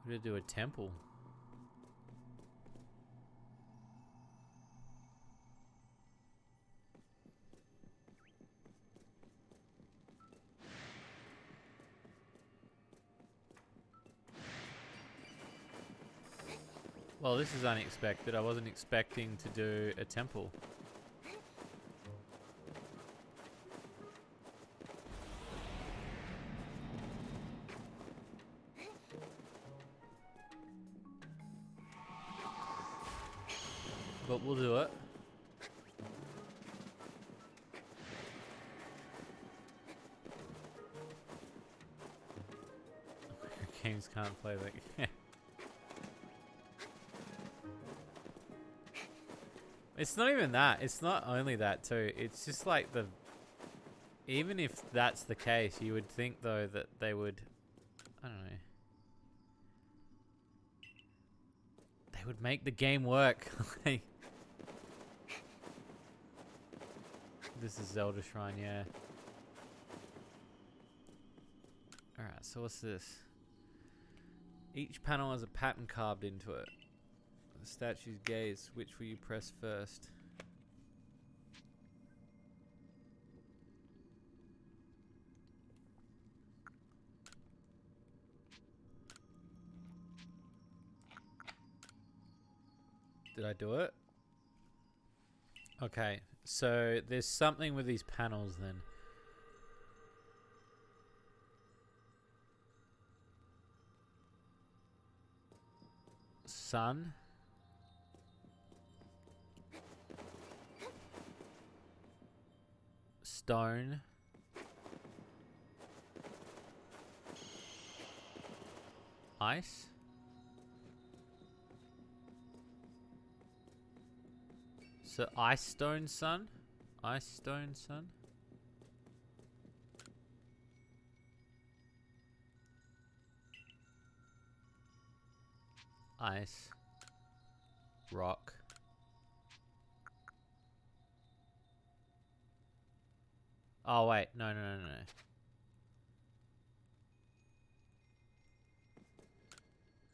We're gonna do a temple. Well, this is unexpected. I wasn't expecting to do a temple. But we'll do it. Games can't play that. It's not even that. It's not only that too. It's just like the... Even if that's the case, you would think though that they would... I don't know. They would make the game work. Like, this is Zelda Shrine, yeah. Alright, so what's this? Each panel has a pattern carved into it. The statue's gaze. Which will you press first? Did I do it? Okay, so there's something with these panels then. Sun. Stone. Ice. So ice stone sun? Ice stone sun? Ice. Rock. Oh wait, no.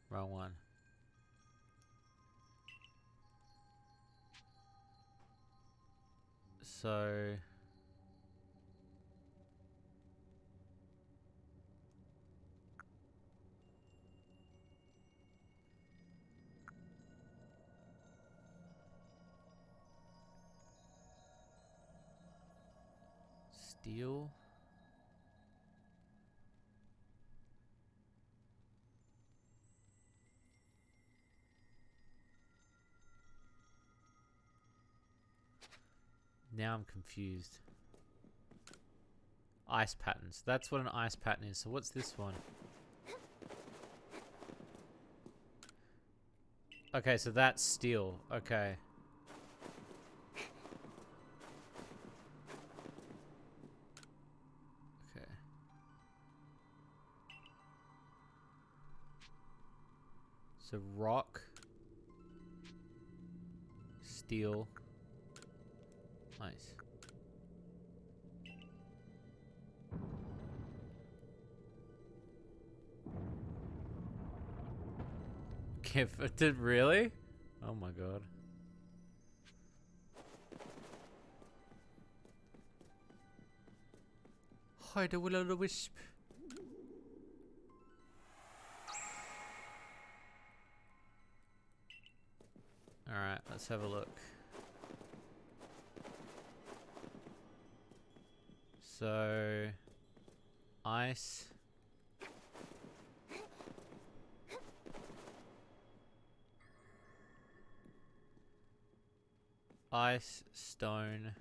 Wrong one. So... Steel. Now I'm confused. Ice patterns. That's what an ice pattern is. So what's this one? Okay, so that's steel. Okay. Okay. So rock, steel, ice. Did really? Oh my god. Hi, the will-o'-the-wisp. Alright, let's have a look. So... Ice... Ice, stone...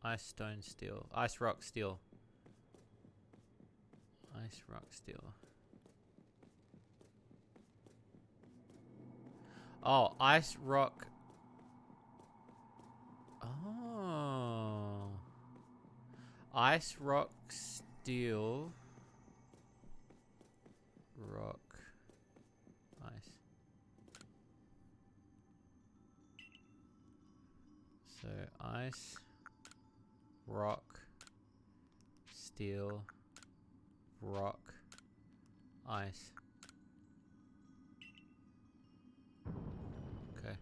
Ice, stone, steel. Ice, rock, steel. Ice, rock, steel. Oh, ice, rock... Oh... Ice, rock, steel... Rock... Ice. So, ice... Rock... Steel... Rock... Ice. Okay.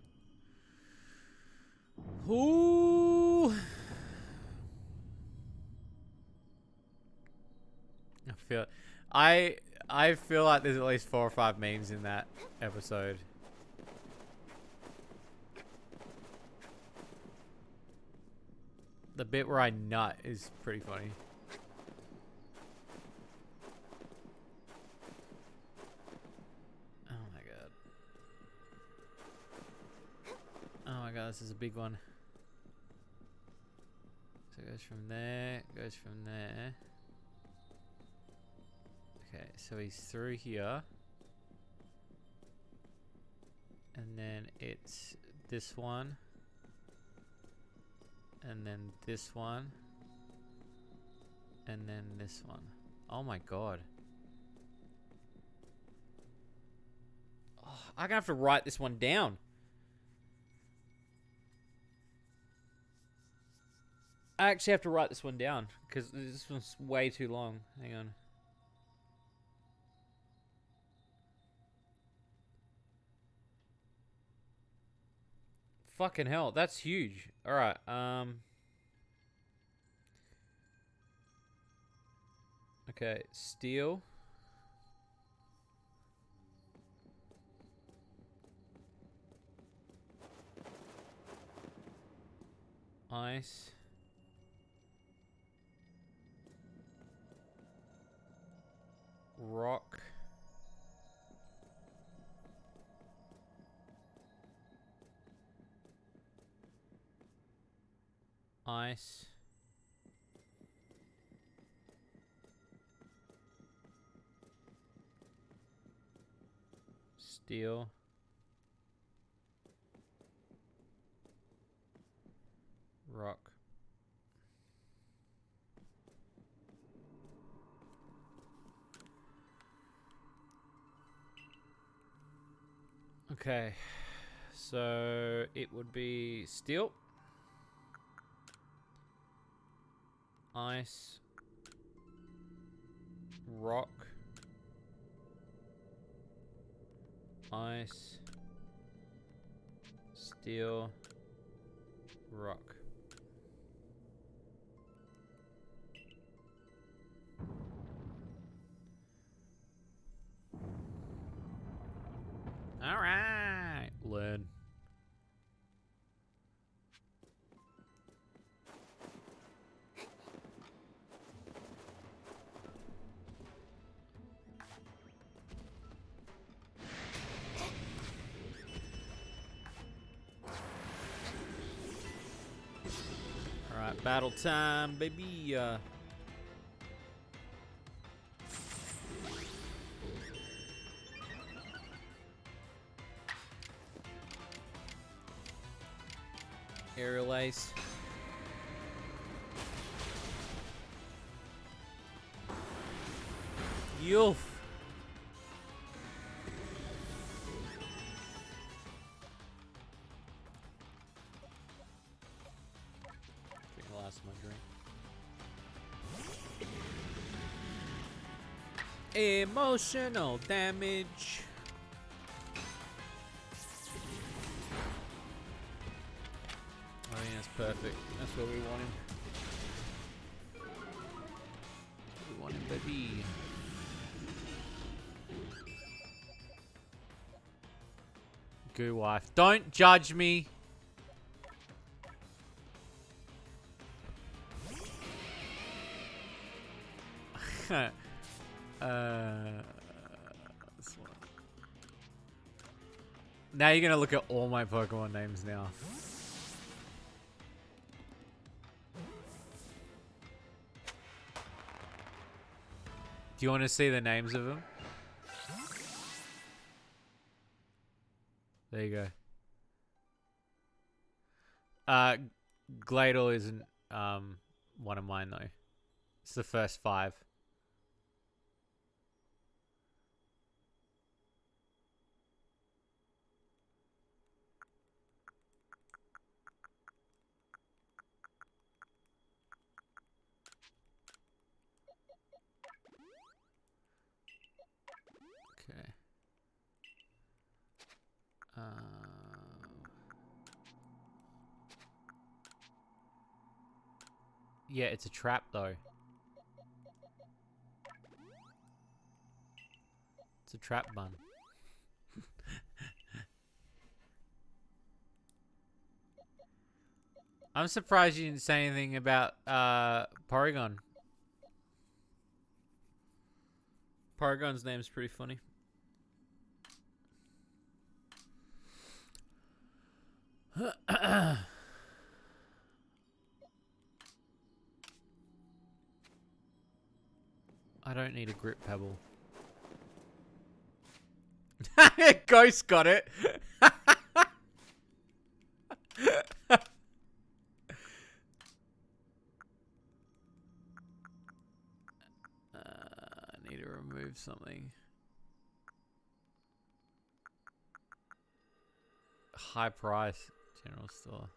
Ooh! I feel like there's at least 4 or 5 memes in that episode. The bit where I nut is pretty funny. Oh my god. Oh my god, this is a big one. So it goes from there, goes from there. Okay, so he's through here. And then it's this one. And then this one. And then this one. Oh my god. Oh, I'm gonna have to write this one down. I actually have to write this one down because this one's way too long. Hang on. Fucking hell, that's huge. All right. Okay, steel. Ice. Rock. Ice. Steel. Rock. Okay, so it would be steel, ice, rock, ice, steel, rock. All right, learn. All right, battle time, baby. Aerial ace. Yoof. Drink the last of my drink. Emotional damage. I think that's perfect. That's where we want him. We want him, baby. Goo wife. Don't judge me. This one. Now you're gonna look at all my Pokemon names now. Do you want to see the names of them? There you go. Gladle isn't one of mine though. It's the first 5. Okay. Yeah, it's a trap though. It's a trap bun. I'm surprised you didn't say anything about Porygon. Porygon's name's pretty funny. I don't need a grip pebble. Ghost got it. remove something. High price, general store.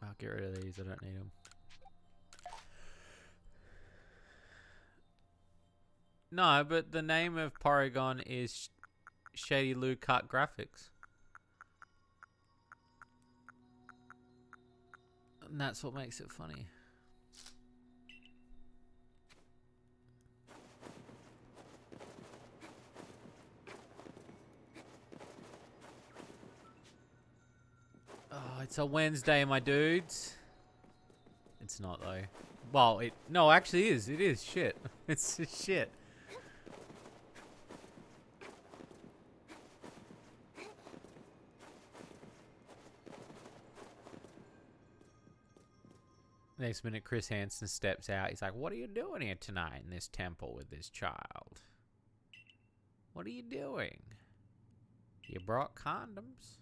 I'll get rid of these, I don't need them. No, but the name of Porygon is Shady Lou Cut Graphics. And that's what makes it funny. Oh, it's a Wednesday, my dudes. It's not though. Well, no, actually is. It is shit. It's shit. Next minute, Chris Hansen steps out. He's like, "What are you doing here tonight in this temple with this child? What are you doing? You brought condoms?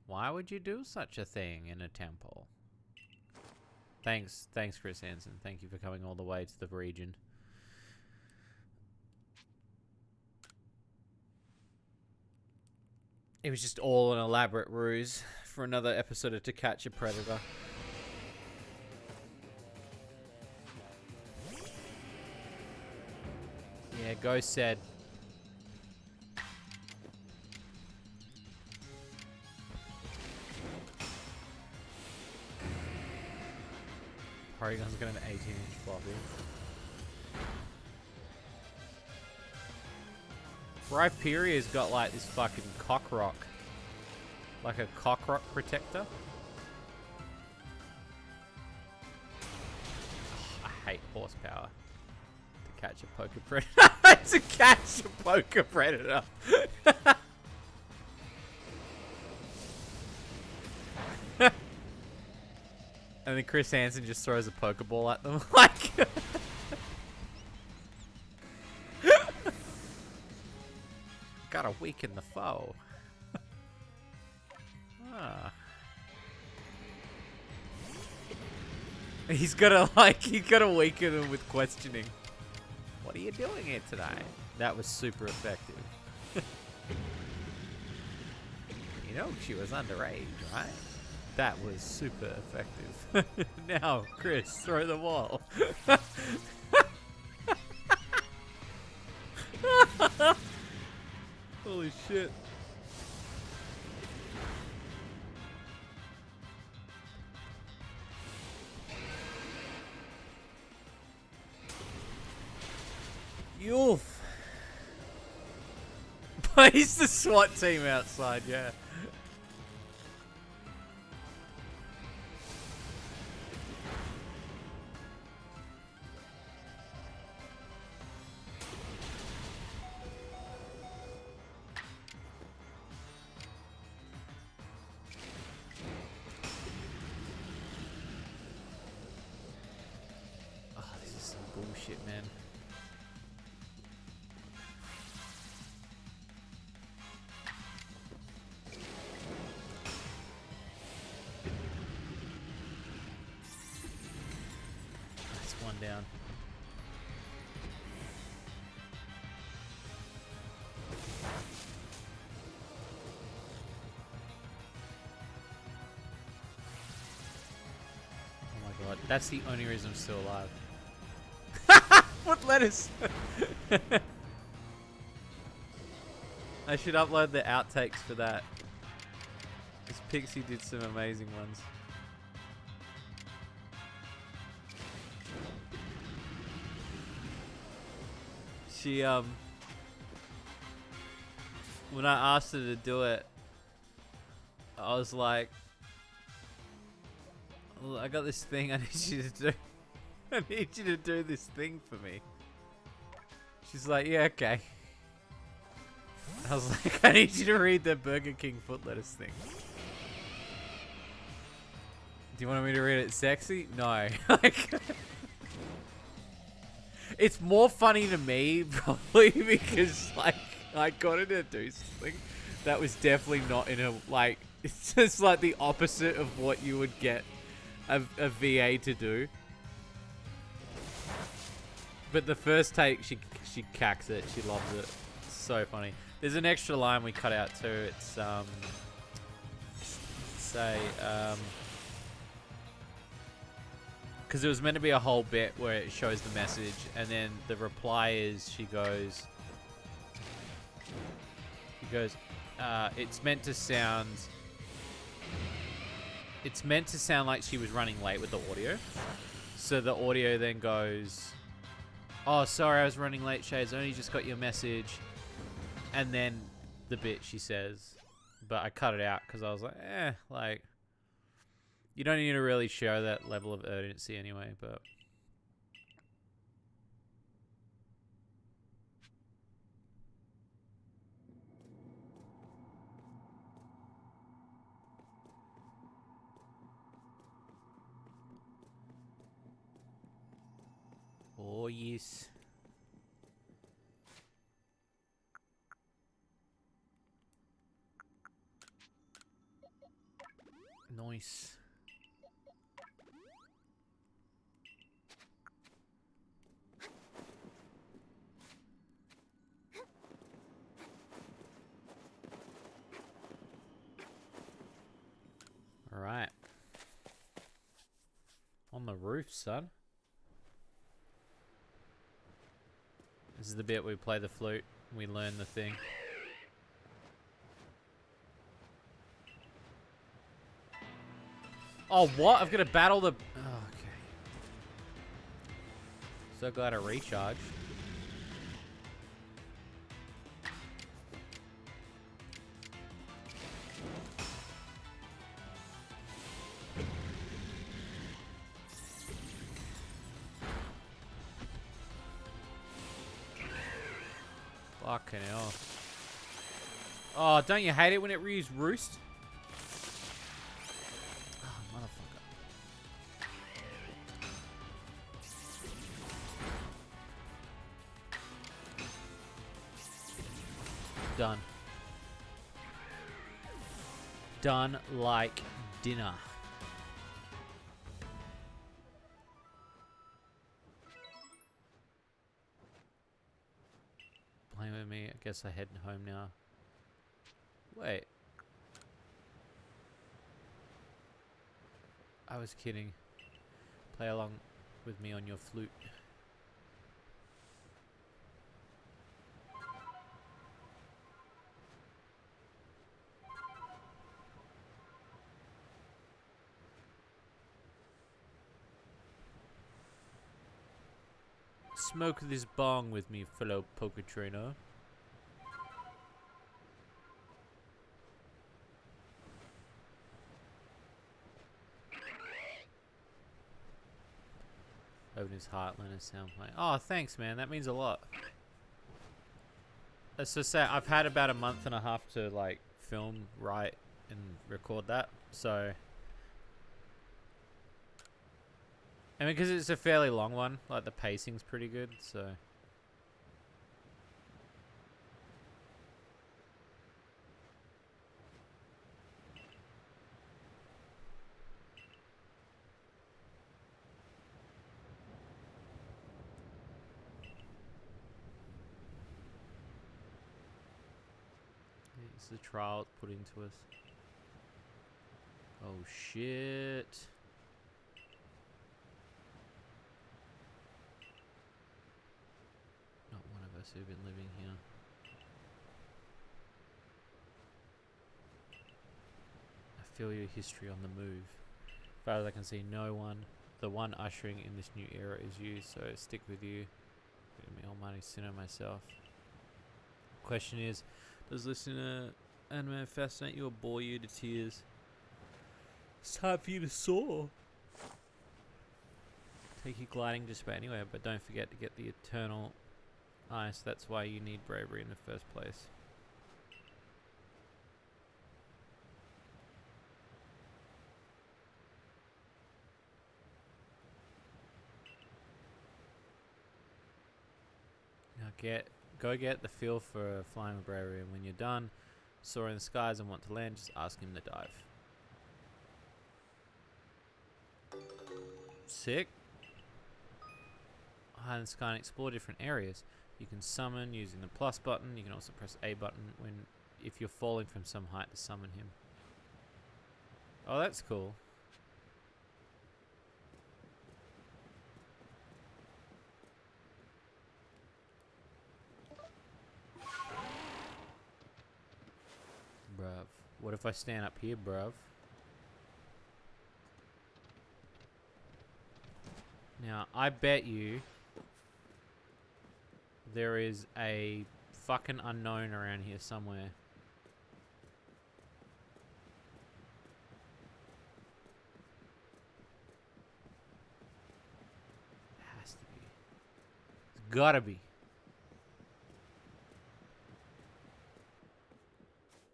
Why would you do such a thing in a temple?" Thanks, Chris Hansen. Thank you for coming all the way to the region. It was just all an elaborate ruse for another episode of To Catch a Predator. Yeah, Ghost said. Porygon's got an 18-inch floppy. Rhyperia's got like this fucking cock rock. Like a cock rock protector. Oh, I hate horsepower. To catch a poker predator. To catch a poker predator. And then Chris Hansen just throws a Pokeball at them. Like... Gotta weaken the foe. Ah. He's gotta weaken him with questioning. What are you doing here today? That was super effective. You know she was underage, right? That was super effective. Now, Chris, throw the wall. Holy shit. Yoof. He's the SWAT team outside, yeah. Oh, this is some bullshit, man. Down. Oh my god, that's the only reason I'm still alive. What lettuce? I should upload the outtakes for that. This Pixie did some amazing ones. She, when I asked her to do it, I was like, I got this thing I need you to do. I need you to do this thing for me. She's like, yeah, okay. I was like, I need you to read the Burger King foot lettuce thing. Do you want me to read it sexy? No. Like... It's more funny to me, probably, because, like, I got her to do something that was definitely not in her, like, It's just like the opposite of what you would get a VA to do. But the first take, she cacks it. She loves it. It's so funny. There's an extra line we cut out too. It's because it was meant to be a whole bit where it shows the message, and then the reply is she goes, it's meant to sound like she was running late with the audio. So the audio then goes, oh, sorry, I was running late, Shades. I only just got your message. And then the bit she says, but I cut it out because I was like, like, you don't need to really show that level of urgency anyway, but. Oh, yes. Nice. All right. On the roof, son. This is the bit where we play the flute and we learn the thing. Oh, what? I've got to battle the... Oh, okay. So glad I recharged. Fucking hell. Oh, don't you hate it when it reuse roost? Oh, motherfucker. Done. Done like dinner. Playing with me. I guess I head home now. Wait. I was kidding. Play along with me on your flute. Smoke this bong with me, fellow poker trainer. Open his heart, learn a sound playing. Oh, thanks, man. That means a lot. Let's just say I've had about a month and a half to like film, write, and record that. So, I mean, because it's a fairly long one, like the pacing's pretty good. So. It's the trial it's put into us. Oh shit. Not one of us who've been living here. I feel your history on the move. As far as I can see, no one. The one ushering in this new era is you, so stick with you. Me almighty sinner myself. Question is, does listening to anime fascinate you or bore you to tears? It's hard for you to soar. Take you gliding just about anywhere, but don't forget to get the eternal ice. That's why you need bravery in the first place. Now go get the feel for flying with bravery, and when you're done, Soar in the skies and want to land, just ask him to dive. Sick. Hide in the sky and explore different areas. You can summon using the plus button. You can also press A button if you're falling from some height to summon him. Oh, that's cool. Bruv. What if I stand up here, bruv? Now, I bet you there is a fucking unknown around here somewhere. It has to be. It's gotta be.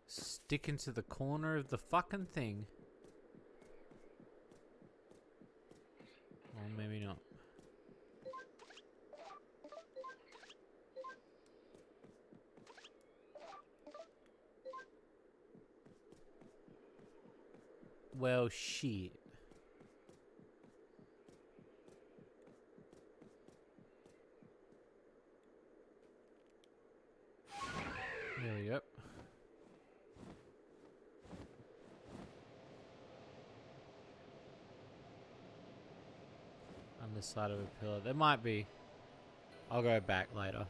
Stick into the corner of the fucking thing. Or maybe not. Well, shit. There we go. On the side of a pillar. There might be. I'll go back later.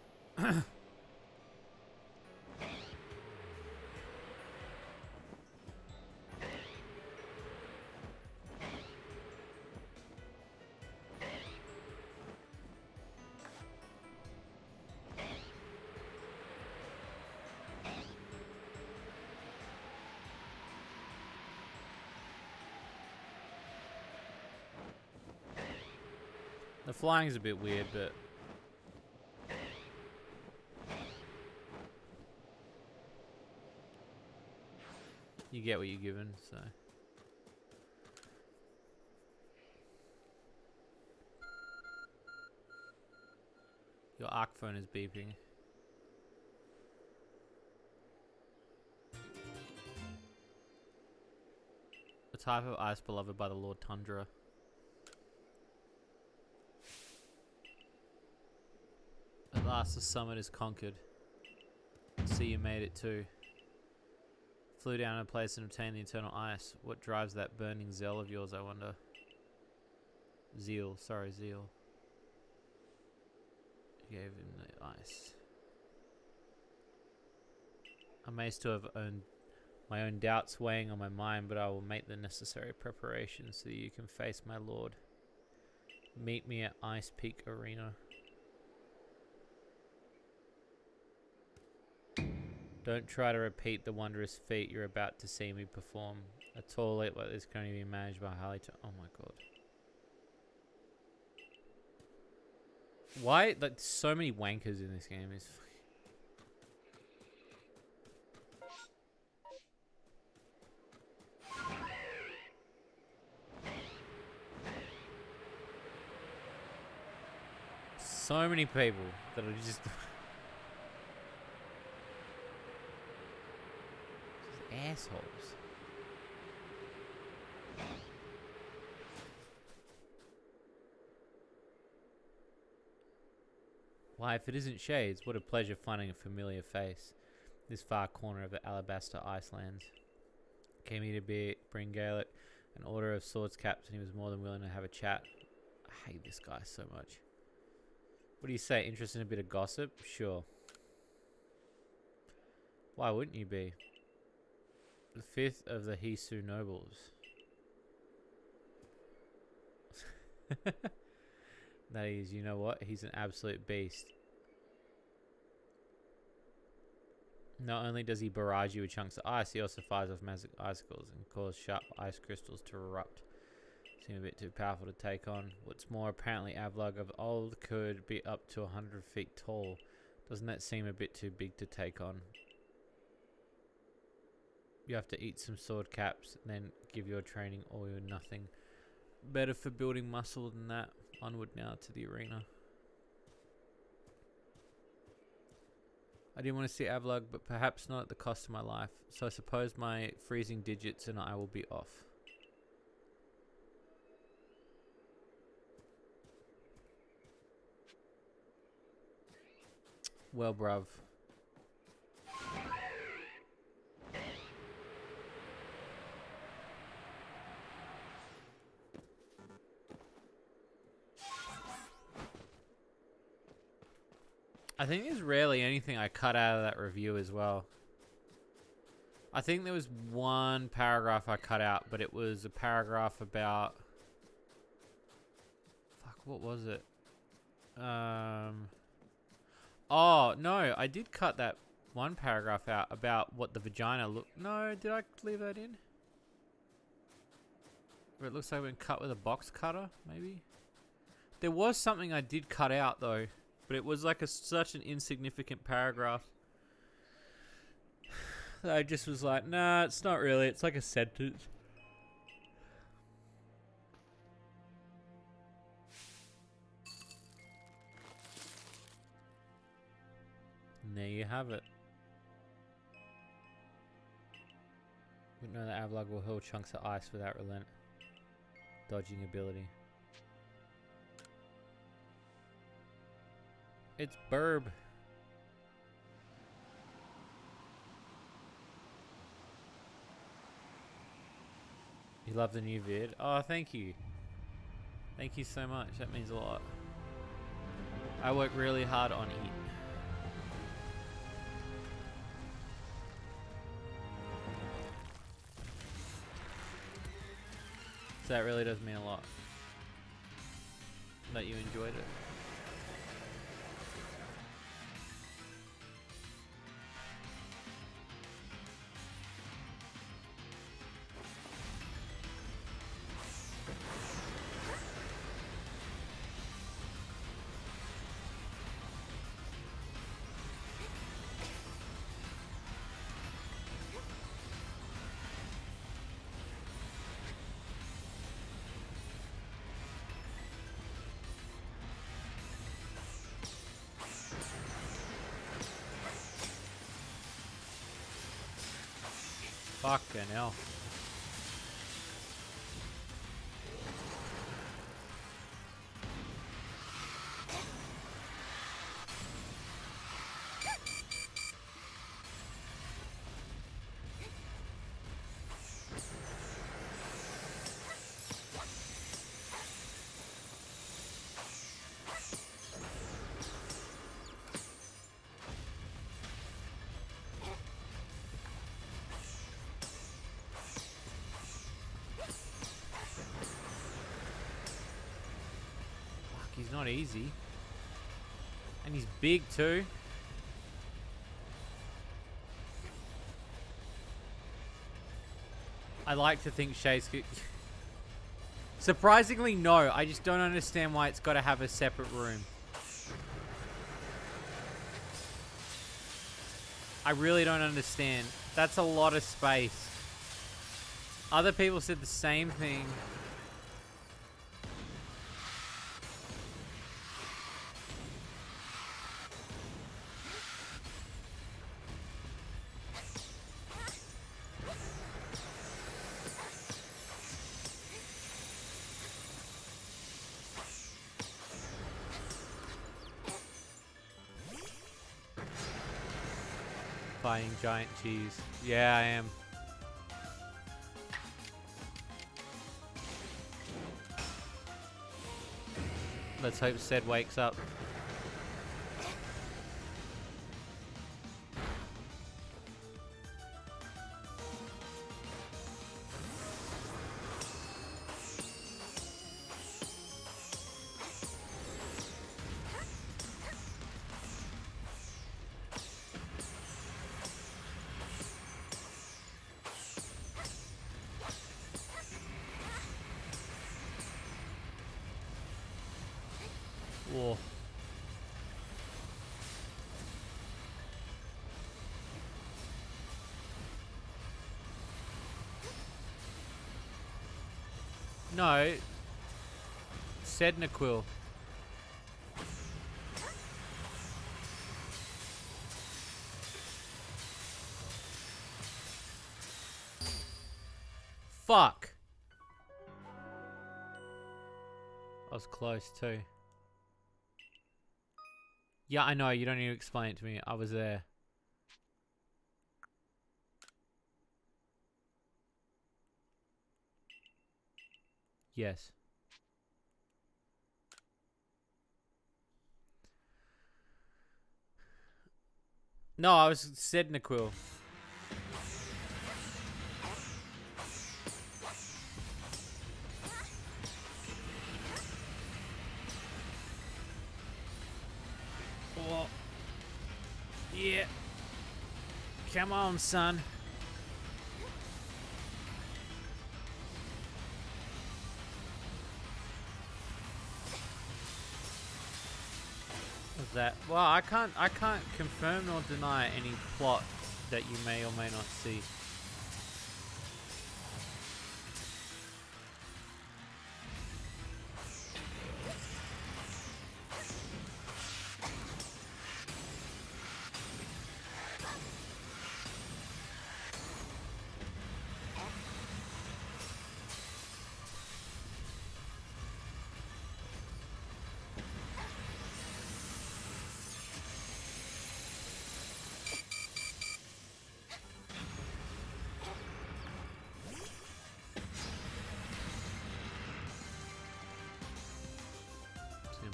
The flying's a bit weird, but you get what you're given, so. Your arc phone is beeping. The type of ice beloved by the Lord Tundra. At last the summit is conquered. See, you made it too. Flew down to a place and obtained the eternal ice. What drives that burning zeal of yours, I wonder? Zeal, sorry, zeal. Gave him the ice. I may still have my own doubts weighing on my mind, but I will make the necessary preparations so that you can face my lord. Meet me at Ice Peak Arena. Don't try to repeat the wondrous feat you're about to see me perform. A tall leap like this can only be managed by highly oh my god. Why? Like, so many wankers in this game. Is so many people that are just assholes. Why, if it isn't Shades, what a pleasure finding a familiar face. This far corner of the Alabaster Icelands. Came here to bring Gaelic an order of swords caps, and he was more than willing to have a chat. I hate this guy so much. What do you say? Interested in a bit of gossip? Sure. Why wouldn't you be? The fifth of the Hisu nobles. That is, you know what? He's an absolute beast. Not only does he barrage you with chunks of ice, he also fires off magic icicles and cause sharp ice crystals to erupt. Seem a bit too powerful to take on. What's more, apparently Avlog of old could be up to 100 feet tall. Doesn't that seem a bit too big to take on? You have to eat some sword caps, and then give your training all or nothing. Better for building muscle than that. Onward now to the arena. I didn't want to see Avlog, but perhaps not at the cost of my life. So I suppose my freezing digits and I will be off. Well, bruv. I think there's rarely anything I cut out of that review as well. I think there was one paragraph I cut out, but it was a paragraph about... Fuck, what was it? Oh, no, I did cut that one paragraph out about what the vagina looked... No, did I leave that in? Where it looks like it's been cut with a box cutter, maybe? There was something I did cut out, though. But it was like such an insignificant paragraph. I just was like, nah, it's not really. It's like a sentence. And there you have it. But no, the Avlog will hurl chunks of ice without relent. Dodging ability. It's Burb. You love the new vid? Oh, thank you. Thank you so much. That means a lot. I work really hard on it. So that really does mean a lot. That you enjoyed it. Fucking hell. He's not easy. And he's big too. I like to think Shay's... Surprisingly, no. I just don't understand why it's got to have a separate room. I really don't understand. That's a lot of space. Other people said the same thing. Fighting giant cheese. Yeah, I am. Let's hope Sed wakes up. Whoa. No. Fuck. I was close too. Yeah, I know. You don't need to explain it to me. I was there. Yes. No, I was said Naquil. Oh. Yeah. Come on, son. What's that? Well, I can't confirm nor deny any plot that you may or may not see.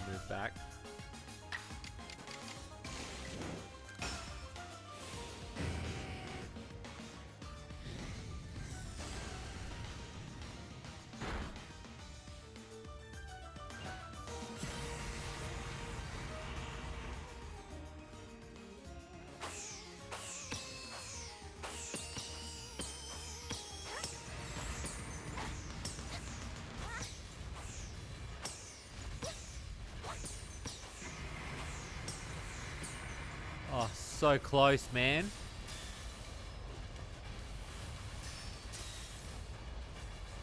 Move back. Oh, so close, man.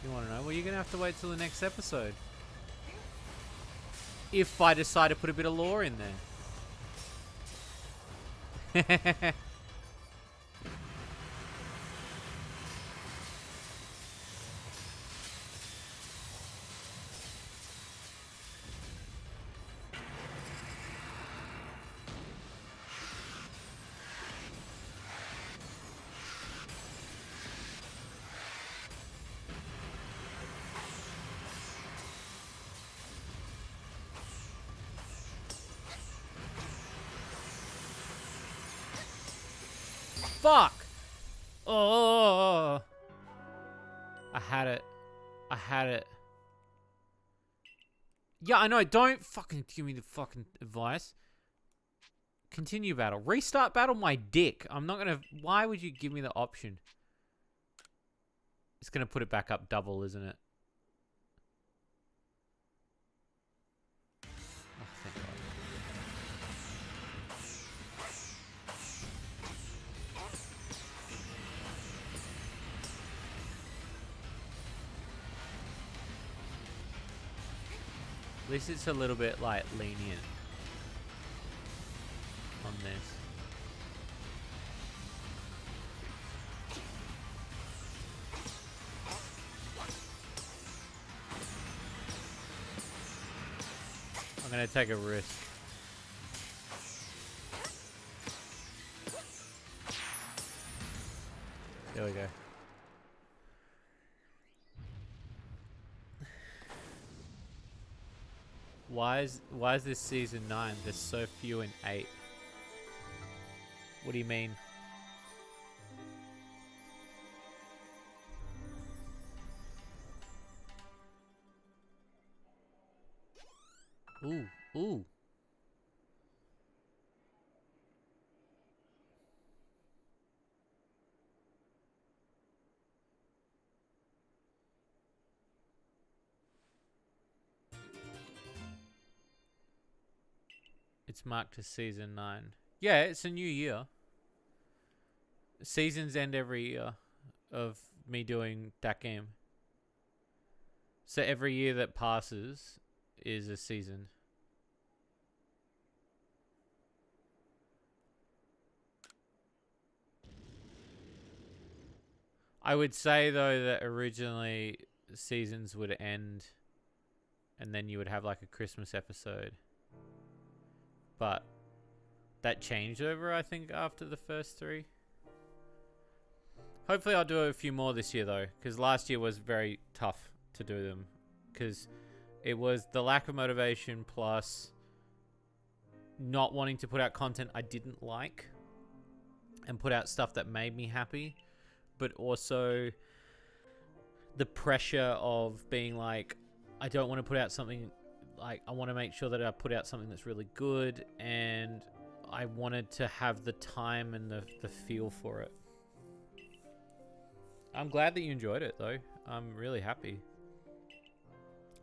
You want to know? Well, you're going to have to wait till the next episode. If I decide to put a bit of lore in there. Fuck! Oh! I had it. I had it. Yeah, I know. Don't fucking give me the fucking advice. Continue battle. Restart battle my dick. I'm not gonna... Why would you give me the option? It's gonna put it back up double, isn't it? Oh, thank God. At least it's a little bit, like, lenient on this. I'm gonna take a risk. There we go. Why is this season 9? There's so few in 8. What do you mean? Ooh, ooh. It's marked as season 9. Yeah, it's a new year. Seasons end every year of me doing that game. So every year that passes is a season. I would say though that originally seasons would end and then you would have like a Christmas episode. But that changed over, I think, after the first 3. Hopefully I'll do a few more this year though, because last year was very tough to do them. Because it was the lack of motivation plus not wanting to put out content I didn't like and put out stuff that made me happy, but also the pressure of being like, I don't want to put out something, like I want to make sure that I put out something that's really good, and I wanted to have the time and the feel for it. I'm glad that you enjoyed it though. I'm really happy.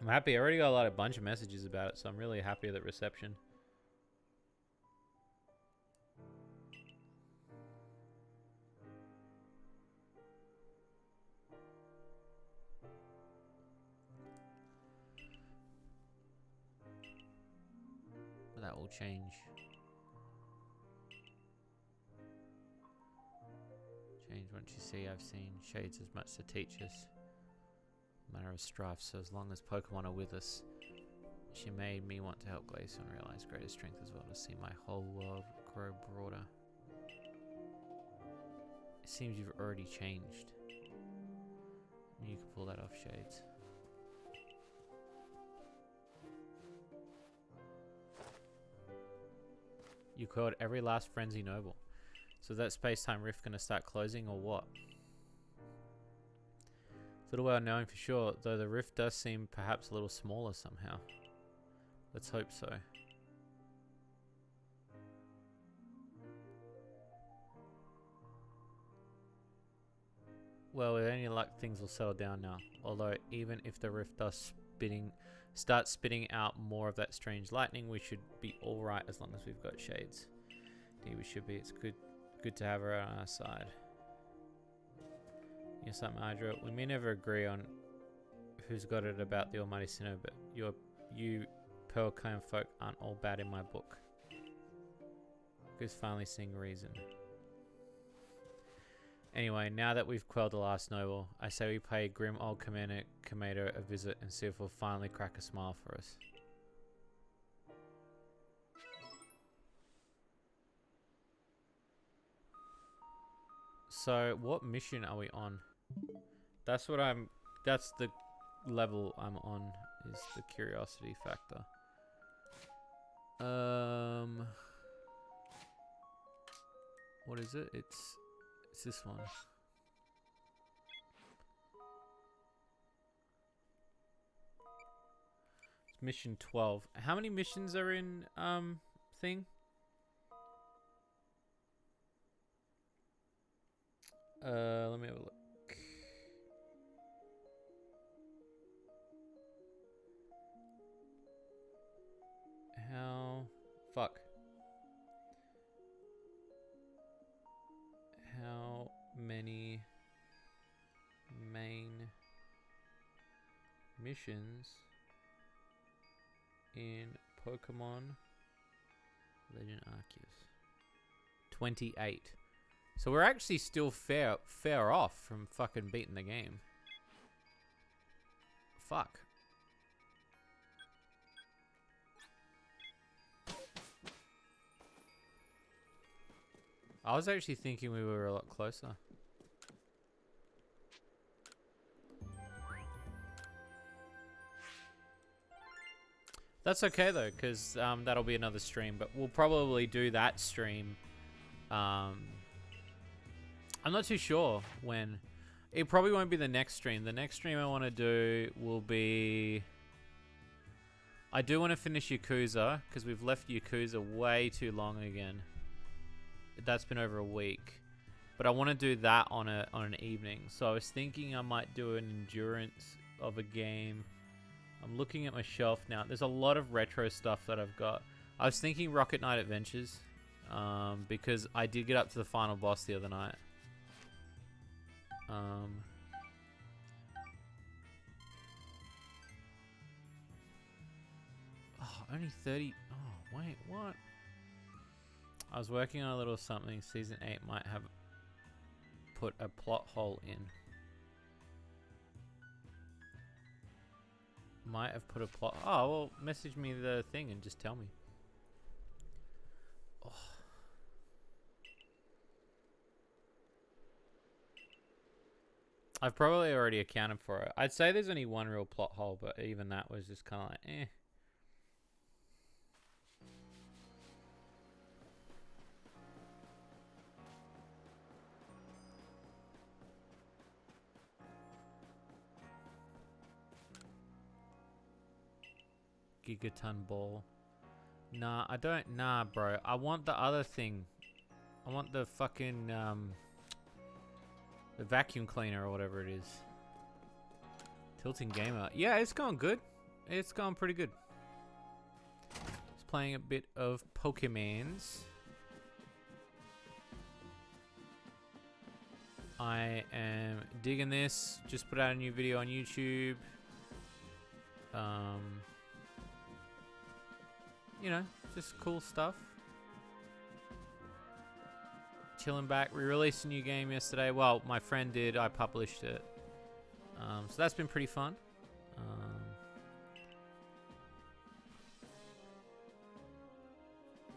I'm happy. I already got a bunch of messages about it, so I'm really happy with the reception. But that will change. Change once you see I've seen shades as much to teach us. Matter of strife, so as long as Pokemon are with us. She made me want to help Glaceon realize greater strength as well, to see my whole world grow broader. It seems you've already changed. You can pull that off, Shades. You killed every last Frenzy Noble. So is that space-time rift gonna start closing or what? Little well known for sure, though the rift does seem perhaps a little smaller somehow. Let's hope so. Well, with any luck, things will settle down now. Although, even if the rift does start spitting out more of that strange lightning, we should be alright as long as we've got Shades. Indeed, we should be. It's good to have her on our side. Yes, I'm Ardra. We may never agree on who's got it about the Almighty Sinnoh, but you Pearl Clan folk aren't all bad in my book. Who's finally seeing reason. Anyway, now that we've quelled the last noble, I say we pay grim old Commander Komodo a visit and see if he'll finally crack a smile for us. So, what mission are we on? That's the level I'm on, is the curiosity factor. What is it? It's this one. It's mission 12. How many missions are in thing? Let me have a look. How many main missions in Pokemon Legend Arceus? 28. So we're actually still fair off from fucking beating the game. Fuck. I was actually thinking we were a lot closer. That's okay though, because that'll be another stream, but we'll probably do that stream. I'm not too sure when. It probably won't be the next stream. The next stream I want to do will be... I do want to finish Yakuza, because we've left Yakuza way too long again. That's been over a week. But I want to do that on an evening. So I was thinking I might do an endurance of a game. I'm looking at my shelf now. There's a lot of retro stuff that I've got. I was thinking Rocket Knight Adventures. Because I did get up to the final boss the other night. Oh, only 30. Oh, wait, what? I was working on a little something. Season 8 might have put a plot hole in. Might have put a plot. Oh, well, message me the thing and just tell me. Oh. I've probably already accounted for it. I'd say there's only one real plot hole, but even that was just kind of like, eh. Gigaton ball. Nah, I don't. Nah, bro. I want the other thing. I want the fucking the vacuum cleaner or whatever it is. Tilting Gamer. Yeah, it's going good. It's going pretty good. Just playing a bit of Pokémons. I am digging this. Just put out a new video on YouTube. You know, just cool stuff. Chilling back. We released a new game yesterday. Well, my friend did. I published it. So that's been pretty fun.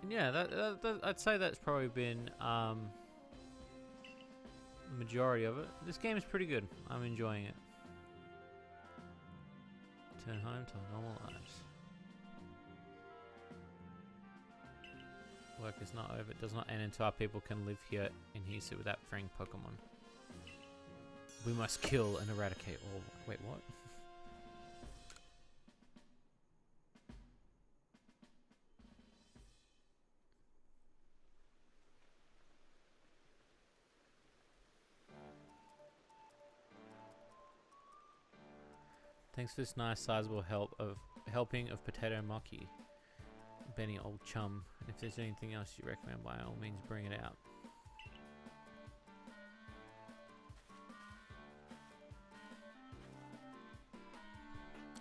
And yeah, that I'd say that's probably been the majority of it. This game is pretty good. I'm enjoying it. Turn home to normal lives. Work is not over. It does not end until our people can live here in Hisa without freeing Pokemon. We must kill and eradicate all. Wait, what? Thanks for this nice sizable helping of potato maki. Benny, old chum. If there's anything else you recommend, by all means bring it out.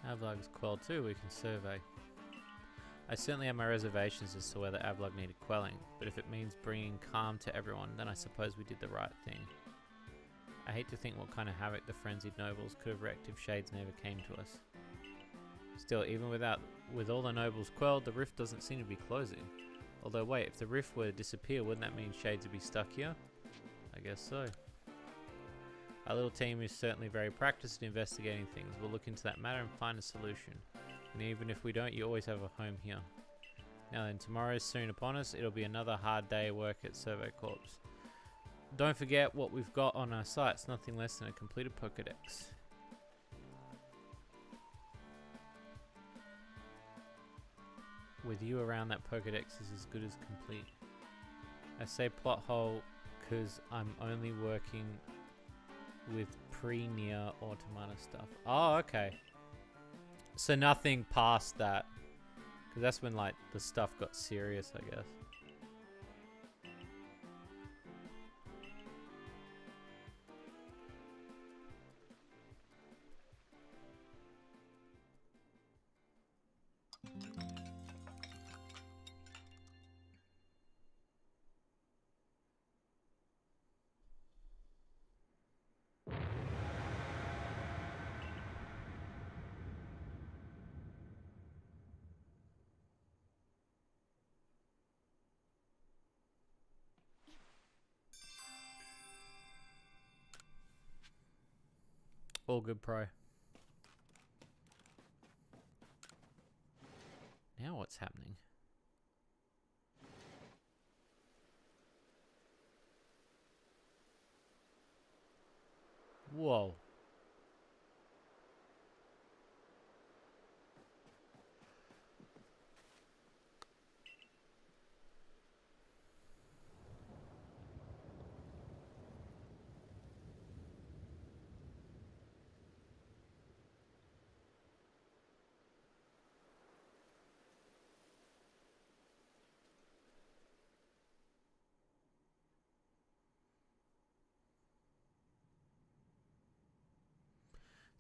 Avlog is quelled too, we can survey. I certainly have my reservations as to whether Avlog needed quelling, but if it means bringing calm to everyone, then I suppose we did the right thing. I hate to think what kind of havoc the frenzied nobles could have wreaked if Shades never came to us. Still, even with all the nobles quelled, the rift doesn't seem to be closing. Although wait, if the rift were to disappear, wouldn't that mean Shades would be stuck here? I guess so. Our little team is certainly very practiced in investigating things. We'll look into that matter and find a solution. And even if we don't, you always have a home here. Now then, tomorrow's soon upon us. It'll be another hard day of work at Survey Corps. Don't forget what we've got on our site. It's nothing less than a completed Pokédex. With you around, that Pokédex is as good as complete. I say plot hole because I'm only working with pre-near automata stuff. Oh, okay. So nothing past that. Because that's when, like, the stuff got serious, I guess. All good, pro. Now what's happening? Whoa.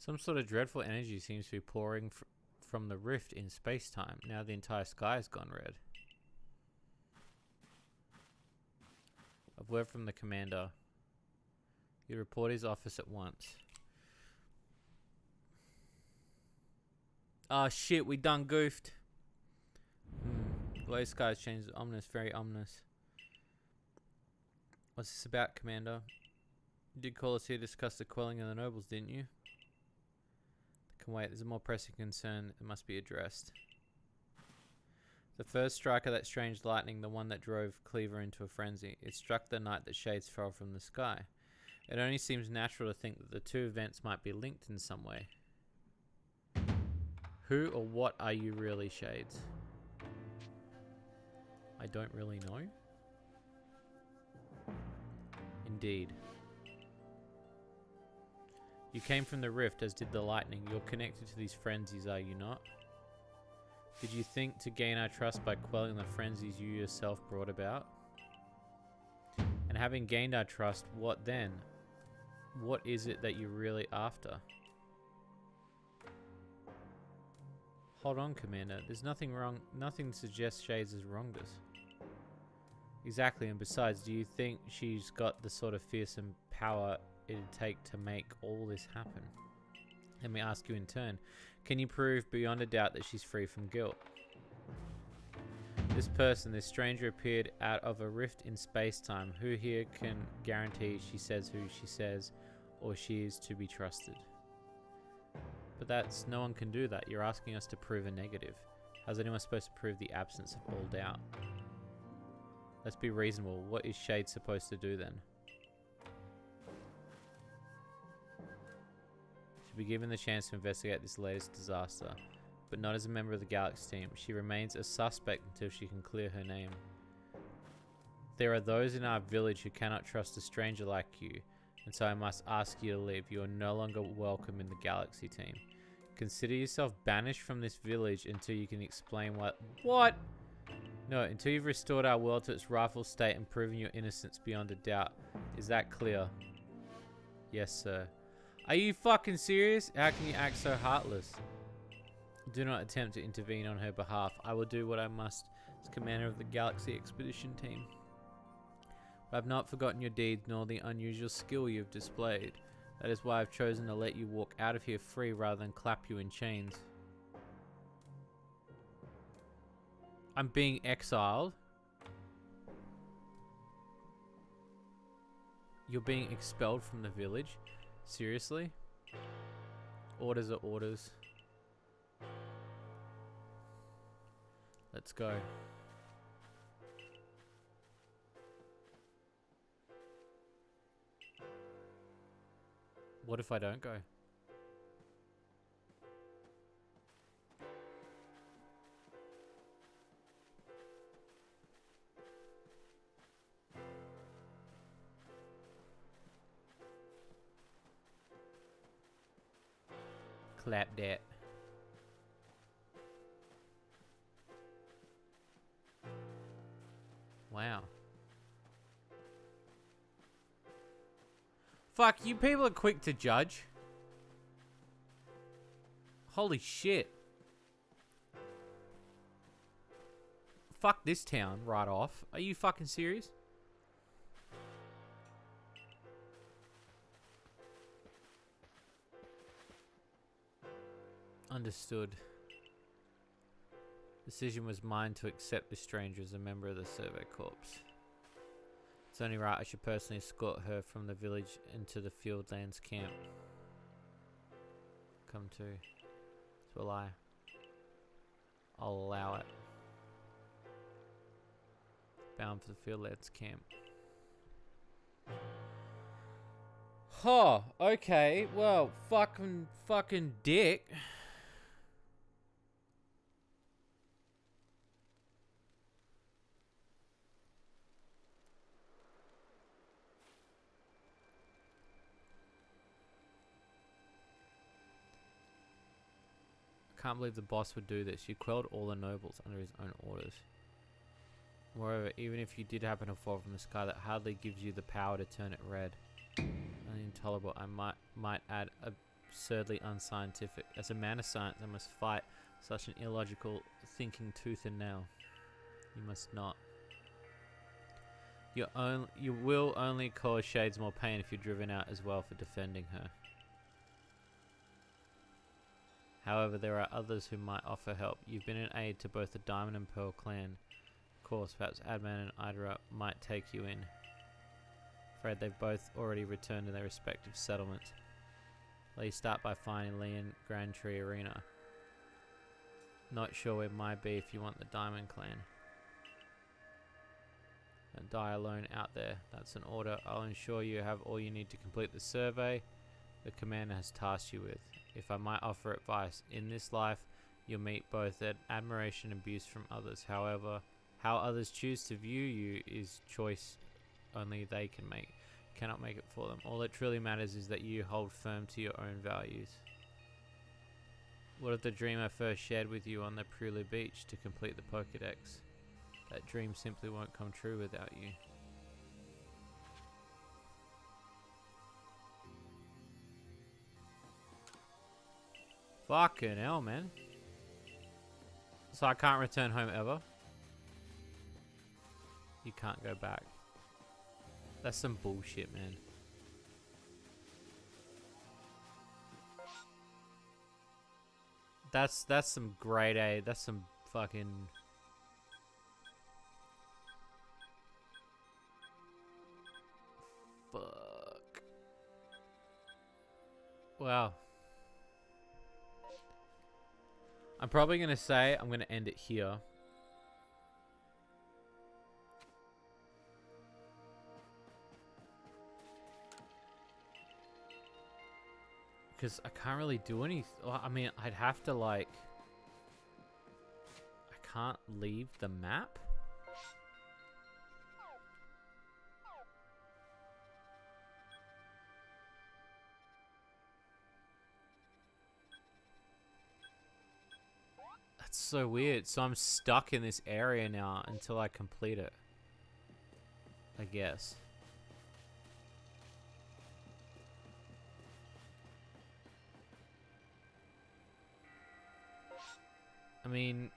Some sort of dreadful energy seems to be pouring from the rift in space-time. Now the entire sky has gone red. I've word from the commander. You report his office at once. Oh shit, we done goofed. Glow skies changed. Ominous, very ominous. What's this about, Commander? You did call us here to discuss the quelling of the nobles, didn't you? Can wait, there's a more pressing concern that must be addressed. The first strike of that strange lightning, the one that drove Cleaver into a frenzy, it struck the night that shades fell from the sky. It only seems natural to think that the two events might be linked in some way. Who or what are you really, Shades? I don't really know. Indeed. You came from the rift, as did the lightning. You're connected to these frenzies, are you not? Did you think to gain our trust by quelling the frenzies you yourself brought about? And having gained our trust, what then? What is it that you're really after? Hold on, Commander. There's nothing wrong. Nothing suggests Shades has wronged us. Exactly, and besides, do you think she's got the sort of fearsome power it'd take to make all this happen? Let me ask you in turn. Can you prove beyond a doubt that she's free from guilt? This person, this stranger, appeared out of a rift in space-time. Who here can guarantee she says who she says, or she is to be trusted? But that's... no one can do that. You're asking us to prove a negative. How's anyone supposed to prove the absence of all doubt? Let's be reasonable. What is Shade supposed to do then? She'll be given the chance to investigate this latest disaster, but not as a member of the Galaxy team. She remains a suspect until she can clear her name. There are those in our village who cannot trust a stranger like you, and so I must ask you to leave. You are no longer welcome in the Galaxy team. Consider yourself banished from this village until you can explain what? No, until you've restored our world to its rightful state and proven your innocence beyond a doubt. Is that clear? Yes, sir. Are you fucking serious? How can you act so heartless? Do not attempt to intervene on her behalf. I will do what I must as commander of the Galaxy Expedition Team. But I've not forgotten your deeds nor the unusual skill you've displayed. That is why I've chosen to let you walk out of here free rather than clap you in chains. I'm being exiled. You're being expelled from the village? Seriously? Orders are orders. Let's go. What if I don't go? Clap that. Wow. Fuck, you people are quick to judge. Holy shit. Fuck this town right off. Are you fucking serious? Understood. Decision was mine to accept this stranger as a member of the Survey Corps. It's only right I should personally escort her from the village into the Fieldlands camp. Come to. So will I. I'll allow it. Bound for the Fieldlands camp. Oh, okay. Well, fucking dick. I can't believe the boss would do this. You quelled all the nobles under his own orders. Moreover, even if you did happen to fall from the sky, that hardly gives you the power to turn it red. Intolerable, I might add, absurdly unscientific. As a man of science, I must fight such an illogical thinking tooth and nail. You must not. You will only cause Shades more pain if you're driven out as well for defending her. However, there are others who might offer help. You've been an aid to both the Diamond and Pearl clan. Of course, perhaps Adman and Idra might take you in. Afraid they've both already returned to their respective settlements. Please start by finding Leon Grand Tree Arena. Not sure where it might be if you want the Diamond clan. Don't die alone out there. That's an order. I'll ensure you have all you need to complete the survey the commander has tasked you with. If I might offer advice, in this life you'll meet both admiration and abuse from others. However, how others choose to view you is choice only they can make. Cannot make it for them. All that truly matters is that you hold firm to your own values. What if the dream I first shared with you on the Prulu beach to complete the Pokédex? That dream simply won't come true without you. Fucking hell, man. So I can't return home ever? You can't go back. That's some bullshit, man. That's some grade A. That's some fucking... Fuck. Wow. I'm probably going to say I'm going to end it here. Because I can't really do anything. Well, I mean, I'd have to, like... I can't leave the map? That's so weird. So I'm stuck in this area now until I complete it. I guess. I mean,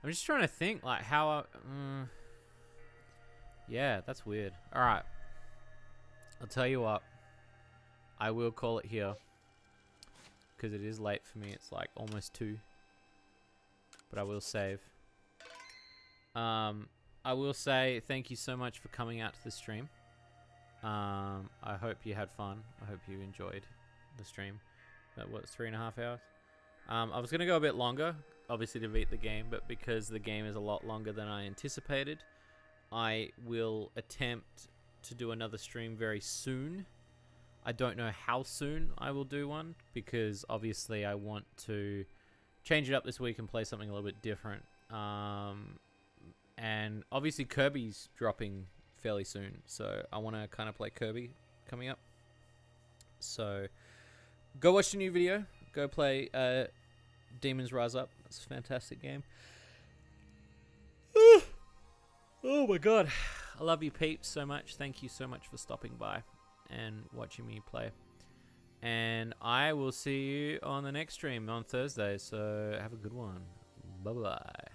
I'm just trying to think, like, how I... yeah, that's weird. Alright. I'll tell you what. I will call it here. Because it is late for me. It's like almost 2. But I will save. I will say thank you so much for coming out to the stream. I hope you had fun. I hope you enjoyed the stream. That was 3.5 hours. I was going to go a bit longer, obviously, to beat the game, but because the game is a lot longer than I anticipated, I will attempt to do another stream very soon. I don't know how soon I will do one, because obviously I want to change it up this week and play something a little bit different. And obviously Kirby's dropping fairly soon, so I want to kind of play Kirby coming up. So go watch the new video. Go play Demons Rise Up. It's a fantastic game. Oh my god. I love you peeps so much. Thank you so much for stopping by and watching me play. And I will see you on the next stream on Thursday. So have a good one. Bye-bye.